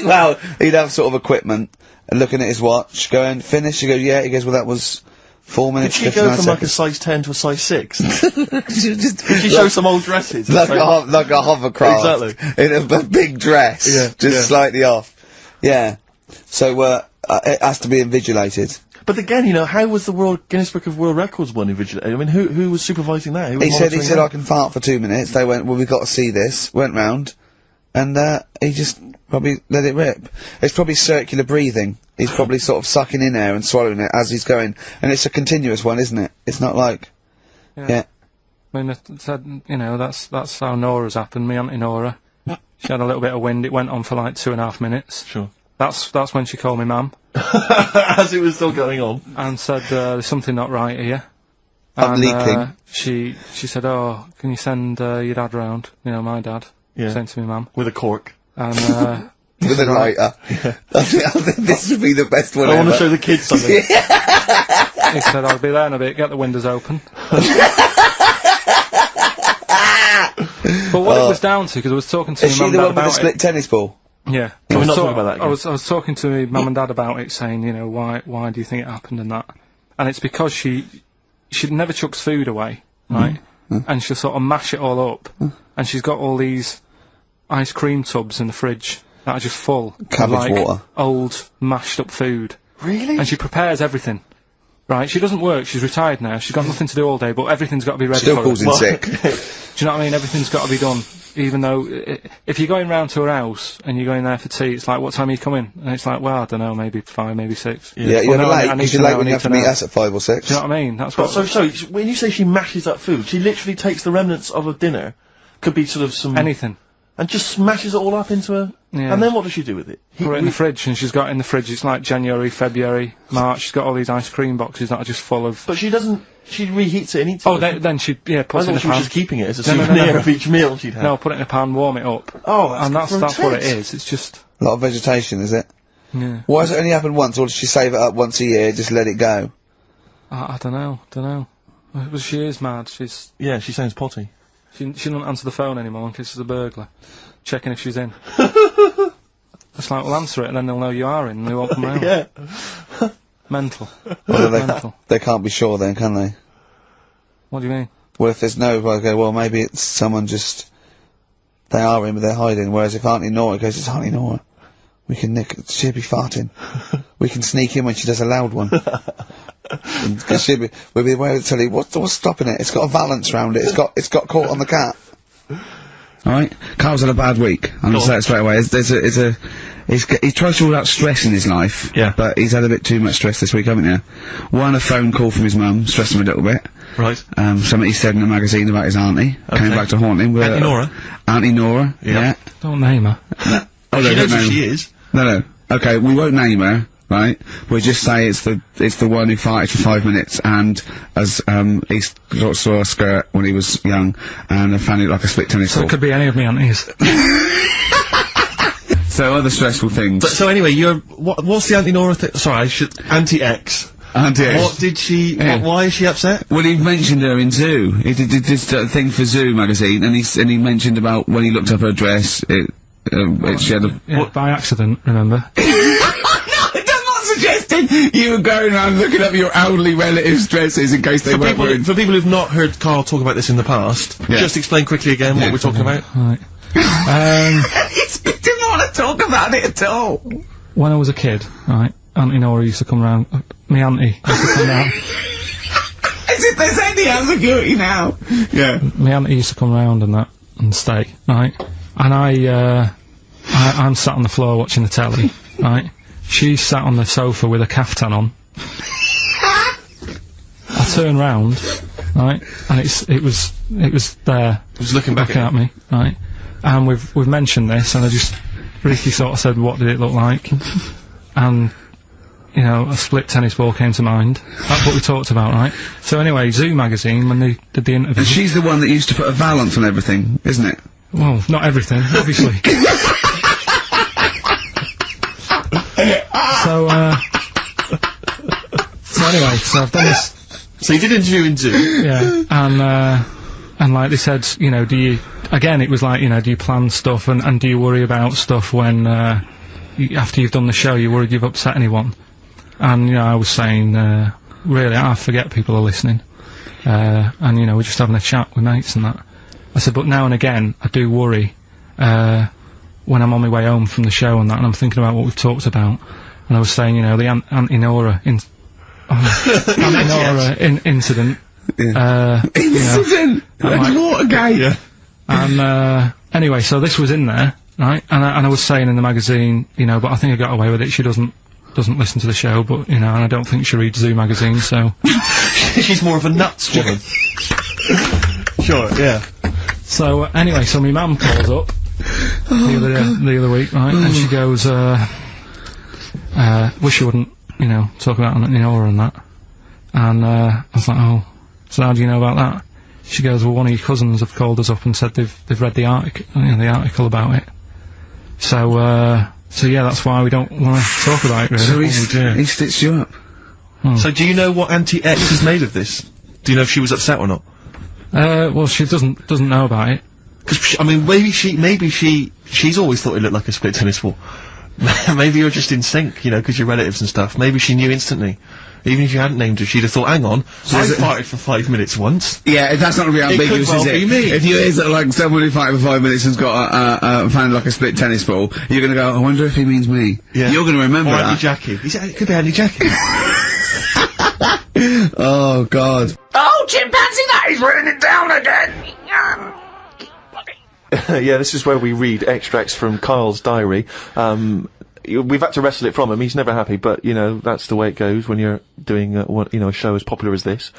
Well, he'd have sort of equipment, and looking at his watch, going, finish, you go, yeah, he goes, well, that was 4 minutes, Did she go from like a size 10 to a size 6? Did she show some old dresses? Like a hovercraft. Exactly. In a big dress. Yeah. Just slightly off. Yeah. So, it has to be invigilated. But again, how was the Guinness Book of World Records one invigilated? I mean, who was supervising that? Who was He said, I can fart for 2 minutes. They went, well, we've got to see this. Went round. And, he just probably let it rip. It's probably circular breathing. He's probably sort of sucking in air and swallowing it as he's going. And it's a continuous one, isn't it? It's not like... Yeah. I mean, that's how Nora's happened. Me Auntie Nora. She had a little bit of wind. It went on for like 2.5 minutes. Sure. That's when she called me Mum. As it was still going on. And said, there's something not right here. I'm leaking. She said, oh, can you send your dad round? My dad. Yeah. Sent to me mum. With a cork. And, with a lighter. I think this would be the best one I ever. want to show the kids something. He said, I'll be there in a bit, get the windows open. But what it was down to, because I was talking to my mum and dad about it. Is she the one with the split tennis ball? Yeah. Can we not talk about that again? I was talking to my mum and dad about it, saying, why do you think it happened and that? And it's because she never chucks food away, right? And she'll sort of mash it all up. And she's got all these ice cream tubs in the fridge that are just full cabbage of, water, old mashed up food. Really? And she prepares everything. Right, she doesn't work, she's retired now, she's got nothing to do all day, but everything's got to be ready Still for calls her. in sick. Do you know what I mean? Everything's got to be done. Even though, if you're going round to her house, and you're going there for tea, it's like, what time are you coming? And it's like, well, I don't know, maybe 5, maybe 6. Yeah, you're late, because you're late when you have to meet us at 5 or 6. Do you know what I mean? That's what... So, when you say she mashes up food, she literally takes the remnants of a dinner, could be sort of some... Anything. And just smashes it all up into a... Yeah. And then what does she do with it? Put it in the fridge, and she's got it in the fridge, it's like January, February, March, she's got all these ice cream boxes that are just full of... But she doesn't... She reheats it and eats it. Oh, then she, puts it in a pan. I thought she was just keeping it as a souvenir of each meal she'd have. No, put it in a pan, warm it up. Oh, that's what it is, it's just... A lot of vegetation, is it? Yeah. Why has it only happened once, or does she save it up once a year, just let it go? I don't know. But she is mad. Yeah, she sounds potty. She doesn't answer the phone anymore in case there's a burglar. Checking if she's in. It's like, well, answer it and then they'll know you are in and they won't come round. Yeah. Mental. Well, Mental. they can't be sure then, can they? What do you mean? Well, if there's no, okay, well, maybe it's someone just... They are in, but they're hiding. Whereas if Auntie Nora goes, it's Auntie Nora. We can nick... She'll be farting. We can sneak in when she does a loud one. Because we'll be aware to tell you, what's stopping it? It's got a valance round it. It's got caught on the cat. Alright? Carl's had a bad week. I'm gonna say it straight away. He tries to rule out stress in his life. Yeah. But he's had a bit too much stress this week, haven't you? One, a phone call from his mum, stressed him a little bit. Right. Something he said in a magazine about his auntie. Okay. Came back to haunt him. Auntie Nora? Auntie Nora, yeah. Don't name her. Oh, she knows who she is. No. Okay, we won't name her, right? We'll just say it's the one who farted for 5 minutes and as he saw a skirt when he was young and found it like a split tennis ball. So it could be any of me aunties. So other stressful things. So anyway, what's the Auntie Nora thing? Sorry, Auntie X. Auntie X. What did she? Yeah. Why is she upset? Well, he mentioned her in Zoo. He did this thing for Zoo magazine, and he mentioned about when he looked up her dress. She had a by accident. Remember? I'm not suggesting you were going around looking up your elderly relatives' dresses in case they weren't wearing. For people who've not heard Karl talk about this in the past, just explain quickly again what we're talking about. Right. He didn't want to talk about it at all. When I was a kid, right, Auntie Nora used to come round. My auntie used to come round. As if there's any ambiguity now. Yeah. My auntie used to come round and stay, right? And I'm sat on the floor watching the telly, right? She's sat on the sofa with a caftan on. I turn round, right, and it was there. It was looking back at me, right? And we've mentioned this, and Ricky sort of said, what did it look like? And, you know, a split tennis ball came to mind. That's what we talked about, right? So anyway, Zoo magazine, when they did the interview... And she's the one that used to put a valance on everything, isn't it? Well, not everything, obviously. So anyway, so I've done this... So you did an interview in Zoo? Yeah, and like they said, you know, again, it was like, you know, do you plan stuff and do you worry about stuff when, after you've done the show, you're worried you've upset anyone? And, you know, I was saying, really, I forget people are listening. And, you know, we're just having a chat with mates and that. I said, but now and again, I do worry, when I'm on my way home from the show and that, and I'm thinking about what we've talked about. And I was saying, you know, the Auntie Nora incident. Yeah. Incident! Like Watergate! Yeah. And, anyway, so this was in there, right? And I was saying in the magazine, you know, but I think I got away with it. She doesn't listen to the show, but, you know, and I don't think she reads Zoo magazine, so... She's more of a nuts woman. Sure, yeah. So, anyway, so my mum calls up the other week, right? And she goes, wish you wouldn't, you know, talk about Auntie Nora and that. And, I was like, oh, so how do you know about that? She goes, well, one of your cousins have called us up and said they've read the article about it. So yeah, that's why we don't want to talk about it, really. So he stitched you up. So do you know what Auntie X is made of this? Do you know if she was upset or not? Well, she doesn't know about it. Because, I mean, maybe she's always thought it looked like a split tennis ball. Maybe you're just in sync, you know, because you're relatives and stuff. Maybe she knew instantly. Even if you hadn't named her, she'd have thought, hang on, I farted for 5 minutes once. Yeah, that's not really ambiguous, is it? Be me. If you hear like someone who farted for 5 minutes and's got found like a split tennis ball, you're gonna go, I wonder if he means me. Yeah. You're gonna remember that. Or Auntie Jackie. It could be Auntie Jackie. Oh, God. Oh, chimpanzee, that is written it down again! Yeah, this is where we read extracts from Karl's diary. We've had to wrestle it from him. He's never happy, but, you know, that's the way it goes when you're doing, a show as popular as this.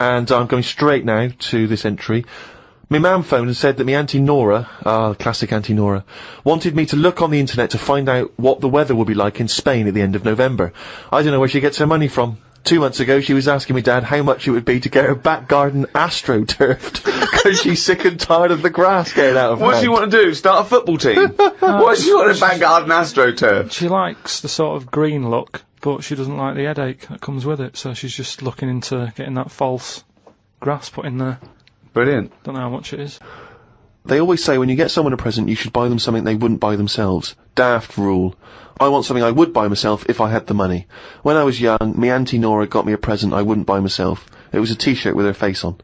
And I'm going straight now to this entry. My mum phoned and said that my Auntie Nora, classic Auntie Nora, wanted me to look on the internet to find out what the weather will be like in Spain at the end of November. I don't know where she gets her money from. 2 months ago, she was asking me, Dad, how much it would be to get her back garden astroturfed because she's sick and tired of the grass getting out of What hand. does she want to do? Start a football team? Why does she want a back garden astroturf? She likes the sort of green look, but she doesn't like the headache that comes with it, so she's just looking into getting that false grass put in there. Brilliant. Don't know how much it is. They always say when you get someone a present, you should buy them something they wouldn't buy themselves. Daft rule. I want something I would buy myself if I had the money. When I was young, me Auntie Nora got me a present I wouldn't buy myself. It was a t-shirt with her face on.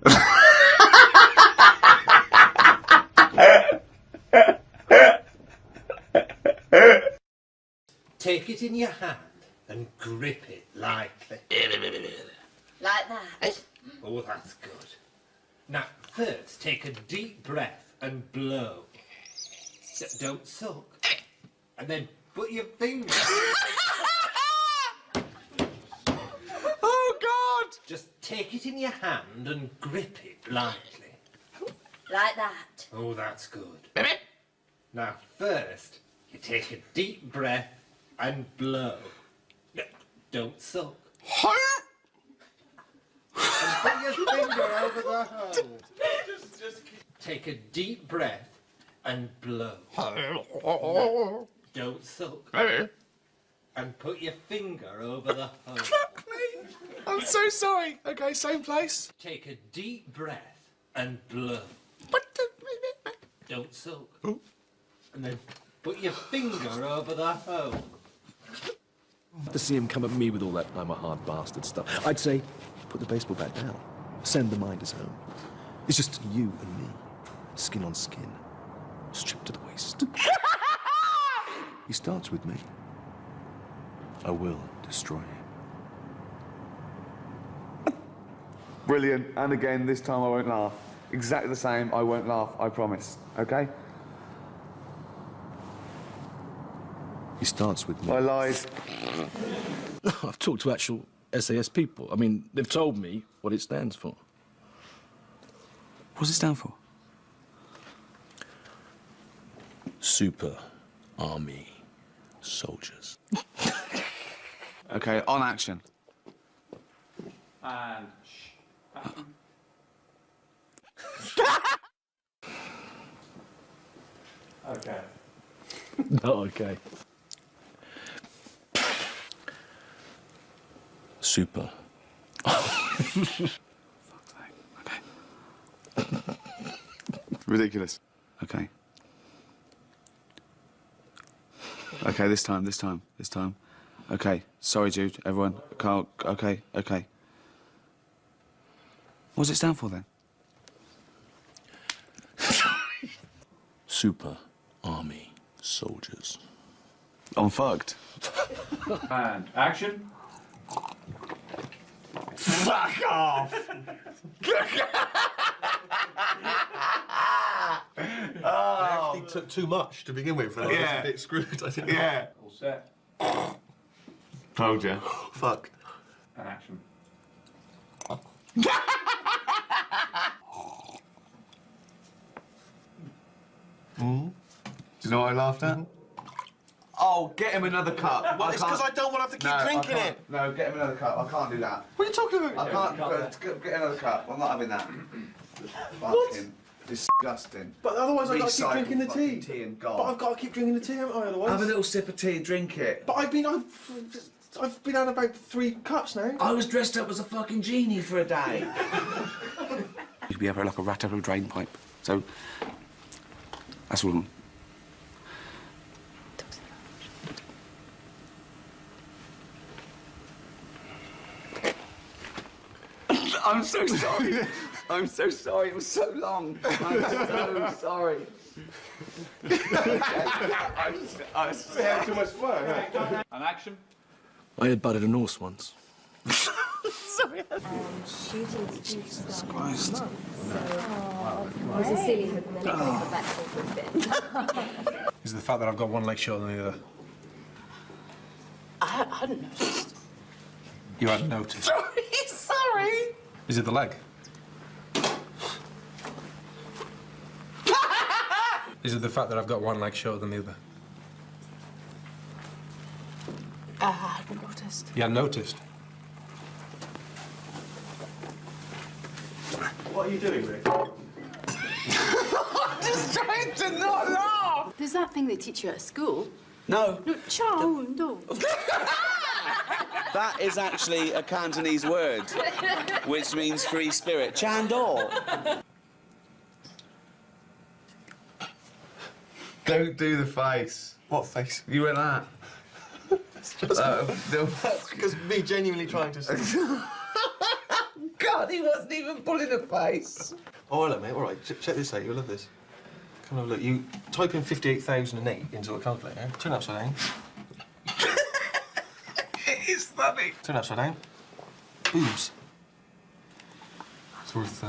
Take it in your hand and grip it lightly. Like that. Oh, that's good. Now, first, take a deep breath and blow. Don't suck. And then put your finger... Oh, God! Just take it in your hand and grip it lightly. Like that. Oh, that's good. Now, first, you take a deep breath and blow. Don't suck. And put your finger over the hole. Take a deep breath and blow. Don't suck. And put your finger over the hole. Fuck me! I'm so sorry. Okay, same place. Take a deep breath and blow. Don't suck. And then put your finger over the hole. To see him come at me with all that I'm a hard bastard stuff, I'd say, put the baseball bat down. Send the minders home. It's just you and me. Skin on skin. Stripped to the waist. He starts with me. I will destroy him. Brilliant. And again, this time I won't laugh. Exactly the same. I won't laugh. I promise. Okay? He starts with me. I lied. I've talked to actual SAS people. I mean, they've told me what it stands for. What does it stand for? Super Army Soldiers. Okay, on action. And... Okay. Not okay. Super. Ridiculous. Okay. Okay, this time. Okay, sorry, Jude, everyone. Carl, okay. What does it stand for, then? Super Army Soldiers. I'm fucked. And action. Fuck off! I actually took too much to begin with, and I was a bit screwed, I think. Yeah. All set. Told you. Fuck. And action. Do you know what I laughed at? Oh, get him another cup. Well, it's because I don't want to have to keep drinking it. No, get him another cup. I can't do that. What are you talking about? I can't. Get another cup. I'm not having that. Fucking disgusting. But otherwise I've got to keep Recycled drinking the fucking tea. and gone. But I've got to keep drinking the tea, haven't I, otherwise? Have a little sip of tea and drink it. But I've been had about 3 cups now. I was dressed up as a fucking genie for a day. You'd be ever like a rat over a drain pipe. So, that's all. I'm so sorry. I'm so sorry. It was so long. I'm so sorry. I had too much fun. And action. I had butted a Norse once. Sorry. Jesus Christ. So, it was a silly hook and then it broke the back for a bit. Is the fact that I've got one leg shorter than the other. I hadn't noticed. You hadn't noticed. Sorry. Is it the leg? Is it the fact that I've got one leg shorter than the other? I hadn't noticed. You hadn't noticed? What are you doing, Rick? I'm just trying to not laugh. There's that thing they teach you at school. No. No, ciao, no. That is actually a Cantonese word, which means free spirit. Chandor. Don't do the face. What face? You went that. It's just... That's because me genuinely trying to... God, he wasn't even pulling a face. Oh, hello, mate. All right, check this out. You'll love this. Come and have a look. You type in 58,008 into a calculator. Turn it upside down. It is funny. Turn it upside down. Boobs. It's worth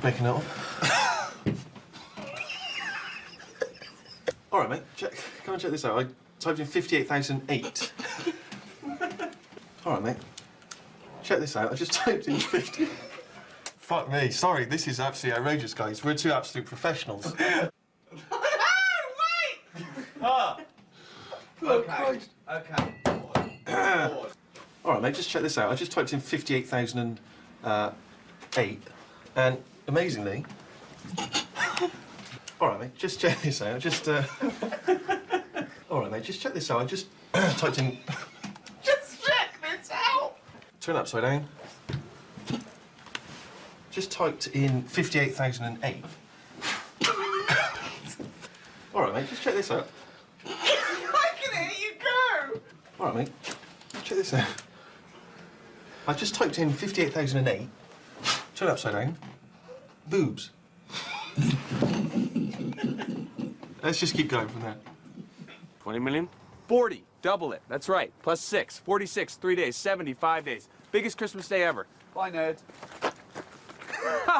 making it up. All right, mate. Come and check this out. I typed in 58,008. All right, mate. Check this out. I just typed in 50. Fuck me. Sorry, this is absolutely outrageous, guys. We're two absolute professionals. Okay. All right, mate. Just check this out. I just typed in 58,008, and amazingly. All right, mate. Just check this out. All right, mate. Just check this out. I just typed in. Just check this out. Turn it upside down. Just typed in 58,008. All right, mate. Just check this out. I can hear you go. All right, mate. Check this out. I just typed in 58,008. Turn it upside down. Boobs. Let's just keep going from there. 20 million? 40. Double it. That's right. Plus 6. 46. 3 days. 75 days. Biggest Christmas day ever. Bye, nerd.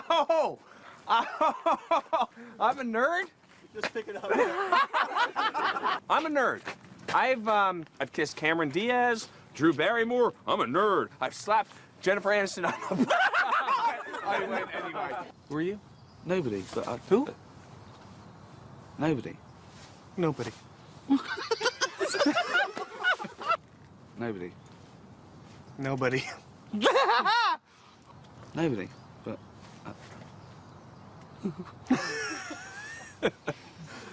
Oh! I'm a nerd? Just pick it up. I'm a nerd. I've kissed Cameron Diaz, Drew Barrymore. I'm a nerd. I've slapped Jennifer Aniston on the I went anyway. Who are you? Nobody, but Who? Nobody. Nobody. Nobody. Nobody. Nobody, but...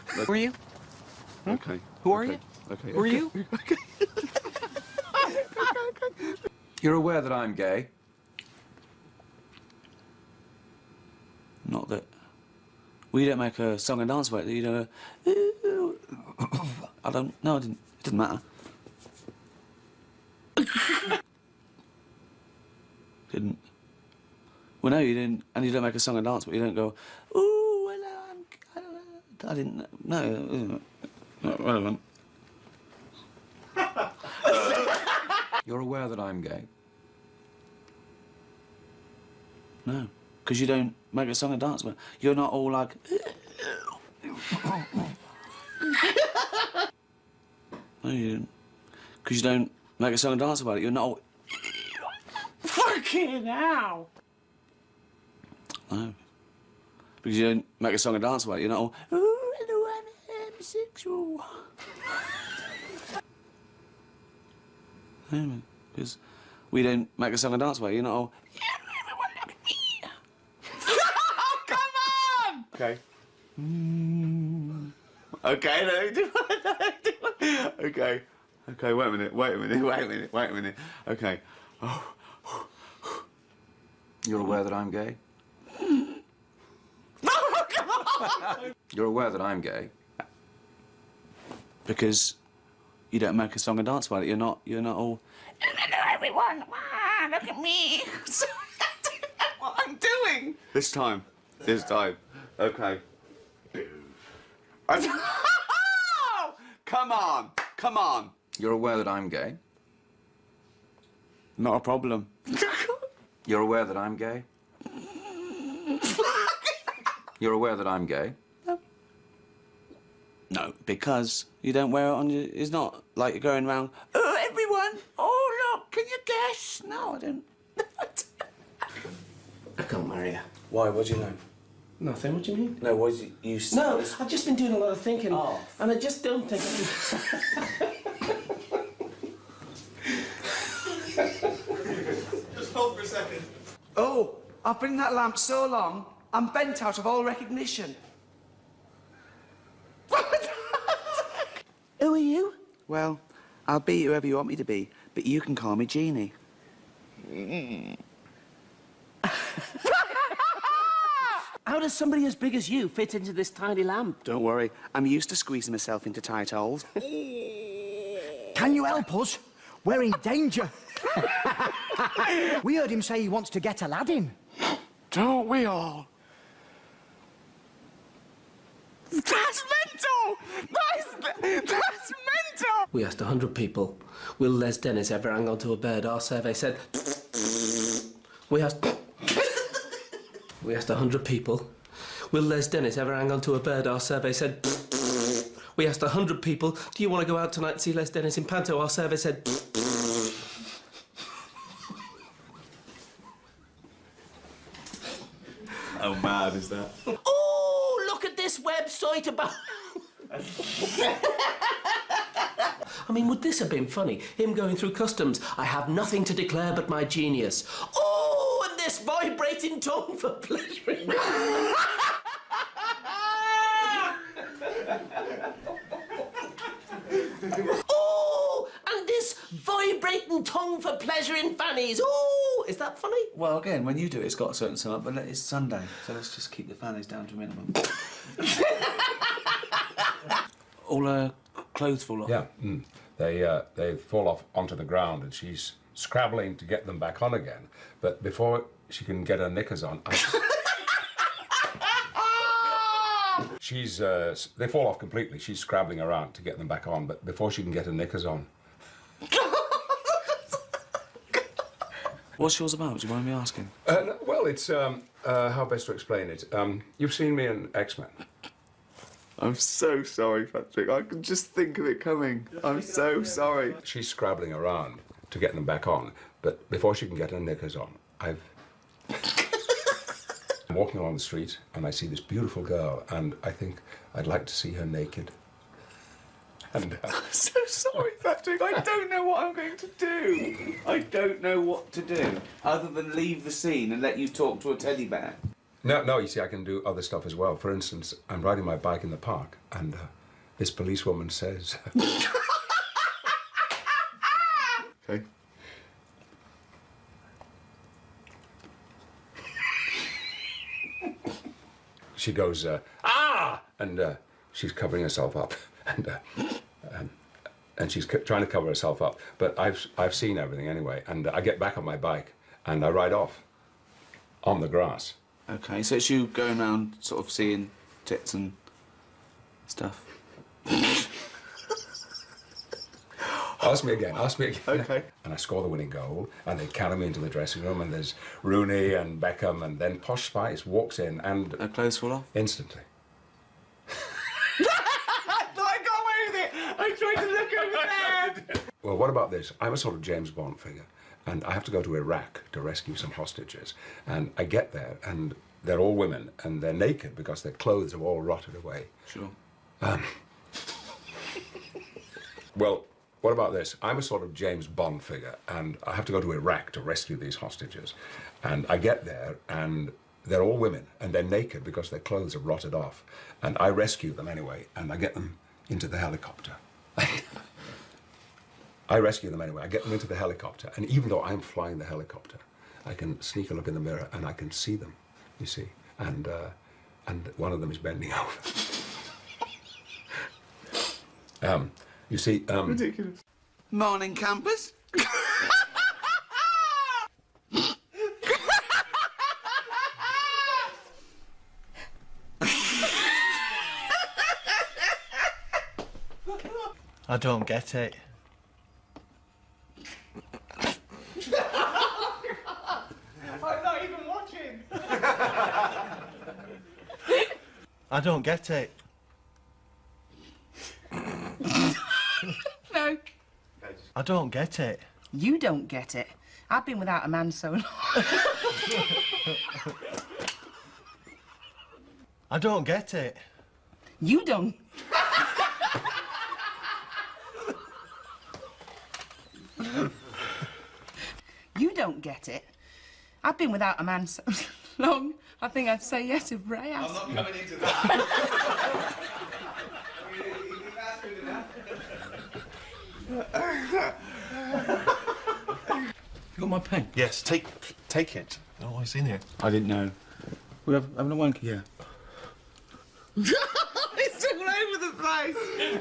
Who are you? Okay. Who are you? Okay. Who are you? You're aware that I'm gay? Not that... We don't make a song and dance about it. You know... I don't... No, I didn't. It doesn't matter. Didn't. Well, no, you didn't. And you don't make a song and dance, but you don't go, ooh, hello, I didn't... No. Not relevant. You're aware that I'm gay? No. Because you don't make a song and dance about it. You're not all like... No, you didn't. Because you don't make a song and dance about it. You're not all... Fucking hell. No. Because you don't make a song and dance about it. You're not all... Ooh, hello, I'm homosexual. No, because we don't make a song and dance about it. You're not all... Come on! Okay. Okay, no, okay. Okay, wait a minute. Okay. Oh. You're aware that I'm gay? You're aware that I'm gay? Because you don't make a song and dance about it. You're not all... Hello, everyone. Wow, look at me. What I'm doing. This time. Okay. Come on. You're aware that I'm gay? Not a problem. You're aware that I'm gay? You're aware that I'm gay? No, because you don't wear it on your... It's not like you're going around, oh, everyone, oh, look, can you guess? No, I don't. I can't marry her. Why? What do you know? Nothing, what do you mean? No, what did you... No, I've just been doing a lot of thinking, Oh. and I just don't think... Just hold for a second. Oh, I've been in that lamp so long, I'm bent out of all recognition. Who are you? Well, I'll be whoever you want me to be, but you can call me Jeannie. How does somebody as big as you fit into this tiny lamp? Don't worry, I'm used to squeezing myself into tight holes. Can you help us? We're in danger. We heard him say he wants to get Aladdin. Don't we all? That's mental! That's mental! We asked 100 people, will Les Dennis ever hang on to a bird? Our survey said... We asked 100 people, will Les Dennis ever hang on to a bird? Our survey said... We asked 100 people, do you want to go out tonight and see Les Dennis in Panto? Our survey said... How mad is that? Oh, look at this website about... I mean, would this have been funny? Him going through customs. I have nothing to declare but my genius. Oh, and this vibrating tongue for pleasuring. Oh, and this vibrating tongue for pleasuring fannies. Oh, is that funny? Well, again, when you do it, it's got a certain sum up, but it's Sunday, so let's just keep the fannies down to a minimum. All her clothes fall off? Yeah, they fall off onto the ground, and she's scrabbling to get them back on again. But before she can get her knickers on, they fall off completely. She's scrabbling around to get them back on, but before she can get her knickers on. What's yours about? Do you mind me asking? Well, it's how best to explain it. You've seen me in X-Men. I'm so sorry, Patrick. I can just think of it coming. I'm so sorry. She's scrabbling around to get them back on, but before she can get her knickers on, I'm walking along the street and I see this beautiful girl, and I think I'd like to see her naked. And I'm so sorry, Patrick. I don't know what I'm going to do. I don't know what to do, other than leave the scene and let you talk to a teddy bear. No, you see, I can do other stuff as well. For instance, I'm riding my bike in the park, and this policewoman says... Okay. She goes, ah! And she's covering herself up, and she's trying to cover herself up. But I've seen everything anyway, and I get back on my bike, and I ride off on the grass. Okay, so it's you going around sort of seeing tits and stuff. Ask me again. Okay. And I score the winning goal, and they carry me into the dressing room, and there's Rooney and Beckham, and then Posh Spice walks in, and... Her clothes fall off? Instantly. I got away with it! I tried to look over there! Well, what about this? I'm a sort of James Bond figure, and I have to go to Iraq to rescue some hostages. And I get there, and they're all women, and they're naked because their clothes have all rotted away. Sure. Well, what about this? I'm a sort of James Bond figure, and I have to go to Iraq to rescue these hostages. And I get there, and they're all women, and they're naked because their clothes have rotted off. And I rescue them anyway, and I get them into the helicopter. I rescue them anyway. I get them into the helicopter, and even though I'm flying the helicopter, I can sneak a look in the mirror, and I can see them, you see. And one of them is bending over. You see, Ridiculous. Morning, campers. I don't get it. I'm not even watching. I don't get it. No. I don't get it. You don't get it. I've been without a man so long. I don't get it. You don't. You don't get it. I've been without a man so... long, I think I'd say yes if Ray asked. I'm not coming into that. You got my pen? Yes, take it. Oh, it's in here. I didn't know. We're having a wank? Yeah. It's all over the place.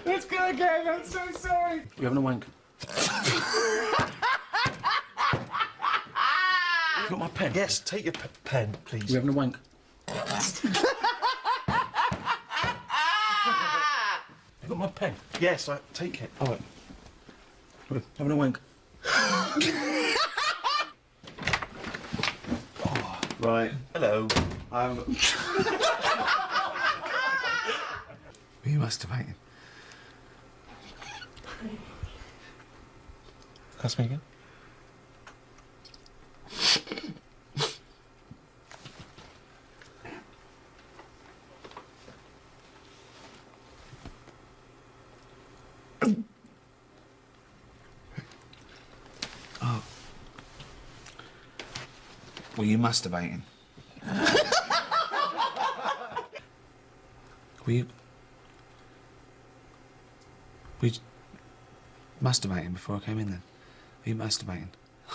Let's go again. I'm so sorry. We're having a wank? You got my pen? Yes, take your pen, please. We're having a wank? You got my pen? Yes, take it. All right. We're having a wank? Right. Hello. Were you masturbating? Ask me again. Oh. Were you masturbating? Were you masturbating before I came in then? Were you masturbating?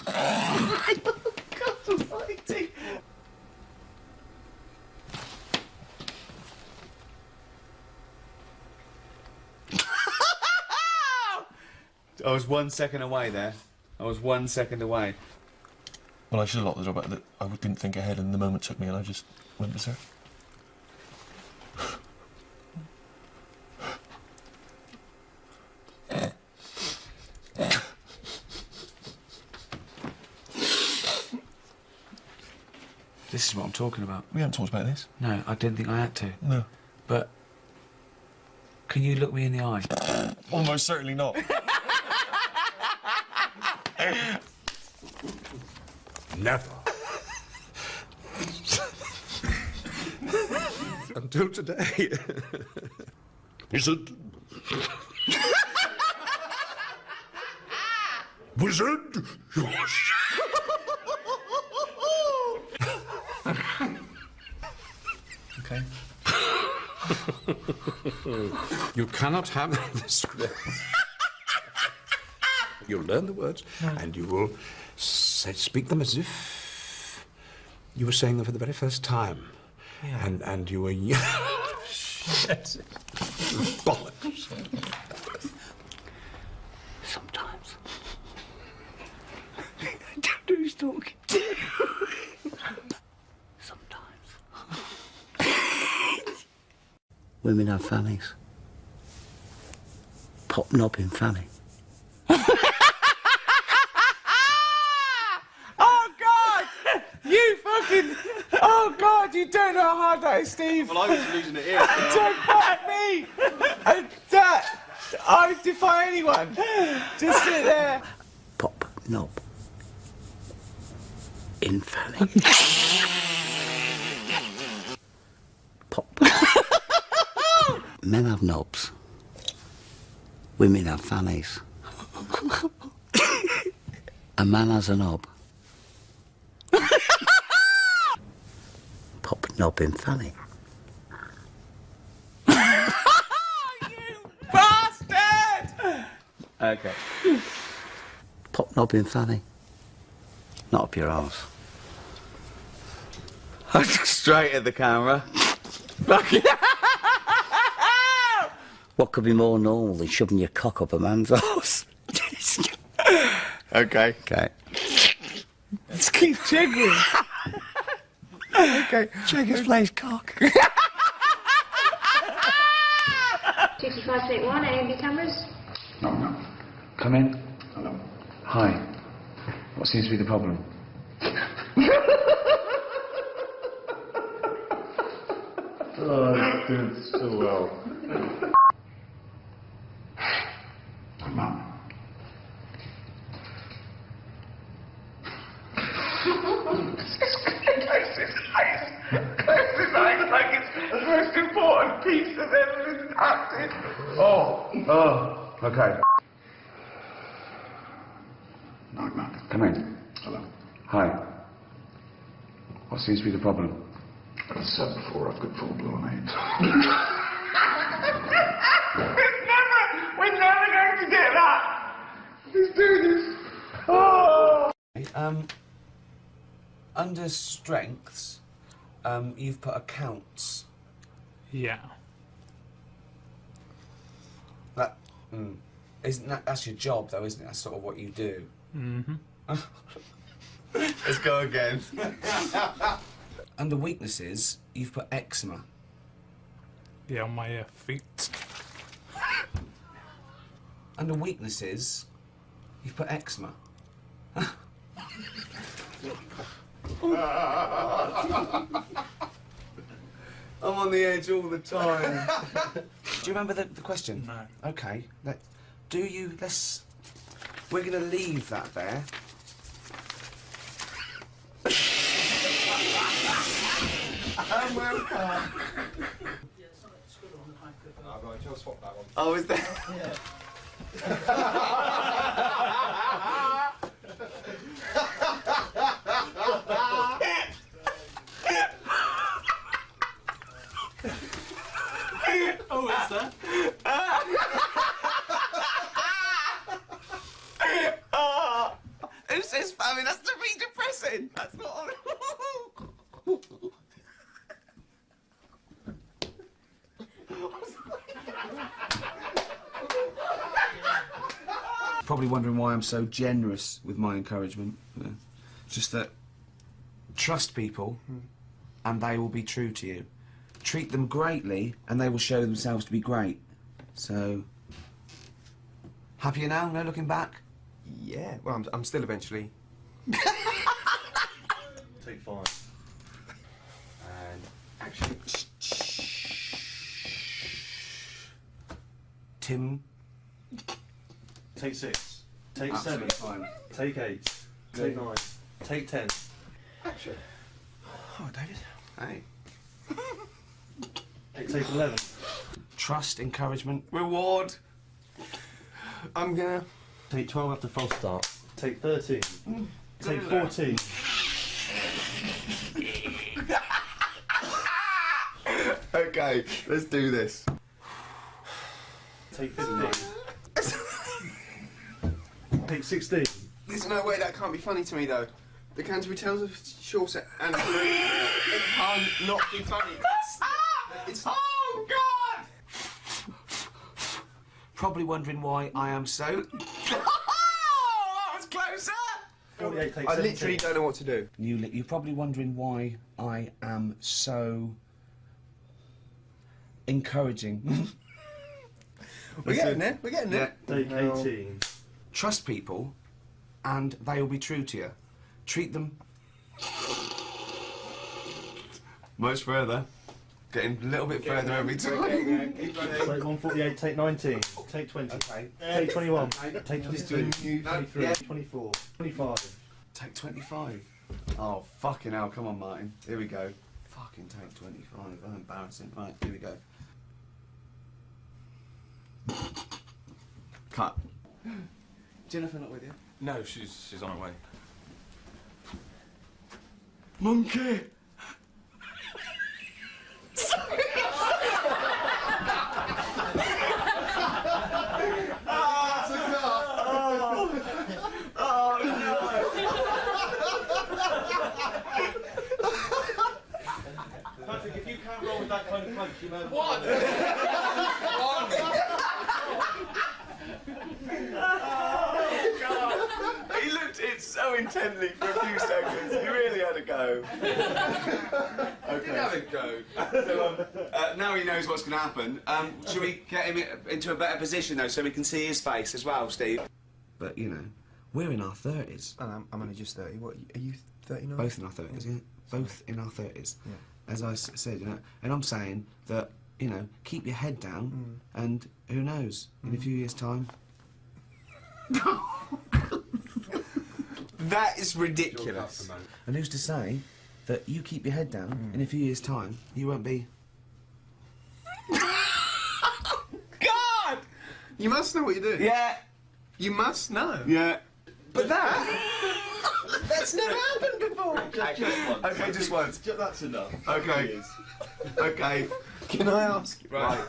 God almighty. I was 1 second away there. I was 1 second away. Well, I should have locked the door, but I didn't think ahead, and the moment took me, and I just went berserk. This is what I'm talking about. We haven't talked about this. No, I didn't think I had to. No. But can you look me in the eye? Almost certainly not. Never. Until today. Wizard. Wizard. Okay. You cannot have the script. You'll learn the words, and you will speak them as if you were saying them for the very first time. Yeah. And you were young. Bollocks. Sometimes. I don't know who's talking. Sometimes. Women have fannies. Pop knobbing fanny. Oh, God! You fucking... Oh, God, you don't know how hard that is, Steve. Well, I was losing it here. Don't bite me! I defy anyone. Just sit there. Pop knob. In fanny. Pop. Men have knobs. Women have fannies. A man has a knob. Pop knob in fanny. Bastard! Okay. Pop knob in fanny. Not up your arse. Straight at the camera. What could be more normal than shoving your cock up a man's arse? Okay. Okay. Let's keep jiggling. Okay. Jiggers plays cock. 6581, AMD cameras. No. Come in. Hello. Hi. What seems to be the problem? Oh, I did so well. Mum. Close his eyes like it's the most important piece of evidence acted. Oh, okay. Come in. Hello. Hi. What seems to be the problem? As I said before, I've got full-blown AIDS. We're never going to get that! Let's do this! Oh! Under strengths, you've put accounts. Yeah. That's your job, though, isn't it? That's sort of what you do. Mm-hmm. Let's go again. Under weaknesses, you've put eczema. Yeah, on my feet. Under weaknesses, you've put eczema. I'm on the edge all the time. Do you remember the question? No. Okay. We're going to leave that there. I'm welcome. I'll go and swap that one. Oh, is there? Yeah. Oh, is there? Who says famine? That's to be depressing. That's not. Probably wondering why I'm so generous with my encouragement. Yeah. Just that trust people and they will be true to you. Treat them greatly and they will show themselves to be great. So, happier now? No looking back? Yeah, well, I'm still eventually. Take 5. And action. Tim. Take 6. Take Absolutely 7. fine. Take 8. Take 9. Take 10. Action. Oh, David. Hey. Take 11. Trust, encouragement, reward. I'm gonna take 12 after false start. Take 13. Take 14. Okay, let's do this. Take 15. Take 16. There's no way that can't be funny to me though. The Canterbury Tales of Chaucer and it can't not be funny. It's oh God! Probably wondering why I am so. Oh, I was closer. 48, take I 17. literally don't know what to do. You're probably wondering why I am so encouraging. We're getting there. We're getting there. Take 18. Trust people, and they will be true to you. Treat them much further. Getting a little bit further every time. Take 148, take 19, take 20, Okay. take 21, take 22, No, 23, yeah. 24, 25. Take 25. Oh, fucking hell. Come on, Martin. Here we go. Fucking take 25. Oh, embarrassing. Right, here we go. Cut. Jennifer not with you? No, she's on her way. Monkey! Patrick, if you can't roll with that kind of punch, you know. What? He looked at it so intently for a few seconds. He really had a go. Okay. Did have a go. So, now he knows what's going to happen. Should we get him into a better position though, so we can see his face as well, Steve? But you know, we're in our 30s. I'm only just 30. What are you? 39? Both in our 30s, yeah. Both in our 30s. Yeah. As I said, you know, and I'm saying that, you know, keep your head down, and who knows, in a few years' time. That is ridiculous. And who's to say that you keep your head down, in a few years' time, you won't be. God! You must know what you're doing. Yeah. You must know. Yeah. But that's That's never happened before. Just once. Okay, just once. That's enough. Okay. Okay. Can I ask? Right.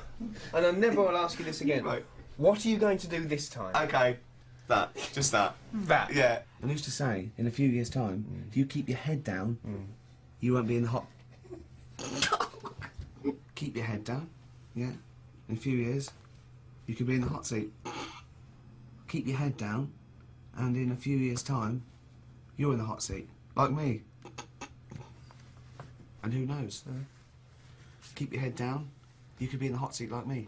And I never will ask you this again. Right. What are you going to do this time? Okay. That. Just that. That. Yeah. I used to say, in a few years' time, if you keep your head down, you won't be in the hot... Keep your head down, yeah. In a few years, you could be in the hot seat. Keep your head down, and in a few years' time, you're in the hot seat, like me. And who knows? Keep your head down, you could be in the hot seat like me.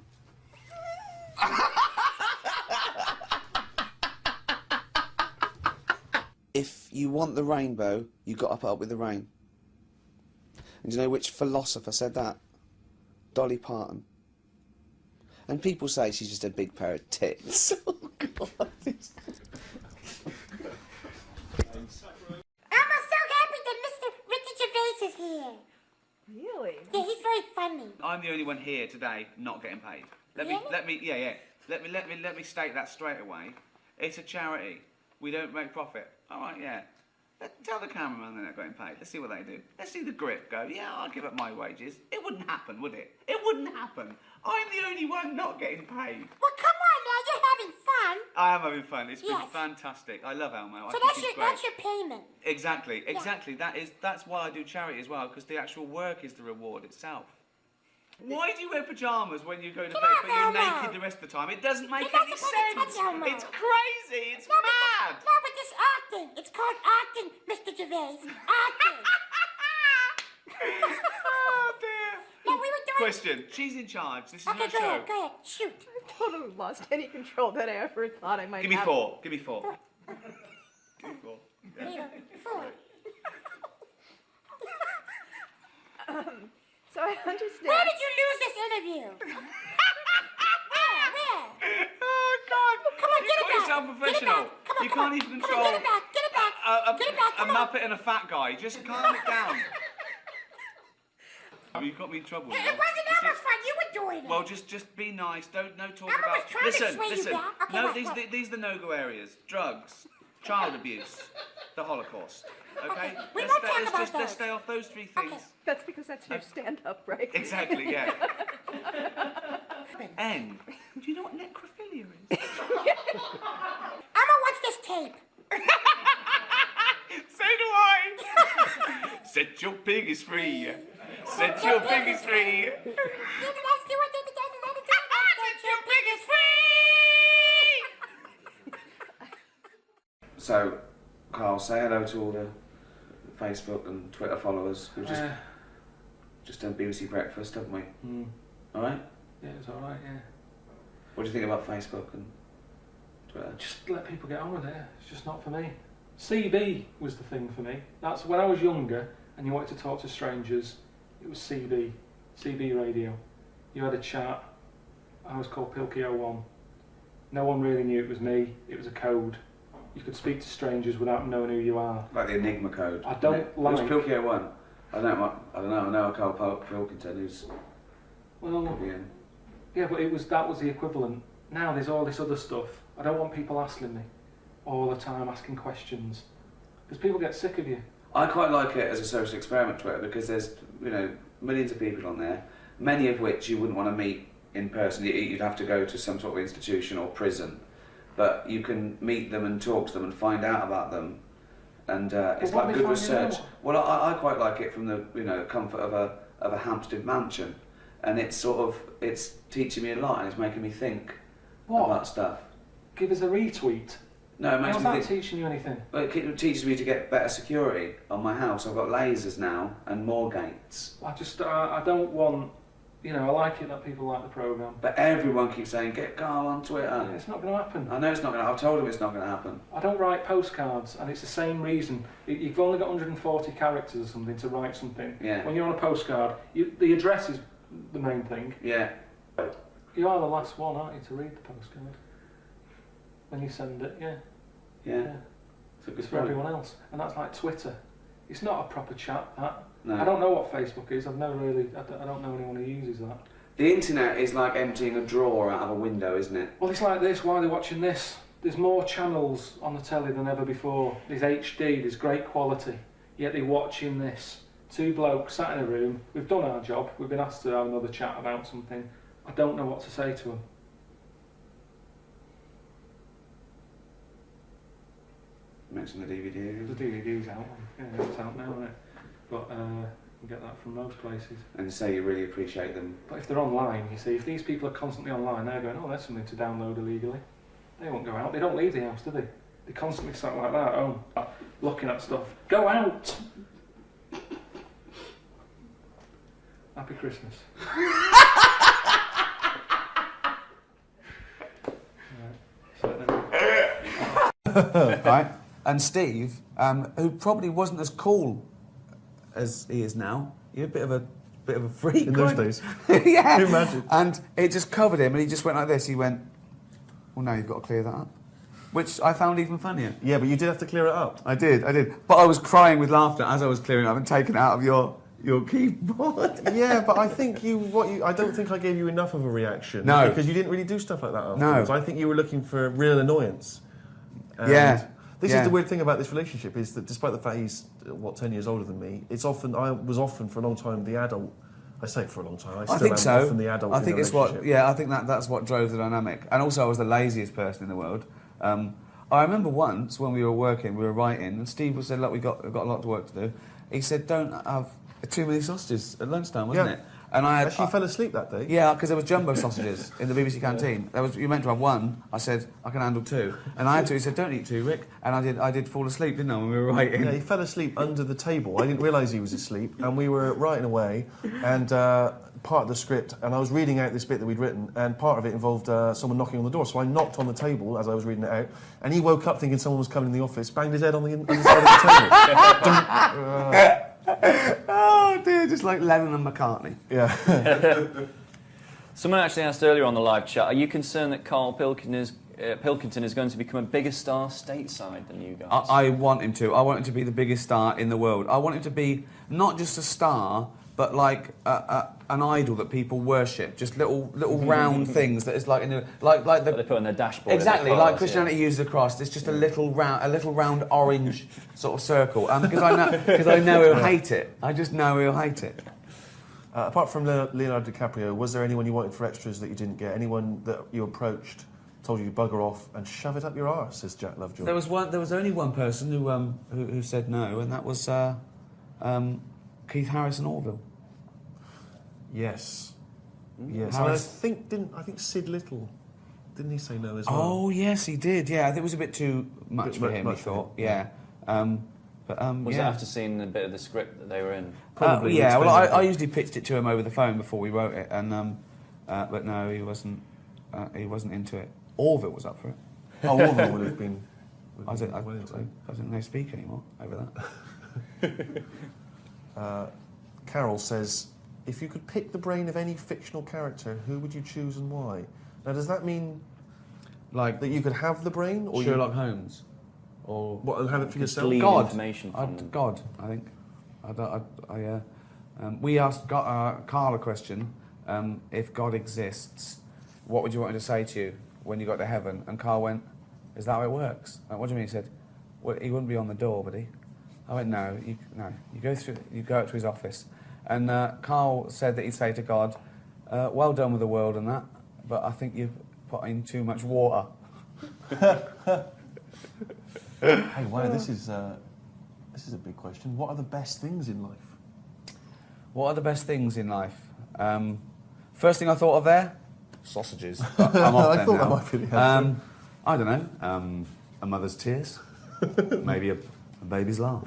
If you want the rainbow, you got to put up with the rain. And do you know which philosopher said that? Dolly Parton. And people say she's just a big pair of tits. Oh, God. I'm so happy that Mr. Ricky Gervais is here. Really? Yeah, he's very funny. I'm the only one here today not getting paid. Let me state that straight away. It's a charity. We don't make profit. All right, yeah. Tell the cameraman they're not getting paid. Let's see what they do. Let's see the grip go. Yeah, I'll give up my wages. It wouldn't happen, would it? It wouldn't happen. I'm the only one not getting paid. Well, come on now, you're having fun. I am having fun. It's been Yes. fantastic. I love Elmo. So I think that's he's that's great. your payment. Exactly. That's why I do charity as well, because the actual work is the reward itself. Why do you wear pyjamas when you go to bed, but you're naked the rest of the time? It doesn't make any sense. It's crazy. It's mad. No, but this acting. It's called acting, Mr. Gervais. Acting. Oh dear. No, we were doing... Question. She's in charge. This is Okay, her go show. ahead, go ahead. Shoot. I totally lost any control that I ever thought I might Give me have. 4. Give me 4. Give me 4. Yeah. 4. So I understand. Where did you lose this interview? Where? Oh God! Come on, get it back. Yourself professional. Come on, You can't even control Get it back. Get it back. Get it back. a Muppet and a fat guy. Just calm it down. You got me in trouble. It wasn't Elmo's fun. You were doing it. Well, just be nice. Don't talk Elmo about. was trying to sway you back. Okay, No, what? these are the no-go areas. Drugs, child abuse, the Holocaust. Okay. We won't talk about let's those. stay off those 3 things. That's because that's your stand-up, right? Exactly. Yeah. N. Do you know what necrophilia is? Elmo wants this tape. So do I. Set your pig is free. Set your pig is free. Set your pig is free. So, Carl, say hello to all the Facebook and Twitter followers who've just done BBC Breakfast, haven't we? All right? Yeah, it's all right, yeah. What do you think about Facebook and Twitter? Just let people get on with it. It's just not for me. CB was the thing for me. That's when I was younger and you wanted to talk to strangers. It was CB radio. You had a chat. I was called Pilky01. No one really knew it was me. It was a code. You could speak to strangers without knowing who you are. Like the Enigma code. I don't It like... was Pilkington. I don't know. I know a Karl Pilkington who's... Well, yeah, but that was the equivalent. Now there's all this other stuff. I don't want people hassling me all the time, asking questions. Because people get sick of you. I quite like it as a social experiment, Twitter, because there's, millions of people on there, many of which you wouldn't want to meet in person. You'd have to go to some sort of institution or prison. But you can meet them and talk to them and find out about them. And it's like good research. Well, I quite like it from the comfort of a Hampstead mansion. And it's teaching me a lot and it's making me think about stuff. Give us a retweet. No, it makes me How's that think. teaching you anything? Well, it teaches me to get better security on my house. I've got lasers now and more gates. I don't want, I like it that people like the programme. But everyone keeps saying, get Karl on Twitter. Yeah, it's not going to happen. I know it's not going to. I've told him it's not going to happen. I don't write postcards, and it's the same reason. You've only got 140 characters or something to write something. Yeah. When you're on a postcard, the address is the main thing. Yeah. You are the last one, aren't you, to read the postcard? When you send it, yeah. Yeah. It's for everyone else. And that's like Twitter. It's not a proper chat, that. No. I don't know what Facebook is. I don't know anyone who uses that. The internet is like emptying a drawer out of a window, isn't it? Well, it's like this. Why are they watching this? There's more channels on the telly than ever before. There's HD, there's great quality. Yet they're watching this. Two blokes sat in a room. We've done our job. We've been asked to have another chat about something. I don't know what to say to them. Mention the DVD. The DVD's out. Yeah, it's out now, isn't it? But you get that from most places. And you say you really appreciate them. But if they're online, you see, if these people are constantly online, they're going, oh, there's something to download illegally. They won't go out. They don't leave the house, do they? They're constantly sat like that at home, looking at stuff. Go out! Happy Christmas. Right. And Steve, who probably wasn't as cool as he is now, you're a bit of a freak. In those days. Yeah. Can you imagine? And it just covered him, and he just went like this. He went, well, now you've got to clear that up. Which I found even funnier. Yeah, but you did have to clear it up. I did. But I was crying with laughter as I was clearing it up and taking it out of your keyboard. Yeah, but I think I don't think I gave you enough of a reaction. No. Because you didn't really do stuff like that No. afterwards. I think you were looking for real annoyance. And Yeah. This Yeah. is the weird thing about this relationship, is that despite the fact he's, 10 years older than me, I was often for a long time the adult. I say for a long time, I think still am so. often the adult I in think the it's what. relationship. Yeah, I think that's what drove the dynamic. And also, I was the laziest person in the world. I remember once when we were working, we were writing, and Steve said, "Look, we've got a lot of work to do." He said, "Don't have too many sausages at lunchtime," wasn't Yeah. it? And I actually fell asleep that day. Yeah, because there was jumbo sausages in the BBC canteen. You meant to have one. I said I can handle two, and I had two. He said, "Don't eat two, Rick." And I did fall asleep, didn't I, when we were writing? Yeah, he fell asleep under the table. I didn't realise he was asleep, and we were writing away, and part of the script, and I was reading out this bit that we'd written, and part of it involved someone knocking on the door. So I knocked on the table as I was reading it out, and he woke up thinking someone was coming in the office, banged his head on the side of the table. Oh dear, just like Lennon and McCartney. Yeah. Someone actually asked earlier on the live chat, are you concerned that Karl Pilkington is going to become a bigger star stateside than you guys? I want him to. I want him to be the biggest star in the world. I want him to be not just a star, but like an idol that people worship. Just little round things that is like like they put on their dashboard. Exactly, like Christianity uses a cross. It's just a little round orange sort of circle. Because I know he'll hate it. I just know he'll hate it. Apart from Leonardo DiCaprio, was there anyone you wanted for extras that you didn't get? Anyone that you approached, told you to bugger off and shove it up your arse, says Jack Lovejoy? There was only one person who said no, and that was Keith Harrison Orville. Yes. Yes. How And is- I think Sid Little, didn't he say no as well? Oh yes, he did. Yeah, I think it was a bit too much for him. much He for thought. him, Yeah. Was it yeah. after seeing a bit of the script that they were in? Yeah. Well, I usually pitched it to him over the phone before we wrote it, and but no, he wasn't. He wasn't into it. Orville was up for it. Oh, Orville would have been. I don't know speak anymore over that. Carol says, if you could pick the brain of any fictional character, who would you choose and why? Now, does that mean like that you could have the brain, or Sherlock Holmes, or what, and have it for yourself? God, God, I think. We asked Karl a question. If God exists, what would you want him to say to you when you got to heaven? And Karl went, "Is that how it works?" What do you mean? He said, "Well, he wouldn't be on the door, would he?" I went, "No. You go out to his office." And Karl said that he'd say to God, "Well done with the world and that, but I think you've put in too much water." Hey, wow, this is a big question. What are the best things in life? What are the best things in life? First thing I thought of there, sausages. But I'm off I them thought now. that might be the answer. I don't know. A mother's tears, maybe a baby's laugh.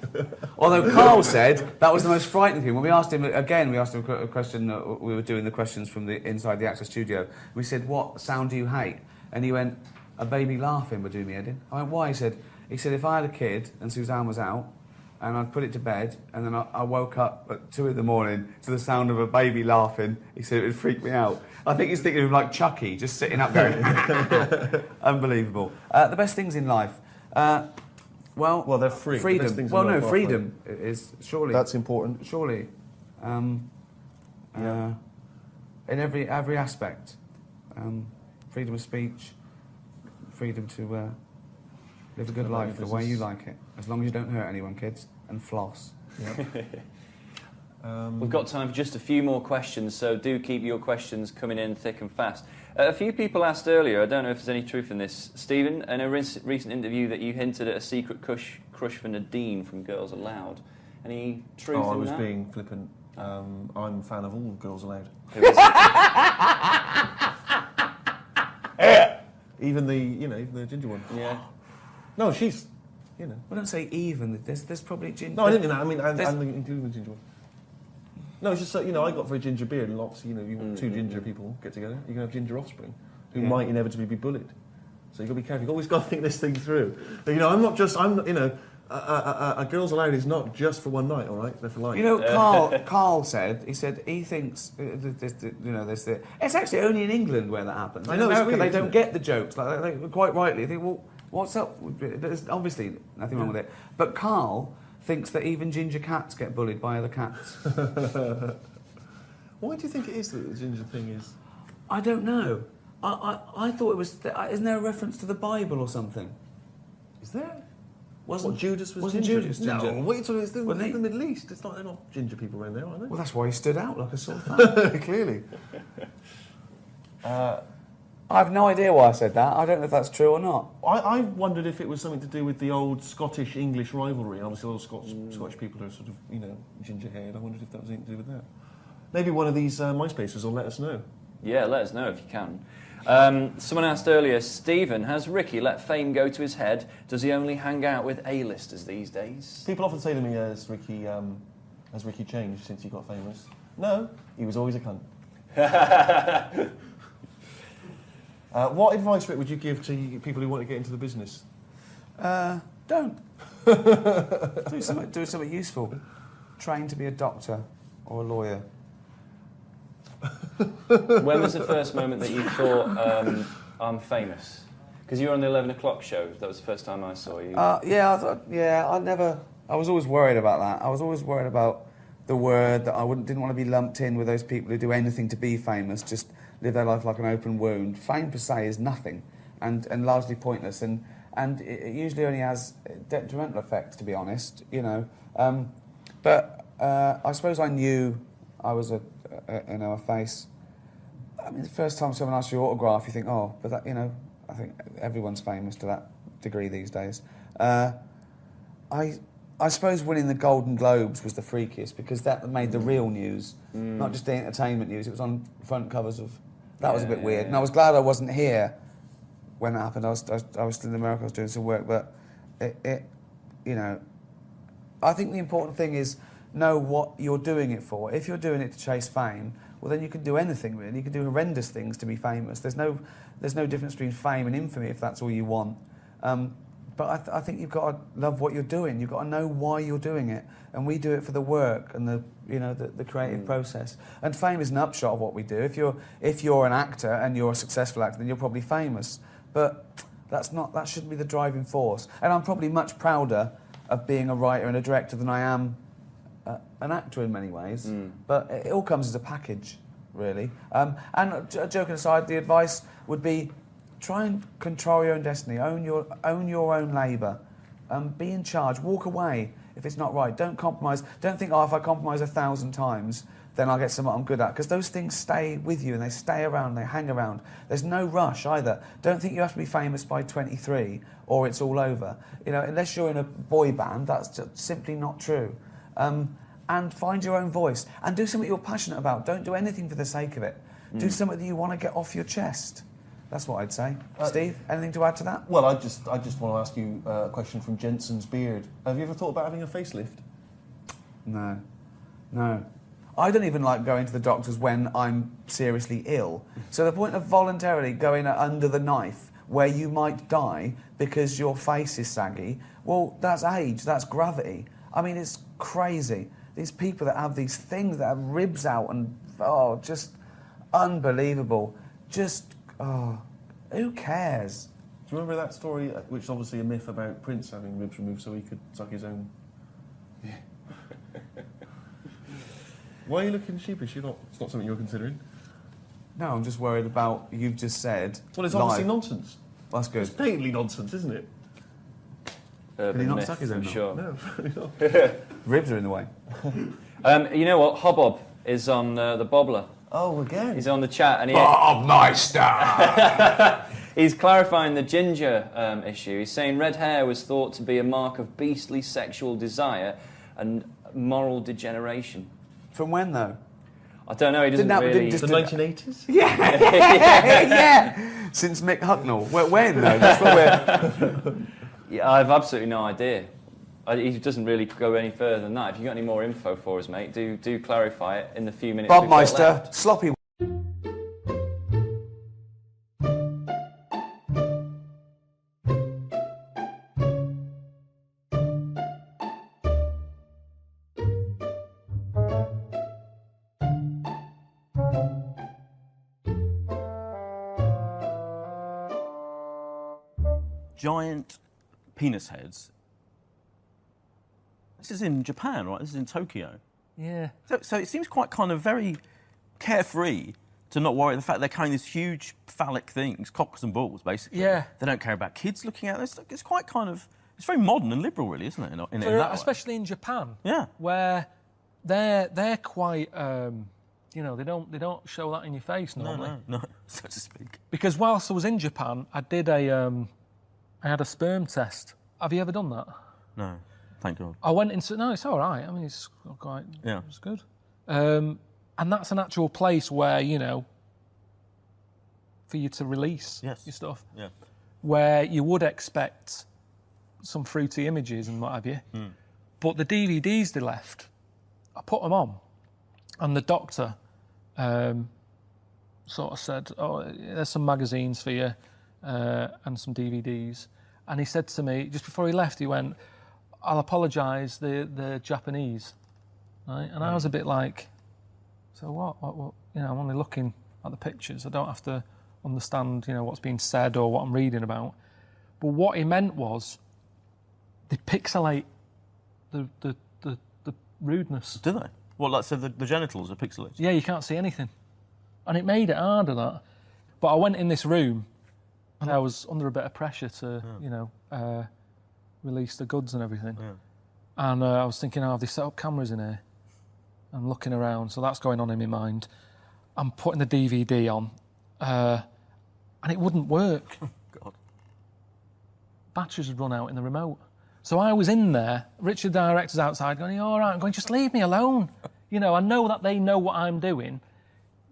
Although Karl said that was the most frightening thing. When we asked him a question. We were doing the questions from inside the Actor studio. We said, "What sound do you hate?" And he went, "A baby laughing would do me head in." I went, "Why?" He said, "If I had a kid and Suzanne was out, and I'd put it to bed, and then I woke up at 2 a.m. to the sound of a baby laughing," he said, "it would freak me out." I think he's thinking of like Chucky, just sitting up going, unbelievable. The best things in life. Well, they're free. Freedom. The best things in Well, no, life are freedom is surely. That's important. Surely. In every aspect. Freedom of speech, freedom to Live a good life the way you like it. As long as you don't hurt anyone, kids. And floss. We've got time for just a few more questions, so do keep your questions coming in thick and fast. A few people asked earlier, I don't know if there's any truth in this, Stephen, in a recent interview that you hinted at a secret crush for Nadine from Girls Aloud. Any truth in that? I was being flippant. I'm a fan of all Girls Aloud. Even the ginger one. Yeah. No, she's, Well, don't say even. There's probably ginger. No, I didn't mean that. I mean, and including the ginger one. No, it's just that, I got very ginger beard, and lots, you want two ginger people get together, you can have ginger offspring, who might inevitably be bullied. So you've got to be careful. You've always got to think this thing through. A Girls Aloud is not just for one night, all right? They're for life. Carl said he thinks, it's actually only in England where that happens. I know, in America, it's weird, they don't get the jokes. They quite rightly think, well, what's up? There's obviously nothing wrong with it. But Carl thinks that even ginger cats get bullied by other cats. Why do you think it is that the ginger thing is? I don't know. I thought it was... isn't there a reference to the Bible or something? Is there? Wasn't Judas was wasn't ginger? Judas ginger? No, what are you talking about? Wasn't The Middle East. They're not ginger people around there, are they? Well, that's why he stood out like a sore thumb. Clearly. I have no idea why I said that. I don't know if that's true or not. I wondered if it was something to do with the old Scottish-English rivalry. Obviously, all Scottish people are sort of, ginger-haired. I wondered if that was anything to do with that. Maybe one of these MySpacers will let us know. Yeah, let us know if you can. Someone asked earlier, Stephen, has Ricky let fame go to his head? Does he only hang out with A-listers these days? People often say to me, has Ricky changed since he got famous? No, he was always a cunt. What advice, Rick, would you give to people who want to get into the business? Don't. do something useful. Train to be a doctor or a lawyer. When was the first moment that you thought, I'm famous? Because you were on the 11 o'clock show. That was the first time I saw you. I was always worried about that. I was always worried about the word, that I didn't want to be lumped in with those people who do anything to be famous, just live their life like an open wound. Fame per se is nothing and largely pointless, and it usually only has detrimental effects, to be honest, But I suppose I knew I was a face. I mean, the first time someone asks you your autograph, you think, oh, but that, I think everyone's famous to that degree these days. I suppose winning the Golden Globes was the freakiest, because that made the real news, not just the entertainment news. It was on front covers of... That was a bit weird. And I was glad I wasn't here when that happened. I was still in America, I was doing some work, but I think the important thing is know what you're doing it for. If you're doing it to chase fame, well, then you can do anything, really. You can do horrendous things to be famous. There's no difference between fame and infamy if that's all you want. But I think you've got to love what you're doing. You've got to know why you're doing it. And we do it for the work and the creative process. And fame is an upshot of what we do. If you're an actor and you're a successful actor, then you're probably famous. But that shouldn't be the driving force. And I'm probably much prouder of being a writer and a director than I am an actor in many ways. But it all comes as a package, really. And joking aside, the advice would be, try and control your own destiny. Own your own labour. Be in charge. Walk away if it's not right. Don't compromise. Don't think, if I compromise 1,000 times, then I'll get something I'm good at. Because those things stay with you and they stay around. They hang around. There's no rush either. Don't think you have to be famous by 23 or it's all over. Unless you're in a boy band, that's just simply not true. And find your own voice and do something you're passionate about. Don't do anything for the sake of it. Do something that you want to get off your chest. That's what I'd say. Steve, anything to add to that? Well, I just want to ask you a question from Jensen's Beard. Have you ever thought about having a facelift? No. I don't even like going to the doctors when I'm seriously ill. So the point of voluntarily going under the knife where you might die because your face is saggy, well, that's age, that's gravity. I mean, it's crazy. These people that have these things that have ribs out and, just unbelievable. Who cares? Do you remember that story, which is obviously a myth, about Prince having ribs removed so he could suck his own? Yeah. Why are you looking sheepish? It's not something you're considering? No, I'm just worried about, you've just said... Well, it's obviously nonsense. That's good. It's patently nonsense, isn't it? urban not myth, stuck his own I'm knot? sure. No, Ribs are in the way. You know what? Hobbob is on the Bobbler. Oh, again. He's on the chat, and Bob Meister! he's clarifying the ginger issue. He's saying red hair was thought to be a mark of beastly sexual desire and moral degeneration. From when, though? I don't know. He doesn't really. The 1980s? Yeah. Yeah. Since Mick Hucknall. When, though? That's what we're... Yeah, I've absolutely no idea. He doesn't really go any further than that. If you've got any more info for us, mate, do clarify it in the few minutes Bob we've got Meister, left. sloppy. Giant penis heads. This is in Japan, right? This is in Tokyo. Yeah. So it seems quite kind of very carefree to not worry the fact they're carrying these huge phallic things, cocks and balls, basically. Yeah. They don't care about kids looking at this. It's quite kind of, it's very modern and liberal, really, isn't it? In that way. Especially in Japan. Yeah. Where they're quite, you know, they don't show that in your face normally. No, so to speak. Because whilst I was in Japan, I had a sperm test. Have you ever done that? No, thank God. I went into... No, it's all right. I mean, it's quite... Yeah. It's good. And that's an actual place where, you know, for you to release your stuff. Yeah. Where you would expect some fruity images and what have you. Mm. But the DVDs they left, I put them on. And the doctor sort of said, oh, there's some magazines for you and some DVDs. And he said to me, just before he left, he went, I'll apologise, the Japanese. Right? And I was a bit like, so what? You know, I'm only looking at the pictures. I don't have to understand, you know, what's being said or what I'm reading about. But what he meant was, they pixelate the rudeness. Do they? Well, like, so the genitals are pixelated? Yeah, you can't see anything. And it made it harder, that. But I went in this room, and I was under a bit of pressure to, you know, release the goods and everything. Yeah. And I was thinking, have they set up cameras in here? I'm looking around, so that's going on in my mind. I'm putting the DVD on, and it wouldn't work. God. Batteries had run out in the remote. So I was in there, Richard, the director's outside, going, all right, I'm going, just leave me alone. You know, I know that they know what I'm doing.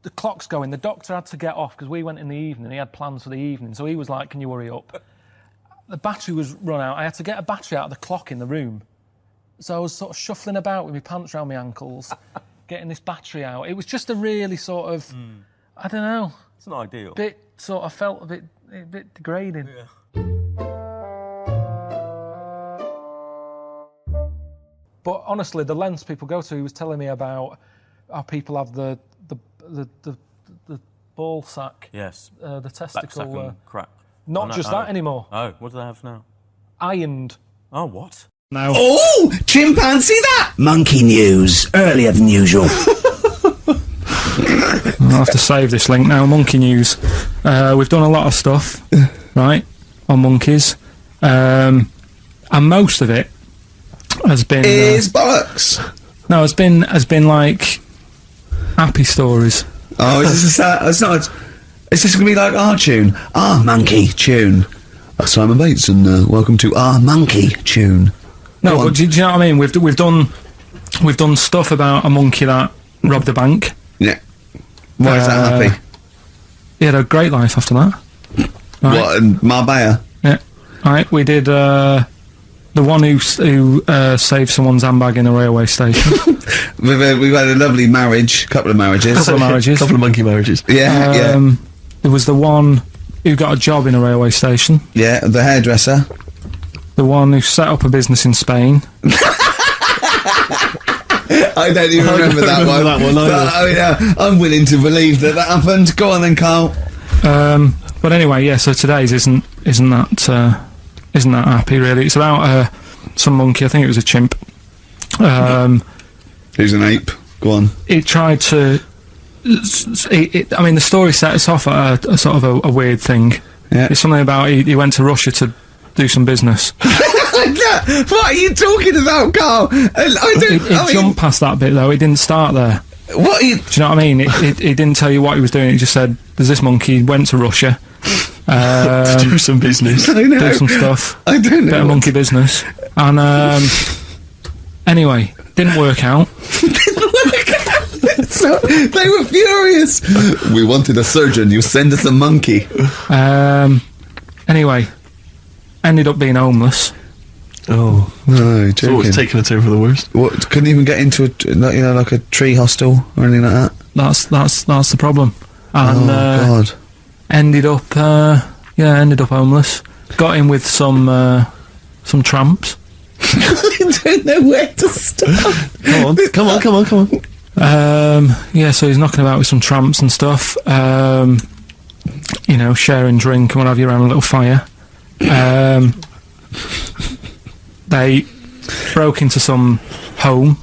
The clock's going, the doctor had to get off because we went in the evening, he had plans for the evening, so he was like, can you hurry up? The battery was run out, I had to get a battery out of the clock in the room. So I was sort of shuffling about with my pants around my ankles, getting this battery out. It was just a really sort of, I don't know. It's not ideal. Bit, sort of felt a bit degrading. Yeah. But honestly, the lengths people go to, he was telling me about how people have the ball sack. Yes. The testicle. Back sack and crack. Not just that anymore. Oh, what do they have now? Ironed. Oh, what? No. Oh, chimpanzee that! Monkey news, earlier than usual. I'll have to save this link now. Monkey news. We've done a lot of stuff, right, on monkeys, and most of it has been bollocks. No, has been like happy stories. Oh, it's not. It's just gonna be like our tune, our monkey tune. Simon Bates, and welcome to our monkey tune. No, but do you know what I mean? We've done stuff about a monkey that robbed a bank. Yeah. Why is that happy? He had a great life after that. Right. What, in Marbella? Yeah. Right. We did the one who saved someone's handbag in a railway station. We've had a lovely marriage, couple of marriages, couple of monkey marriages. Yeah, yeah. There was the one who got a job in a railway station. Yeah, the hairdresser. The one who set up a business in Spain. I don't even remember that one. But, I'm willing to believe that happened. Go on then, Carl. But anyway, yeah. So today's isn't that happy really. It's about some monkey. I think it was a chimp. Who's an ape? Go on. It tried to. I mean, the story set us off at a sort of a weird thing. Yeah. It's something about he went to Russia to do some business. What are you talking about, Carl? It jumped past that bit though. It didn't start there. What? Do you know what I mean? It didn't tell you what he was doing. It just said, "There's this monkey went to Russia to do some business, do some stuff. I don't know. Bit of monkey business." And anyway, didn't work out. So, they were furious. We wanted a surgeon. You send us a monkey. Anyway, ended up being homeless. Oh no! So what's taking a turn for the worst? What? Couldn't even get into like a tree hostel or anything like that. That's the problem. And God! Ended up homeless. Got in with some tramps. I don't know where to start. Come on. So he's knocking about with some tramps and stuff. Sharing drink and what have you around a little fire. They broke into some home,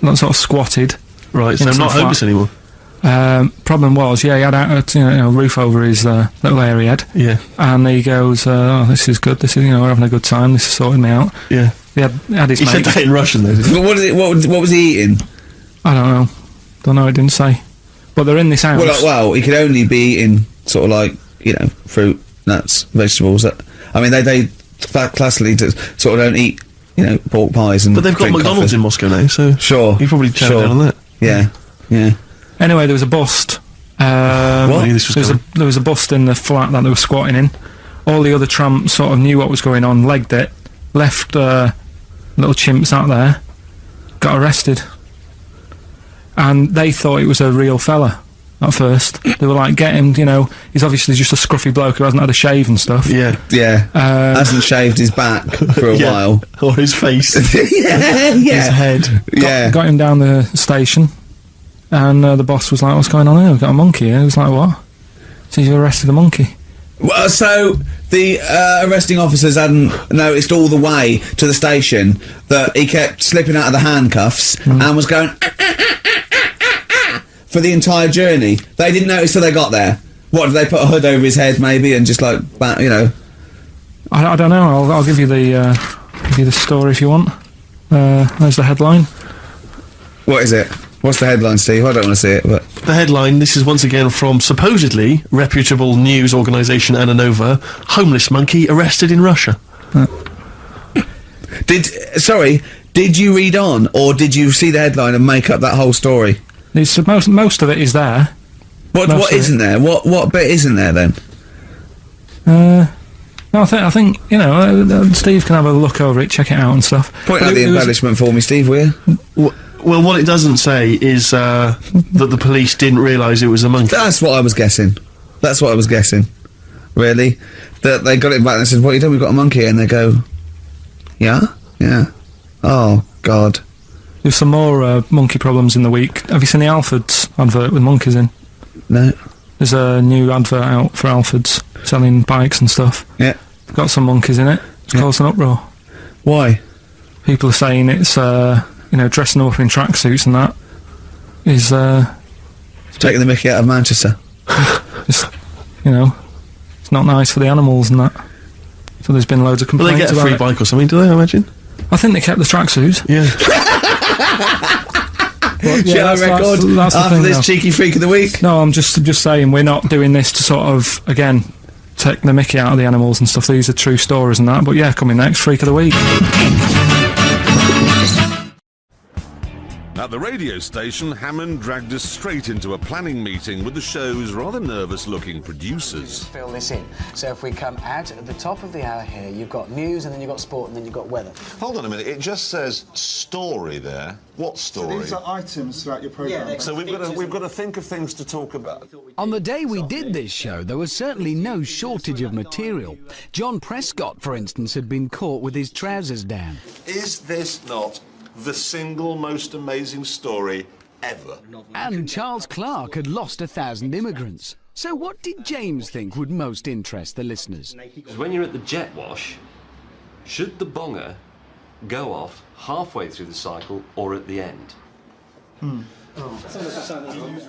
not sort of squatted. Right, so not homeless anymore. Problem was, he had a roof over his little area head. Yeah. And he goes, "Oh, this is good. This is we're having a good time. This is sorting me out." Yeah. He had his He mate. said that in Russian though. Did he? What was he eating? I don't know. It didn't say. But they're in this house. Well, he could only be eating sort of like fruit, nuts, vegetables. I mean, they classically sort of don't eat pork pies and. But they've got drink McDonald's coffee. in Moscow now, so sure, you probably chow down on that. Yeah. Anyway, there was a bust. What? There was a bust in the flat that they were squatting in. All the other tramps sort of knew what was going on, legged it, left little chimps out there, got arrested. And they thought it was a real fella at first. They were like, get him, he's obviously just a scruffy bloke who hasn't had a shave and stuff. Yeah. Hasn't shaved his back for a while. Or his face. Yeah. His head. Got him down the station, and the boss was like, "What's going on here? We've got a monkey here." He was like, "What?" So you arrested a monkey. Well, so the arresting officers hadn't noticed all the way to the station that he kept slipping out of the handcuffs and was going for the entire journey. They didn't notice till they got there. What, did they put a hood over his head maybe and just like, I don't know. I'll give you the story if you want. There's the headline. What is it? What's the headline, Steve? I don't want to see it, but... The headline, this is once again from supposedly reputable news organisation Ananova, homeless monkey arrested in Russia. Did you read on, or did you see the headline and make up that whole story? Most of it is there. What isn't there? What bit isn't there, then? No, I think Steve can have a look over it, check it out and stuff. Point out the embellishment for me, Steve, will you? Well, what it doesn't say is that the police didn't realise it was a monkey. That's what I was guessing. Really? That they got it back and said, "What are you doing? We've got a monkey," and they go, "Yeah." Oh God. There's some more monkey problems in the week. Have you seen the Alfords advert with monkeys in? No. There's a new advert out for Alfords selling bikes and stuff. Yeah. Got some monkeys in it. It's caused an uproar. Why? People are saying it's dressing them up in tracksuits and that is taking the mickey out of Manchester. Just, it's not nice for the animals and that. So there's been loads of complaints. Will they get a free bike or something? Do they? I imagine. I think they kept the tracksuits. Yeah. Shall I record that's after this cheeky freak of the week? No, I'm just saying we're not doing this to sort of again take the mickey out of the animals and stuff. These are true stories and that. But yeah, coming next, freak of the week. At the radio station, Hammond dragged us straight into a planning meeting with the show's rather nervous-looking producers. Fill this in. So if we come at the top of the hour here, you've got news, and then you've got sport, and then you've got weather. Hold on a minute, it just says story there. What story? So these are items throughout your programme. Yeah, so we've got to think of things to talk about. On the day we did this show, there was certainly no shortage of material. John Prescott, for instance, had been caught with his trousers down. Is this not the single most amazing story ever? And Charles Clarke had lost 1,000 immigrants. So what did James think would most interest the listeners? Because when you're at the jet wash, should the bonger go off halfway through the cycle or at the end?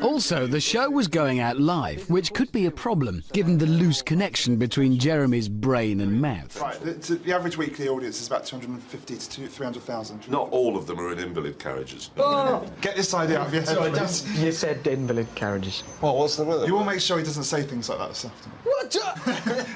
Also, the show was going out live, which could be a problem, given the loose connection between Jeremy's brain and mouth. Right, the average weekly audience is about 250 to 300,000. Not all of them are in invalid carriages. Oh! Get this idea out of your head, Sorry, please. you said invalid carriages. Well, what's the matter? You will make sure he doesn't say things like that this afternoon. What?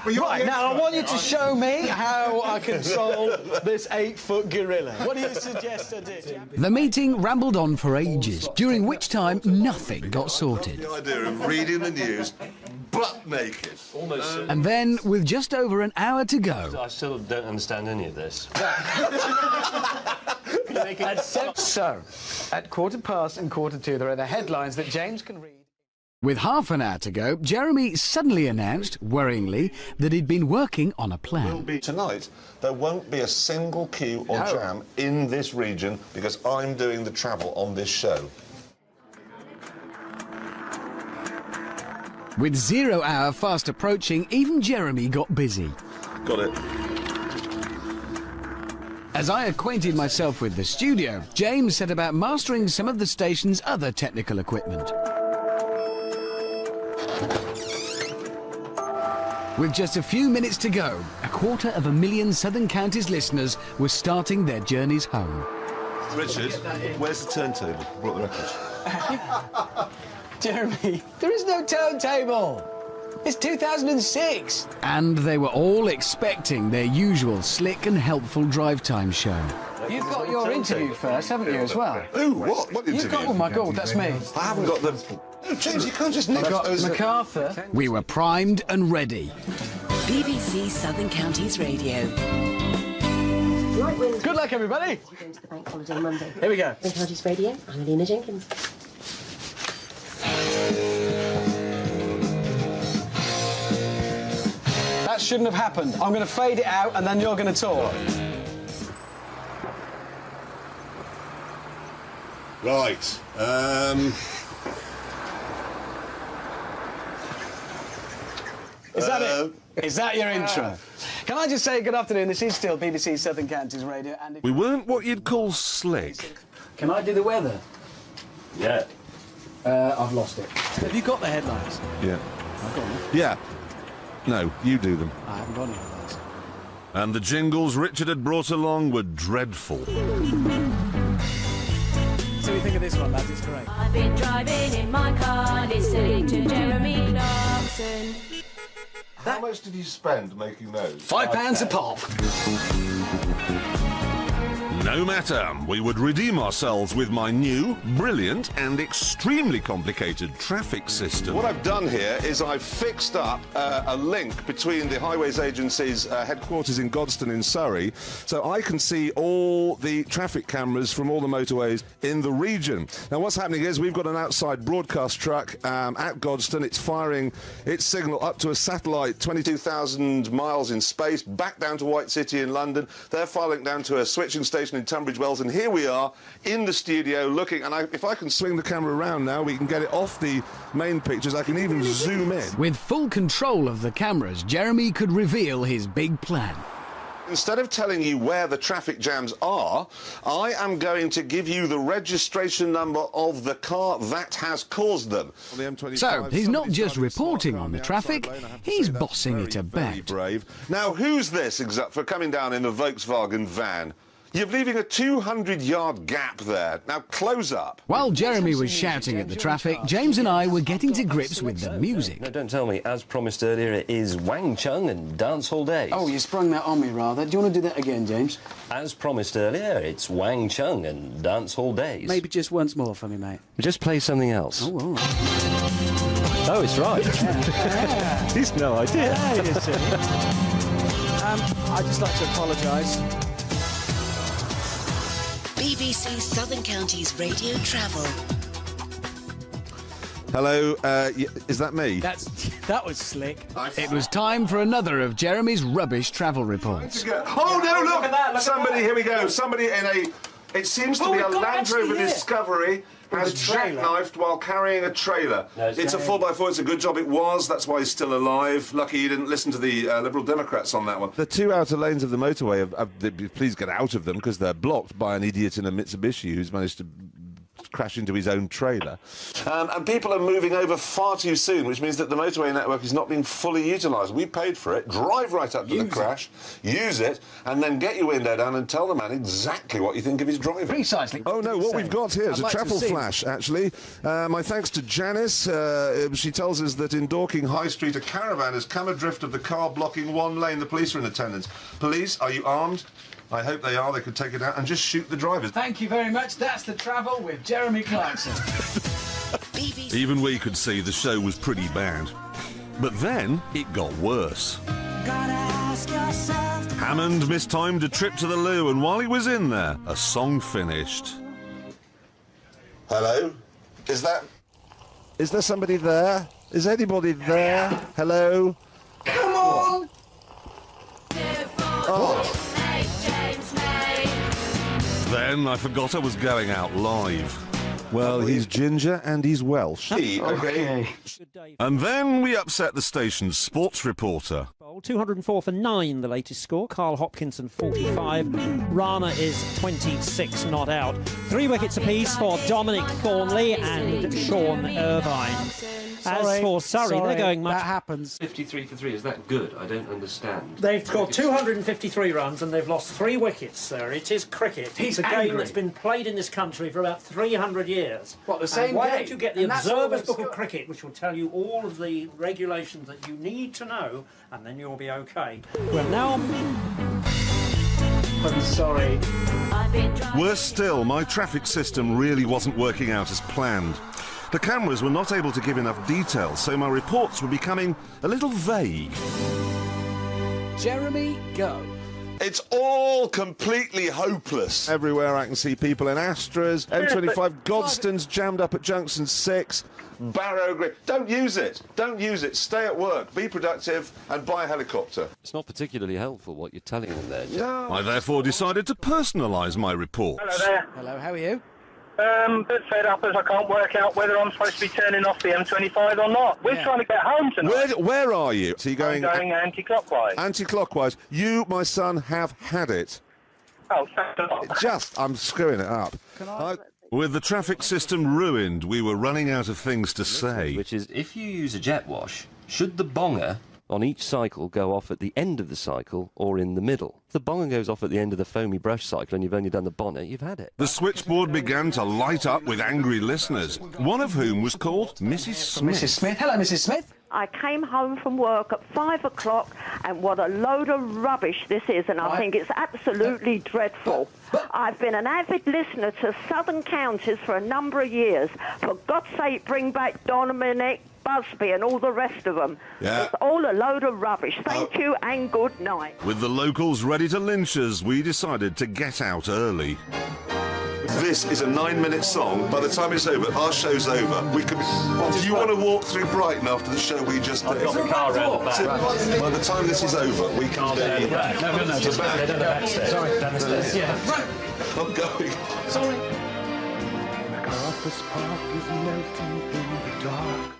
Right, now I want you to show me how I can solve this 8-foot gorilla. What do you suggest I do? The meeting rambled on for ages, during which time nothing got sorted. The idea of reading the news butt naked. Almost. And then, with just over an hour to go... I still don't understand any of this. So, at 1:15 and 1:45, there are the headlines that James can read. With half an hour to go, Jeremy suddenly announced, worryingly, that he'd been working on a plan. Tonight, there won't be a single queue or jam in this region because I'm doing the travel on this show. With 0 hour fast approaching, even Jeremy got busy. Got it. As I acquainted myself with the studio, James set about mastering some of the station's other technical equipment. With just a few minutes to go, 250,000 Southern Counties listeners were starting their journeys home. Richard, where's the turntable? Brought the records. Jeremy, there is no turntable. It's 2006. And they were all expecting their usual slick and helpful drive time show. You've got your interview first, haven't you, as well? Who? What? What interview? You've got, oh my God, that's me. I haven't got them. No, James, you can't just nick I've got those. MacArthur. We were primed and ready. BBC Southern Counties Radio. Good luck, everybody. Going to the bank holiday Monday. Here we go. Southern Counties Radio. I'm Alina Jenkins. That shouldn't have happened. I'm going to fade it out, and then you're going to talk. Right. Is that it? Is that your intro? Can I just say good afternoon? This is still BBC Southern Counties Radio, and if We weren't what you'd call slick. Can I do the weather? Yeah. I've lost it. Have you got the headlines? Yeah. I've got them. Yeah. No, you do them. I haven't got any headlines. And the jingles Richard had brought along were dreadful. So we think of this one, lads. It's great. I've been driving in my car, listening to Jeremy Clarkson. How much did you spend making those? £5 a pop. No matter, we would redeem ourselves with my new, brilliant and extremely complicated traffic system. What I've done here is I've fixed up a link between the Highways Agency's headquarters in Godstone in Surrey, so I can see all the traffic cameras from all the motorways in the region. Now what's happening is we've got an outside broadcast truck at Godstone. It's firing its signal up to a satellite 22,000 miles in space, back down to White City in London. They're firing down to a switching station in Tunbridge Wells, and here we are in the studio looking, and if I can swing the camera around now, we can get it off the main pictures. I can even zoom in. With full control of the cameras, Jeremy could reveal his big plan. Instead of telling you where the traffic jams are, I am going to give you the registration number of the car that has caused them. So, he's not just reporting on the traffic, he's bossing it about. Brave. Now, who's this for coming down in the Volkswagen van? You're leaving a 200-yard gap there. Now, close up. While Jeremy was shouting at the traffic, James and I were getting to grips with the music. No, don't tell me. As promised earlier, it is Wang Chung and Dance Hall Days. Oh, you sprung that on me, rather. Do you want to do that again, James? As promised earlier, it's Wang Chung and Dance Hall Days. Maybe just once more for me, mate. Just play something else. Oh, all right. Oh, it's right. Yeah. He's no idea. Yeah, you see. I'd just like to apologise. BBC Southern Counties Radio Travel. Hello, is that me? That was slick. It was time for another of Jeremy's rubbish travel reports. Oh, no, look! Somebody, here we go. Somebody in a... It seems to be a Land Rover Discovery has jackknifed while carrying a trailer. No, it's a 4x4. It's a good job it was. That's why he's still alive. Lucky he didn't listen to the Liberal Democrats on that one. The two outer lanes of the motorway, please get out of them because they're blocked by an idiot in a Mitsubishi who's managed to crash into his own trailer. And people are moving over far too soon, which means that the motorway network is not being fully utilised. We paid for it, drive right up to the crash, use it, and then get your window down and tell the man exactly what you think of his driving. Precisely. Oh no, what we've got here is a travel flash, actually. My thanks to Janice. She tells us that in Dorking High Street a caravan has come adrift of the car blocking one lane. The police are in attendance. Police, are you armed? I hope they are. They could take it out and just shoot the drivers. Thank you very much. That's the travel with Jeremy Clarkson. Even we could see the show was pretty bad. But then it got worse. Hammond mistimed a trip to the loo, and while he was in there, a song finished. Hello? Is there somebody there? Is anybody there? Hello? Come on! Oh. Then I forgot I was going out live. Well, he's ginger and he's Welsh. Okay. And then we upset the station's sports reporter. 204 for 9, the latest score. Karl Hopkinson 45. Rana is 26 not out. 3 wickets apiece for Dominic Thornley and Sean Irvine. As for Surrey, they're going much... That happens. 53 for 3, is that good? I don't understand. They've scored 253 runs and they've lost 3 wickets, sir. It is cricket. It's a game that's been played in this country for about 300 years. What, the same why game? don't you get the Observer's Book of Cricket, which will tell you all of the regulations that you need to know, and then you'll be OK. Well, now... I'm sorry. Worse still, my traffic system really wasn't working out as planned. The cameras were not able to give enough detail, so my reports were becoming a little vague. Jeremy, go. It's all completely hopeless. Everywhere I can see people in Astras, M25 Godstons jammed up at Junction 6, Barrow Green. Don't use it. Don't use it. Stay at work, be productive, and buy a helicopter. It's not particularly helpful what you're telling them there. No. I therefore decided to personalise my reports. Hello there. Hello, how are you? Bit fed up as I can't work out whether I'm supposed to be turning off the M25 or not. We're trying to get home tonight. Where are you? So you're I'm going anti-clockwise. Anti-clockwise. You, my son, have had it. Oh, thanks a lot. I'm screwing it up. With the traffic system ruined, we were running out of things to say. Which is, if you use a jet wash, should the bonger on each cycle go off at the end of the cycle or in the middle? If the bonger goes off at the end of the foamy brush cycle and you've only done the bonnet, you've had it. The switchboard began to light up with angry listeners, one of whom was called Mrs. Smith. Mrs. Smith. Hello, Mrs. Smith. I came home from work at 5 o'clock, and what a load of rubbish this is, and I think it's absolutely dreadful. I've been an avid listener to Southern Counties for a number of years. For God's sake, bring back Dominic, Busby and all the rest of them. Yeah. It's all a load of rubbish. Thank you and good night. With the locals ready to lynch us, we decided to get out early. This is a 9-minute song. By the time it's over, our show's over. Do you want to walk through Brighton after the show we just did? I've got the car round the back. By the time this is over, we can do it. No, just back. Down the backstairs. Sorry, down the stairs. Yeah. Right. I'm going. Sorry. MacArthur's Park is melting in the dark.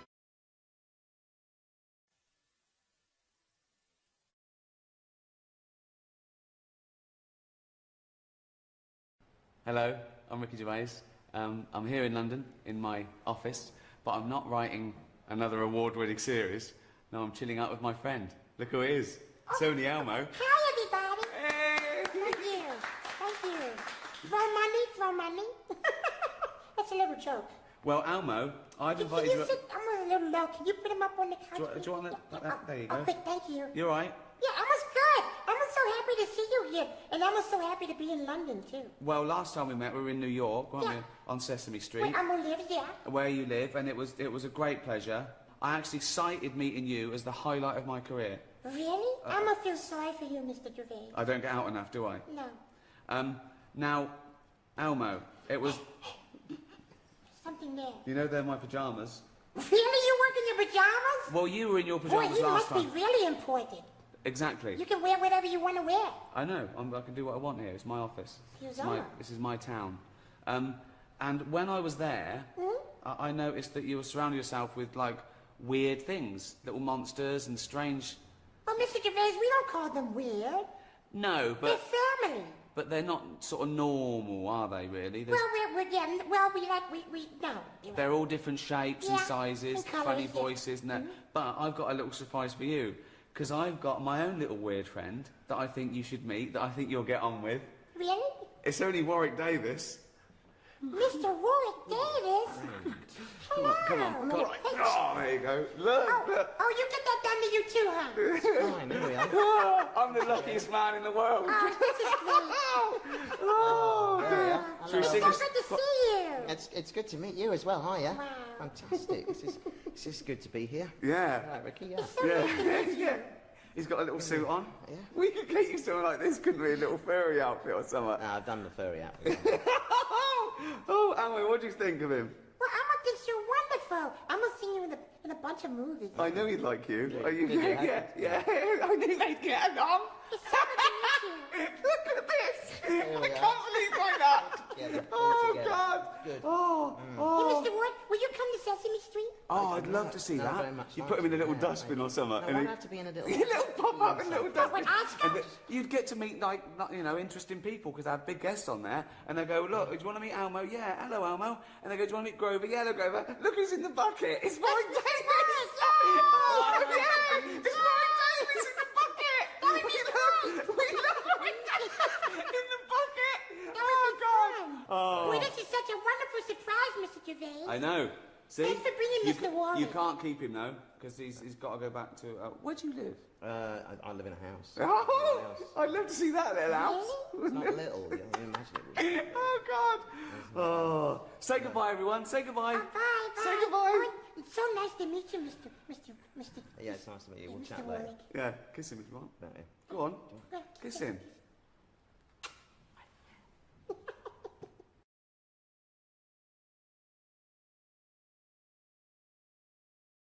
Hello, I'm Ricky Gervais. I'm here in London, in my office, but I'm not writing another award-winning series. No, I'm chilling out with my friend. Look who it is. It's only Elmo. Hi, everybody. Hey. Thank you. Thank you. Throw money. That's a little joke. Well, Elmo, I've invited you... I'm a little low. Can you put him up on the couch? Do you want that? There you go. Okay, thank you. You all right? Yeah, Elmo's good. Elmo's so happy to see you here. And Elmo's so happy to be in London, too. Well, last time we met, we were in New York, weren't we? On Sesame Street. Where Elmo lives, yeah. Where you live, and it was a great pleasure. I actually cited meeting you as the highlight of my career. Really? Elmo feels sorry for you, Mr. Gervais. I don't get out enough, do I? No. Now, Elmo, it was... Something there. You know they're my pyjamas. Really? You work in your pyjamas? Well, you were in your pyjamas Boy, he last must time. be really important. Exactly. You can wear whatever you want to wear. I know. I can do what I want here. It's my office. This is my town. And when I was there, I noticed that you were surrounding yourself with, like, weird things. Little monsters and strange... Oh, Mr. Gervais, we don't call them weird. No, but... They're family. but they're not sort of normal, are they? Really? There's- No. They're all different shapes and Yeah, sizes, and colours, funny yeah. voices, and that. But I've got a little surprise for you, because I've got my own little weird friend that I think you should meet, that I think you'll get on with. Really? It's only Warwick Davis. Mr. Warwick Davis? Come on, come on. Come on. Oh, there you go. Look, look. Oh, you get that done to you too, huh? Fine, here we are. I'm the luckiest man in the world. Oh, this is great. Oh, dear. Should we sing so this? good to see you. It's good to meet you as well. Hiya. Wow. Fantastic. This is good to be here. Yeah. Right, Ricky. Yeah. Yeah. He's got a little suit on. Yeah. We could get you something like this, couldn't we? A little furry outfit or something. I've done the furry outfit. Oh, Amway, what do you think of him? Well, Emma thinks you're wonderful. I'm gonna see you in a bunch of movies. I know he'd like you. Yeah, Are you? did you? Yeah. I knew they'd get along. It's so good to meet you. Look at this. Here we I are. can't believe like that. Together, all Oh, together. God. Good. Oh. Hey, Mr. Ward, will you come to Sesame Street? Oh, I'd love to see No, that. very much You like put him in a little to. dustbin or something. No, and why he- not have to be in a little... a little pop up, a little dustbin. I'll And you'd get to meet, like, interesting people, because I have big guests on there. And they go, look, do you want to meet Elmo? Yeah, hello, Elmo. And they go, do you want to meet Grover? Yeah, hello, Grover. Look who's in the bucket. It's Warwick Davis. Oh, yeah. It's Warwick Davis in the bucket. We love Warwick Davis in the bucket. Oh, God. Oh. Boy, this is such a wonderful surprise, Mr. Gervais. I know. See? Thanks for bringing you, Mr. Warwick. You can't keep him, though, because he's got to go back to... where do you live? I live in a house. Oh, I'd love to see that little house. It's not little. You imagine it would be. Oh, God. Oh. Say goodbye, everyone. Say goodbye. Bye. Say goodbye. Oh, it's so nice to meet you, Mr. Yeah, it's nice to meet you. We'll Mr. chat later. Warwick. Yeah, kiss him if you want. Don't you? Go on. Kiss him.